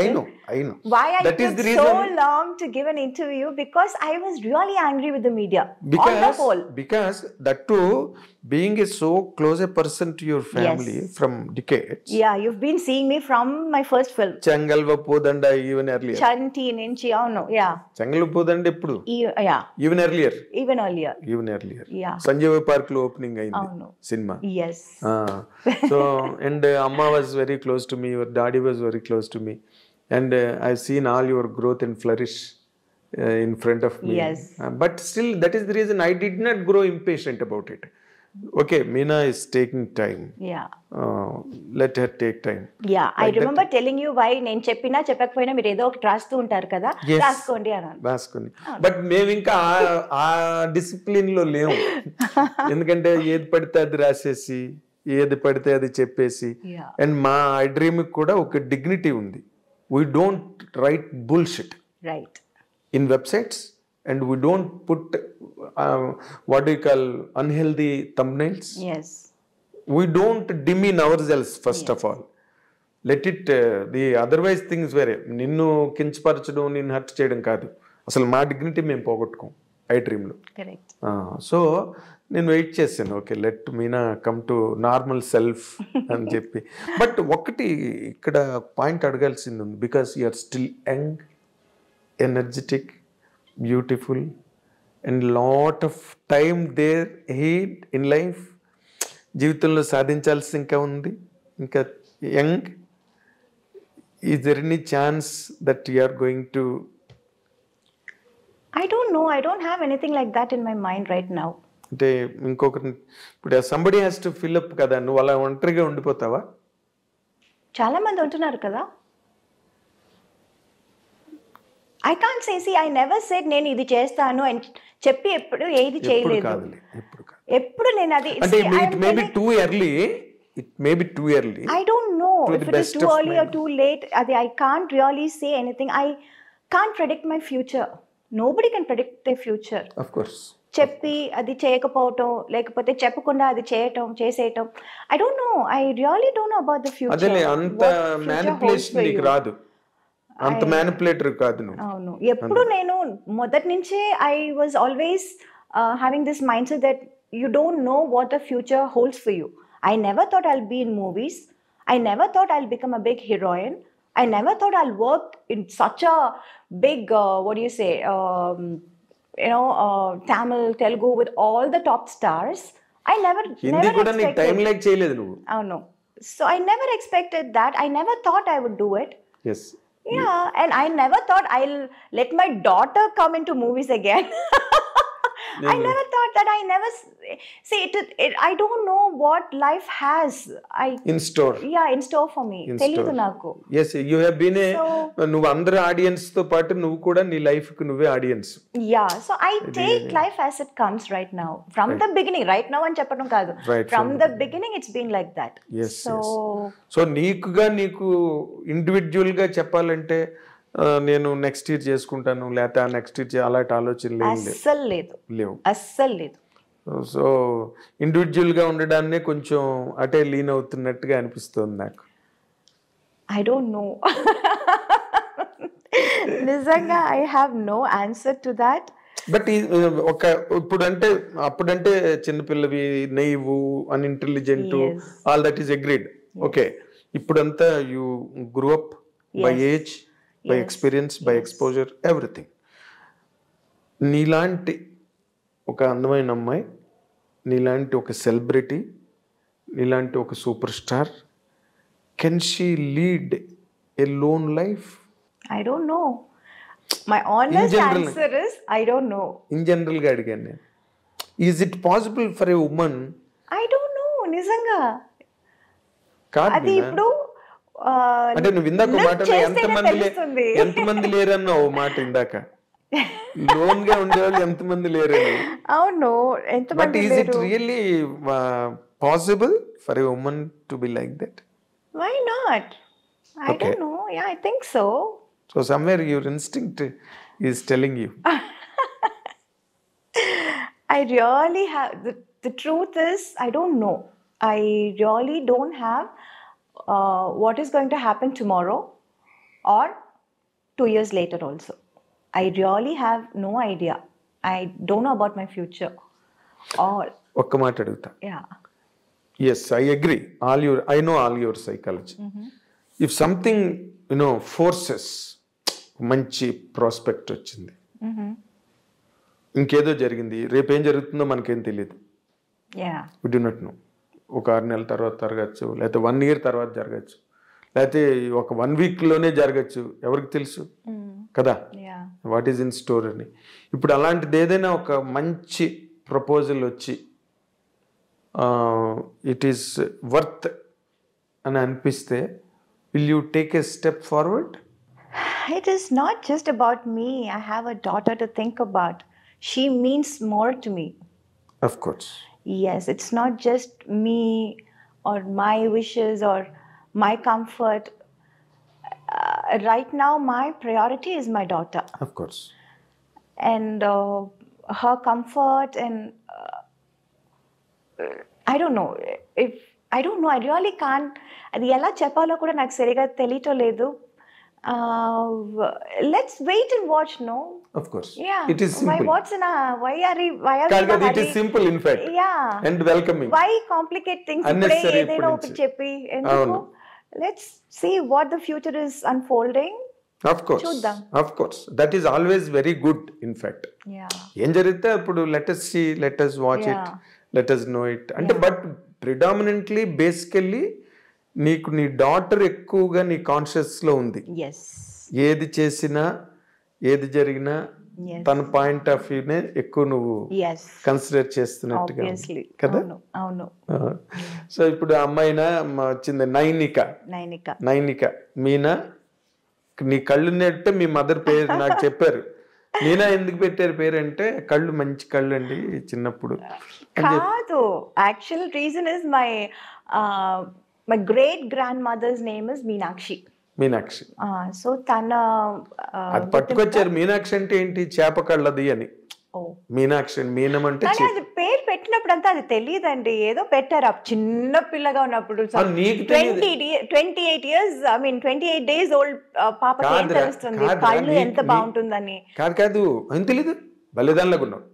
I know. Why I took so long to give an interview? Because I was really angry with the media. On the whole. Because that too, being a so close a person to your family from decades. Yeah, you've been seeing me from my first film. Changalva Podanda even earlier. Chanti Ninchi, yeah. Changalva Podanda eppudu? Yeah. Even earlier. Even earlier. Yeah. Sanjeev Park lo opening ayindi. Cinema. Yes. So, and Amma was very close to me, your daddy was very close to me, and I've seen all your growth and flourish in front of me. Yes. But still, that is the reason I did not grow impatient about it. Okay, Meena is taking time. Yeah. Let her take time. Yeah, like I remember telling you why నేను చెప్పినా చెప్పకపోయినా మీరు ఏదో ఒకటి రాస్తూ ఉంటారు కదా, రాసుకోండి అన్నాను. రాసుకోండి. బట్ మేము ఇంకా ఆ డిసిప్లిన్ లో లేము. ఎందుకంటే ఏది పడితే అది రాసేసి ఏది పడితే అది చెప్పేసి, అండ్ మా ఐ డ్రీమ్ కూడా ఒక డిగ్నిటీ ఉంది. We don't write bullshit in websites, and we don't put what do you call unhealthy thumbnails. We don't demean our selves first of all. Let it the otherwise things వేరే. నిన్ను కించపరచడం, నిన్ను hurt చేయడం కాదు. అసలు మా dignity మేము పోగొట్టుకోం ఐ డ్రీమ్లో. సో నేను వెయిట్ చేశాను, okay let Meena come to normal self అని చెప్పి. బట్ ఒకటి ఇక్కడ పాయింట్ అడగాల్సింది ఉంది. Because you are still young, energetic, beautiful, and lot of time there ahead in life. జీవితంలో సాధించాల్సి ఇంకా ఉంది, ఇంకా young. Is there any chance that you are going to? I don't know. I don't have anything like that in my mind right now. అంటే ఇంకొకటి ఇప్పుడు somebody has to fill up కదా, నువ్వు అలా ఒంటరిగా ఉండిపోతావా? చాలా మంది ఉంటున్నారు కదా. I can't say, see, I never said నేను ఇది చేస్తాను అని చెప్పి ఎప్పుడు ఏది చేయలేదు. ఎప్పుడు నేను అది అంటే it may be too early, it may be too early. I don't know if it is too early or too late. I can't really say anything. I can't predict my future. Nobody can predict their future. Of course. చెప్పి అది చేయకపోవటం, లేకపోతే చెప్పకుండా అది చేసేయటం. I don't know. I really don't know about the future. అదే అంత manipulation నీకు రాదు, అంత మ్యానిపులేటర్ కాదు నువ్వు. అవును. ఎప్పుడు నేను మొదటి నుంచే I was always having this mindset that you don't know what the future holds for you. I never thought I'll be in movies. I never thought I'll become a big heroine. I never thought I'll work in such a big, what do you say, Tamil, Telugu with all the top stars. I never expected. Time like cheyaledu nuvu. Oh no. So I never expected that. I never thought I would do it. Yes. Yeah, and I never thought I'll let my daughter come into movies again. I never thought that. I never see it. I don't know what life has. In store In store for me. తెలీదు నాకు. Yes you have been a నువ్వు అందరు audience తో పాటు నువ్వు కూడా నీ life కి నువ్వే audience. Yeah, so I take life as it comes right now. From the beginning, right now అని చెప్పడం కాదు. From the beginning it's been like that. Yes. So నీకు ఇండివిజువల్ గా చెప్పాలంటే నేను నెక్స్ట్ ఇయర్ చేసుకుంటాను లేకపోతే నెక్స్ట్ ఇయర్ అలాంటి ఆలోచన లేవు. అస్సలు లేదు. సో ఇండివిజువల్గా ఉండడాన్నే కొంచెం అటే లీన్ అవుతున్నట్టుగా అనిపిస్తుంది నాకు. ఐ డోంట్ నో, నిజంగా I have no answer to that. But అప్పుడంటే చిన్నపిల్లవి, naive, unintelligent, all that is agreed. Okay, ఇప్పుడంతా you grew up by age, by experience, by exposure, everything. నీలాంటి ఒక అందమైన అమ్మాయి, నీలాంటి ఒక సెలబ్రిటీ, నీలాంటి ఒక super star, can she lead a lone life? I don't know. My honest answer is I don't know. In general గా అడిగాను నేను. Is it possible for a women? I don't know, నిజంగా కాదు. అది ఇప్పుడు అంటే నువ్వు ఇందాక మాట ఎంతమంది లేరన్నా ఓ మాట ఇందాక, లోన్ గా ఉండేవాళ్ళు ఎంతమంది లేరని. అవును, but is it really possible for a women to be like that? Why not? I don't know. Yeah, I think so. So somewhere your instinct is telling you. I really have, the truth is I don't know. I really don't have what is going to happen tomorrow or 2 years later also. I really have no idea. I don't know about my future. Or ఒక్క మాట అడుగుతా. Yeah. Yes, I agree. I know all your psychology. If something, forces, మంచి prospect వచ్చింది, ఇంకేదో జరిగింది, రేపేం జరుగుతుందో మనకేం తెలియదు. We do not know. ఒక 6 నెలల తర్వాత జరగచ్చు, లేకపోతే 1 year తర్వాత జరగచ్చు, లేకపోతే ఒక 1 weekలోనే జరగచ్చు, ఎవరికి తెలుసు కదా వాట్ ఈజ్ ఇన్ స్టోర్ అని. ఇప్పుడు అలాంటిది ఏదైనా ఒక మంచి ప్రపోజల్ వచ్చి ఇట్ ఈస్ వర్త్ అని అనిపిస్తే, will you take a step forward? It is not just about me. I have a daughter to think about. She means more to me. Of course. Yes, it's not just me or my wishes or my comfort. Right now, my priority is my daughter. Of course. And her comfort and I don't know. I really can't. అది ఎలా చెప్పాలో కూడా నాకు సరిగా తెలియటం లేదు. Let's wait and watch, no? Of course. Yeah. It is simple. Why are it is simple in fact. Yeah. And welcoming. Why complicate things? Unnecessary. Let's see what the future is unfolding. Of course. Chuddam. Of course. That is always very good in fact. Yeah. Em jarigute appudu let us see, let us watch it, let us know it. And but predominantly basically నీకు నీ daughter ఎక్కువగా నీ కాన్షియస్లో ఉంది. ఏది చేసినా ఏది జరిగినా తన పాయింట్ ఆఫ్ వ్యూనే ఎక్కువ నువ్వు కన్సిడర్ చేస్తున్నట్టుగా కదా. సో ఇప్పుడు అమ్మాయినా వచ్చింది నైనిక మీనా, నీ కళ్ళు నెట్టే మీ మదర్ పేరు నాకు చెప్పారు. మీనా ఎందుకు పెట్టారు పేరు అంటే, కళ్ళు మంచి కళ్ళు అండి చిన్నప్పుడు. కాదు, actual reason is my great grandmother's name is Meenakshi. So tana అది పట్టుకొచ్చారు. మీనాక్షి అంటే ఏంటి? చేప కళ్ళది అని. మీనాక్షి మీనం అంటే అది పేరు పెట్టినప్పుడు అంతా అది తెలియదండి, ఏదో పెట్టారు చిన్న పిల్లగా ఉన్నప్పుడు. 28 years, I mean 28 days old పాపకి ఏం తెలుస్తుంది కళ్ళు ఎంత బాగుంటుందని? కాదు అని తెలీదు. బలిదానిలాగా ఉన్నావు.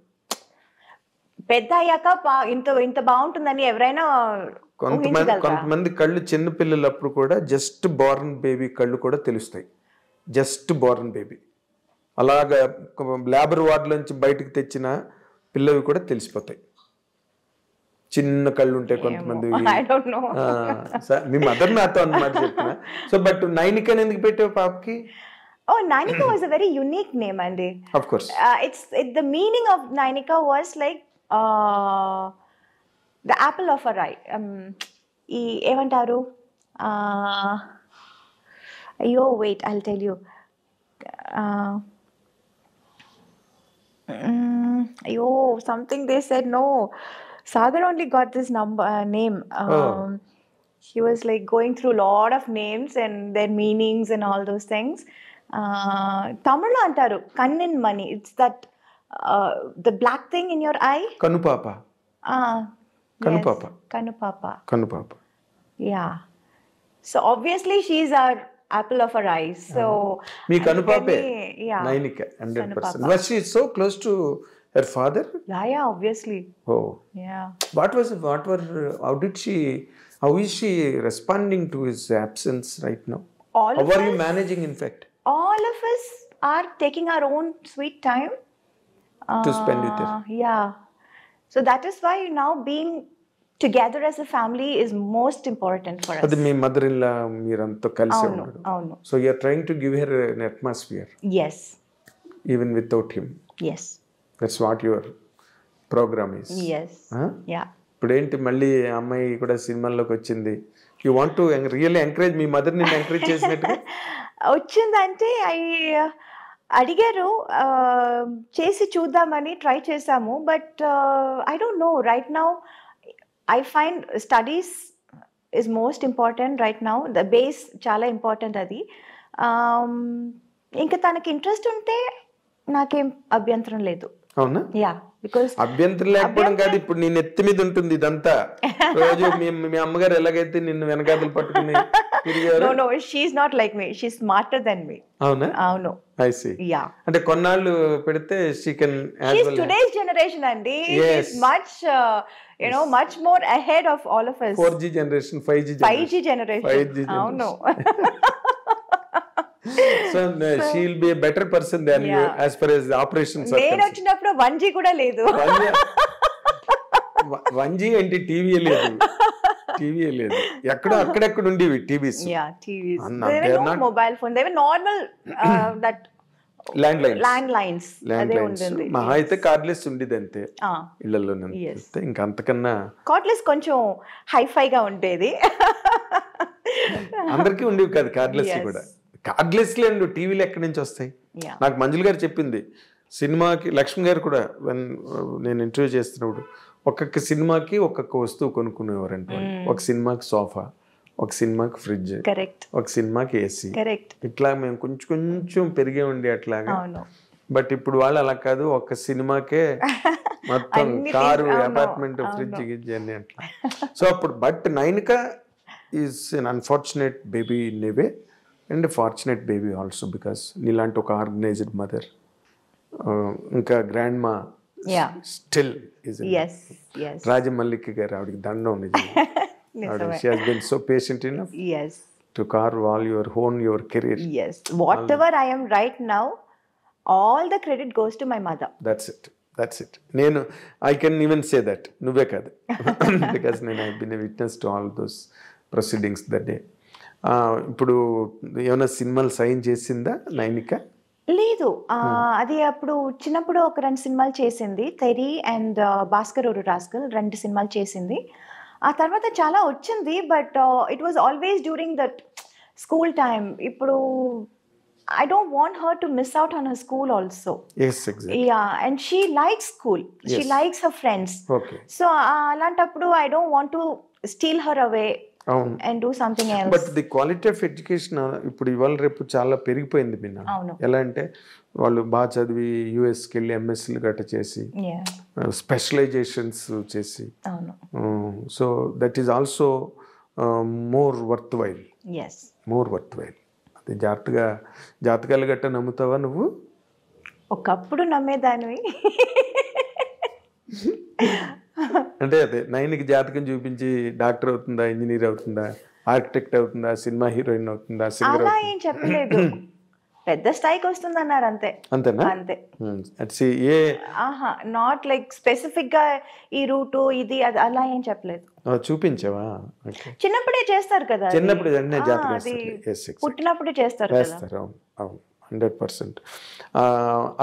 పెద్ద అయ్యాక ఇంత బాగుంటుందని ఎవరైనా కొంతమంది కళ్ళు చిన్న పిల్లలప్పుడు కూడా జస్ట్ బోర్న్ బేబీ కళ్ళు కూడా తెలుస్తాయి. జస్ట్ బోర్న్ బేబీ అలాగా లేబర్ వార్డులోంచి బయటకు తెచ్చిన పిల్లవి కూడా తెలిసిపోతాయి. చిన్న కళ్ళు ఉంటాయి కొంతమంది. మీ మదర్ నాతో అన్నమాట చెప్పిన. సో బట్ నైనికని ఎందుకు పెట్టావు పాపకి? Oh, Nainika was a very unique name, Andy. Of course. The meaning of Nainika was like the apple of her eye. ఏమంటారు? అయ్యో, wait, I'll tell you. Ayo, something they said. No, Sagar only got this name. He was like going through a lot of names and their meanings and all those things. Tamil antaru kannin mani. It's that the black thing in your eye. Kanupapa. Kanupapa. Yes, Kanupapa. Kanupapa. Yeah. So obviously she's our apple of her eyes. So me కనుపాపే yeah. Nainika 100%. Was she so close to her father? Yeah, obviously. Oh. Yeah. How is she responding to his absence right now? All How of are you us- managing, in fact, all of us are taking our own sweet time to spend with her? Yeah. So that is why now being together as a family is most important for us. అది మీ mother in law మీరంతా కలిసి అవును, ఉన్నారు. అవును. So you are trying to give her an atmosphere Yes, even without him. yes, That's what your program is. yes. Huh? Yeah. ఇప్పుడు ఏంటి మళ్ళీ అమ్మాయి కూడా సినిమాల్లోకి వచ్చింది. You want to really encourage me mother నిన్ను ఎంకరేజ్ చేసినట్టుగా? వచ్చిందంటే అడిగారు, చేసి చూద్దామని ట్రై చేసాము. But I don't no, right now I find studies is most important right now. The base చాలా ఇంపార్టెంట్ అది. ఇంకా తనకి ఇంట్రెస్ట్ ఉంటే నాకేం అభ్యంతరం లేదు. అవునా? యా, బికాస్ అభ్యంతరం లేకపోవడం కాదు, ఇప్పుడు నీ నెత్తి మీద ఉంటుంది ఇదంతా. రోజు మీ అమ్మగారు ఎలాగైతే నిన్ను వెనకాతలు పట్టుకుని తిరిగారు. No, she's not like me, she's smarter than me. అవునా? అవును. I see. యా, అంటే కొన్నాళ్ళు పెడితే she can she's today's generation అండి. She's much much more ahead of all of us. 4G generation, 5G generation. అవును. So she will be a better person than you as far as the operations are నేను concerned. వచ్చినప్పుడు 1G కూడా లేదు. 1G అంటే TV లేదు. అక్కడెక్కడ ఉండేవి TVs. Yeah, TVs. They There were no mobile phone. They were normal that landlines. అదే ఉంటుంది. మహా అయితే కార్డ్లెస్ ఉండేది అంతే ఇళ్లలో. ఇంకా అంతకన్నా కార్డ్లెస్ కొంచెం హైఫైగా ఉండేది. అందరికీ ఉండేవి కాదు కార్డ్లెస్ కూడా. కార్డ్లెస్ లేండి, టీవీలు ఎక్కడి నుంచి వస్తాయి? నాకు మంజుల గారు చెప్పింది, సినిమాకి లక్ష్మి గారు కూడా నేను ఇంటర్వ్యూ చేస్తున్నప్పుడు ఒక్కొక్క సినిమాకి ఒక్కొక్క వస్తువు కొనుక్కునేవారంటే, ఒక సినిమాకి సోఫా, ఒక సినిమాకి ఫ్రిడ్జ్, కరెక్ట్, ఒక సినిమాకి ఏసీ, కరెక్ట్. ఇట్లా మేము కొంచెం పెరిగే ఉండి అట్లాగా. బట్ ఇప్పుడు వాళ్ళు అలా కాదు, ఒక సినిమాకే మొత్తం కారు, అపార్ట్మెంట్, ఫ్రిడ్జ్, గిడ్జ్ అన్ని అట్లా. సో అప్పుడు but Nainika is an unfortunate baby in a way and fortunate baby also, because నీలాంటి ఒక ఆర్గనైజ్డ్ మదర్, ఇంకా grandma still is Rajamallika garu, ఆవిడకి దండం నిజంగా. She has been so patient enough to carve all your career. Yes, whatever I am right now, all the credit goes to my mother. That's it. I can even say that. నువ్వే కాదు, because I've been a witness to all those proceedings that day. ఇప్పుడు ఏమైనా సినిమాలు sign చేసిందా నైనిక? లేదు, అది అప్పుడు చిన్నప్పుడు ఒక 2 సినిమాలు చేసింది. తెరి అండ్ భాస్కర్ ఊరు రాస్కల్ 2 సినిమాలు చేసింది. ఆ తర్వాత చాలా వచ్చింది, but it was always during that school time. ఇప్పుడు I don't want her to miss out on her school also. Yes, exactly. Yeah, and she likes school. She likes her friends. Okay. So alantappudu I don't want to steal her away and do something else. But the quality of education ఇప్పుడు ఇవాళ రేపు చాలా పెరిగిపోయింది మిన్న. ఎలా అంటే వాళ్ళు బాగా చదివి యుఎస్కి వెళ్ళి ఎంఎస్సీలు గట్ట చేసి స్పెషలైజేషన్స్ చేసి, so that is also more worth while. More worth while. అది జాతకాలు గట్ట నమ్ముతావా నువ్వు? ఒకప్పుడు నమ్మేదానివి. అంటే అదే నైన్కి జాతకం చూపించి డాక్టర్ అవుతుందా, ఇంజనీర్ అవుతుందా, ఆర్కిటెక్ట్ అవుతుందా, సినిమా హీరోయిన్ అవుతుందా, సింగర్ అలా ఏం చెప్పలేదు. పెద్ద స్థాయికి వస్తుంది అన్నారు అంతే. అంతేనా? అంతే. నాట్ లైక్ స్పెసిఫిక్ గా ఈ రూటు ఇది అది అలా ఏం చెప్పలేదు. చూపించావా? చిన్నప్పుడే చేస్తారు కదా, చిన్నప్పుడు పుట్టినప్పుడే చేస్తారు. చేస్తారు. అవును, 100%.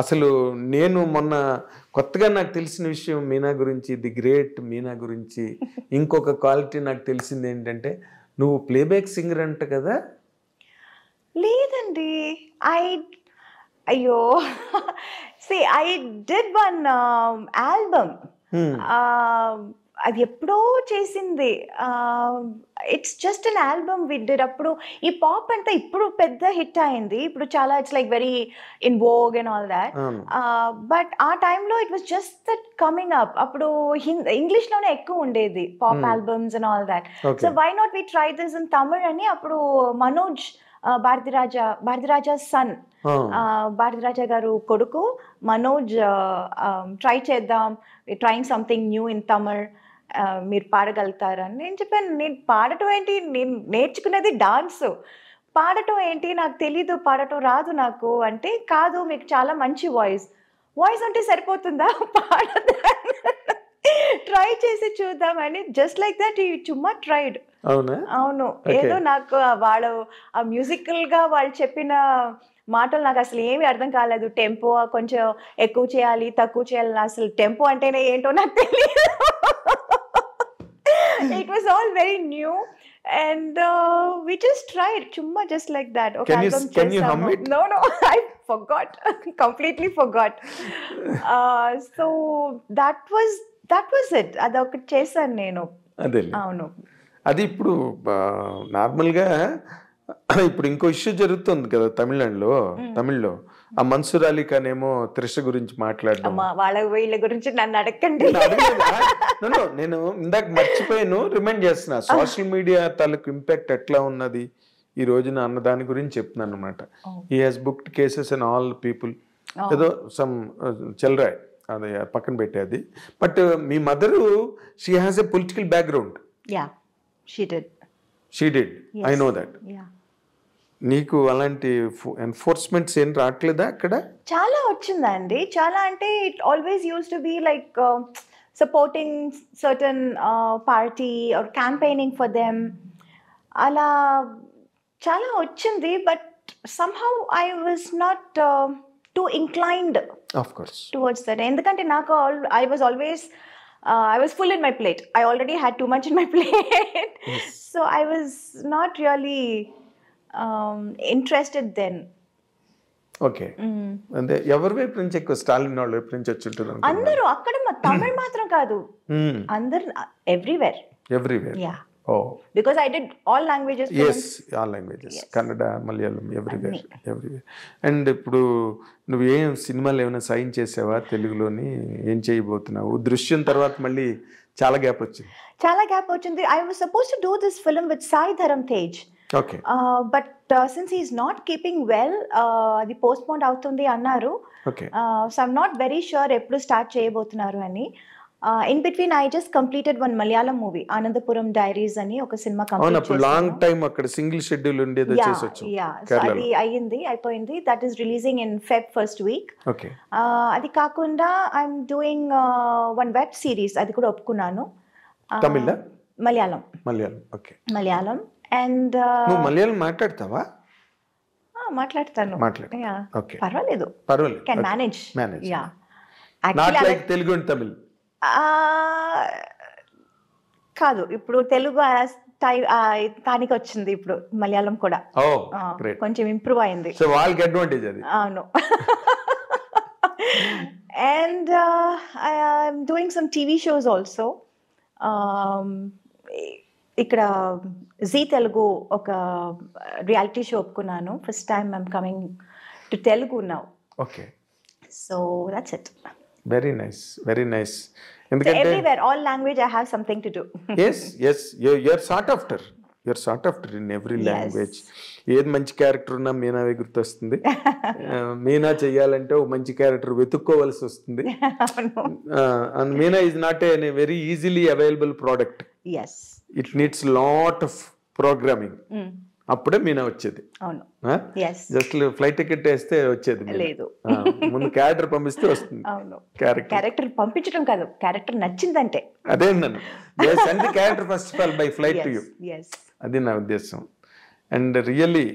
అసలు నేను మొన్న కొత్తగా నాకు తెలిసిన విషయం మీనా గురించి, ది గ్రేట్ మీనా గురించి ఇంకొక క్వాలిటీ నాకు తెలిసింది ఏంటంటే, నువ్వు ప్లేబ్యాక్ సింగర్ అంట కదా? లేదండి. అయ్యో ఐ డిడ్ వన్ ఆల్బమ్. అది ఎప్పుడో చేసింది. It's just an album we did. అప్పుడు ఈ పాప్ అంతా ఇప్పుడు పెద్ద హిట్ అయింది. ఇప్పుడు చాలా it's like very in vogue and all that. But ఆ టైంలో it was just that coming up. అప్పుడు ఇంగ్లీష్లోనే ఎక్కువ ఉండేది pop albums and all that. So why not we try this in Tamil అని అప్పుడు మనోజ్ భారతిరాజా సన్, భారతిరాజా గారు కొడుకు మనోజ్ ట్రై చేద్దాం, trying something new in Tamil, మీరు పాడగలుగుతారని. నేను చెప్పాను, నేను పాడటం ఏంటి, నేను నేర్చుకునేది డాన్స్, పాడటం ఏంటి నాకు తెలీదు, పాడటం రాదు నాకు అంటే, కాదు మీకు చాలా మంచి వాయిస్ అంటే సరిపోతుందా, పాడదా, ట్రై చేసి చూద్దామని జస్ట్ లైక్ దట్ చుమ్మా ట్రైడ్. అవును, ఏదో నాకు వాళ్ళు ఆ మ్యూజికల్ గా వాళ్ళు చెప్పిన మాటలు నాకు అసలు ఏమీ అర్థం కాలేదు. టెంపో కొంచెం ఎక్కువ చేయాలి, తక్కువ చేయాలి, అసలు టెంపో అంటేనే ఏంటో నాకు తెలియదు. It was all very new and we just tried chumma just like that. Okay, can you hum it? No, I forgot. Completely forgot. So that was it. Adokati chesanu nenu. Adele. Avunu. అది ఇప్పుడు నార్మల్గా ఇప్పుడు ఇంకో issue జరుగుతుంది కదా తమిళ్లో. ఆ మన్సూర్ అలీ ఖాన్ ఏమో త్రిష గురించి మాట్లాడడం. వాళ్ళ వీళ్ళ గురించి నన్ను అడగండి. నేను ఇందాక మర్చిపోయాను, రిమైండ్ చేస్తున్నా. సోషల్ మీడియా తాలూకు ఇంపాక్ట్ ఎట్లా ఉన్నది ఈ రోజున అన్న దాని గురించి చెప్తున్నాను అనమాట. He has booked cases and all people, ఏదో సమ్ చెల్రాయ్, అది పక్కన పెట్టేది. But me mother, she has a political background. She did. Yes. I know that. Yeah. నీకు అలాంటి ఎన్ఫోర్స్మెంట్స్ ఏం రావట్లేదా అక్కడ? చాలా వచ్చిందండి. చాలా అంటే it always use to be like supporting certain party or campaigning for them, అలా చాలా వచ్చింది. But somehow I was not too inclined towards that. ఎందుకంటే నాకు I was always I was full in my plate. I already had too much in my plate. Yes. So I was not really interested then. Okay. And ఎవరి వైపు నుంచి ఎక్కువ స్టాలిన్ వాళ్ళ వైపు నుంచి వచ్చి ఉంటుంది? అందరూ అక్కడ తమిళ్ మాత్రం కాదు, అందరు everywhere. Yeah. Oh. Because I did all languages. Yes, all languages. Yes. Kannada, Malayalam, everywhere. And ఇప్పుడు నువ్వు ఏం సినిమాలు ఏమైనా సైన్ చేసావా తెలుగులోని? ఏం చేయబోతున్నావు? దృశ్యం తర్వాత మళ్ళీ చాలా గ్యాప్ వచ్చింది. I was supposed to do this film with Sai Dharam Tej. Okay. But since he is not keeping well, అది postponed అవుతుంది అన్నారు. Okay. So I'm not very sure ఎప్పుడు స్టార్ట్ చేయబోతున్నారు అని. In between I just completed one Malayalam movie, Anandapuram Diaries ani oka cinema complete chesanu. Long time akkada single schedule undedi chesochu. Yeah, so adi ayipoyindi. That is releasing in Feb first week. Okay. Adi kakunda I'm doing one web series, adi kuda oppukunnanu. Tamil? Malayalam. Okay. Malayalam and nu Malayalam maatladtava? మాట్లాడతాను. Yeah. Okay. పర్వాలేదు. Can manage. Yeah. Actually, not like Telugu and Tamil. కాదు, ఇప్పుడు తెలుగు తానికి వచ్చింది, ఇప్పుడు మలయాళం కూడా కొంచెం improve అయింది. So వాళ్ళకి అడ్వాంటేజ్ అది. అవును. And I'm doing some TV shows also. ఇక్కడ జీ తెలుగు ఒక రియాలిటీ షో ఒప్పుకున్నాను. First time I'm coming to Telugu now. Okay. So that's it. Very nice. So everywhere, all language, I have something to do. Yes. You're sought after. In every language. ఏది మంచి character ఉన్నా మీనావే గుర్తొస్తుంది. మీనా చెయ్యాలంటే ఒక మంచి character వెతుక్కోవాల్సి వస్తుంది. And Meena is not a very easily available product. Yes. It needs lot of programming. అప్పుడే మీనా వచ్చేది. అవును. జస్ట్ ఫ్లైట్ టికెట్ వేస్తే వచ్చేది లేదు, ముందు క్యారెక్టర్ పంపిస్తే వస్తుంది. అవును. క్యారెక్టర్ పంపించడం కాదు, క్యారెక్టర్ నచ్చిందంటే. అదే నన్ను send the character first of all by flight to you. అది నా ఉద్దేశం. And really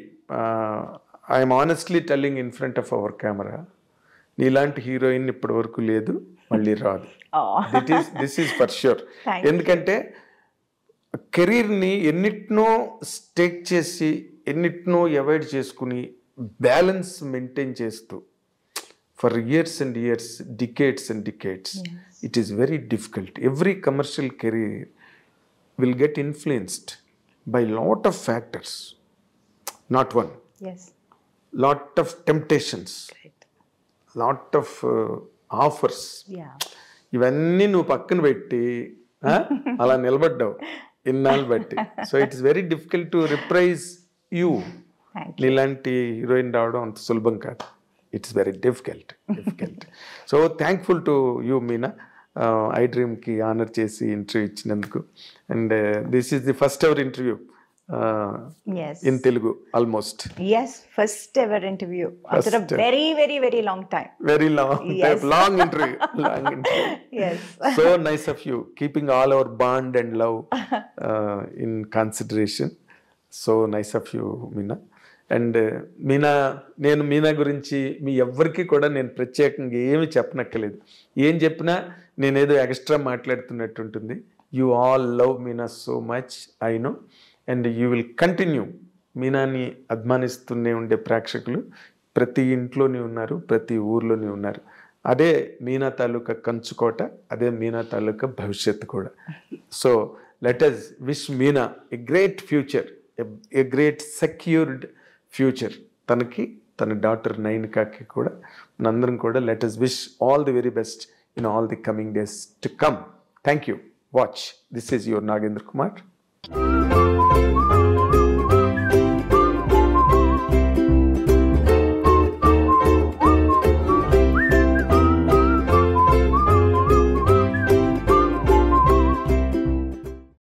I'm honestly telling in front of our camera, నీలాంటి హీరోయిన్ ఇప్పటి వరకు లేదు, మళ్ళీ రాదు. This is for sure. ఎందుకంటే కెరీర్ని ఎన్నిటినో స్టేక్ చేసి ఎన్నిటినో అవాయిడ్ చేసుకుని బ్యాలెన్స్ మెయింటైన్ చేస్తూ for years and years, decades and decades, it is very difficult. Every commercial career will get influenced by lot of factors, not one. Lot of temptations, lot of offers, ఇవన్నీ నువ్వు పక్కన పెట్టి అలా నిలబడ్డావు ఇన్నాళ్ళు బట్టి. So it is very difficult to reprise you. నీలాంటి heroine రావడం అంత సులభం కాదు. It's very difficult. So thankful to you Meena, I డ్రీమ్కి ఆనర్ చేసి ఇంటర్వ్యూ ఇచ్చినందుకు. And this is the first ever interview in Telugu almost. Yes, first ever interview after a very long time. Very long time, long interview. Yes. So nice of you, keeping all our bond and love in consideration. So nice of you, Meena. And నేను మీనా గురించి మీ ఎవ్వరికి కూడా నేను ప్రత్యేకంగా ఏమి చెప్పనక్కర్లేదు. ఏం చెప్పినా నేనేదో ఎక్స్ట్రా మాట్లాడుతున్నట్టు ఉంటుంది. You all love Meena so much, I know. And you will continue. మీనాని అభిమానిస్తూనే ఉండే ప్రేక్షకులు ప్రతి ఇంట్లోనే ఉన్నారు, ప్రతి ఊర్లోనే ఉన్నారు. అదే మీనా తాలూకా కంచుకోట, అదే మీనా తాలూకా భవిష్యత్తు కూడా. So let us wish Meena a great future, a great secured future. తనకి, తన డాటర్ నైనికాకి కూడా మనందరం కూడా let us wish all the very best in all the coming days to come. Thank you. Watch. This is your Nagendra Kumar.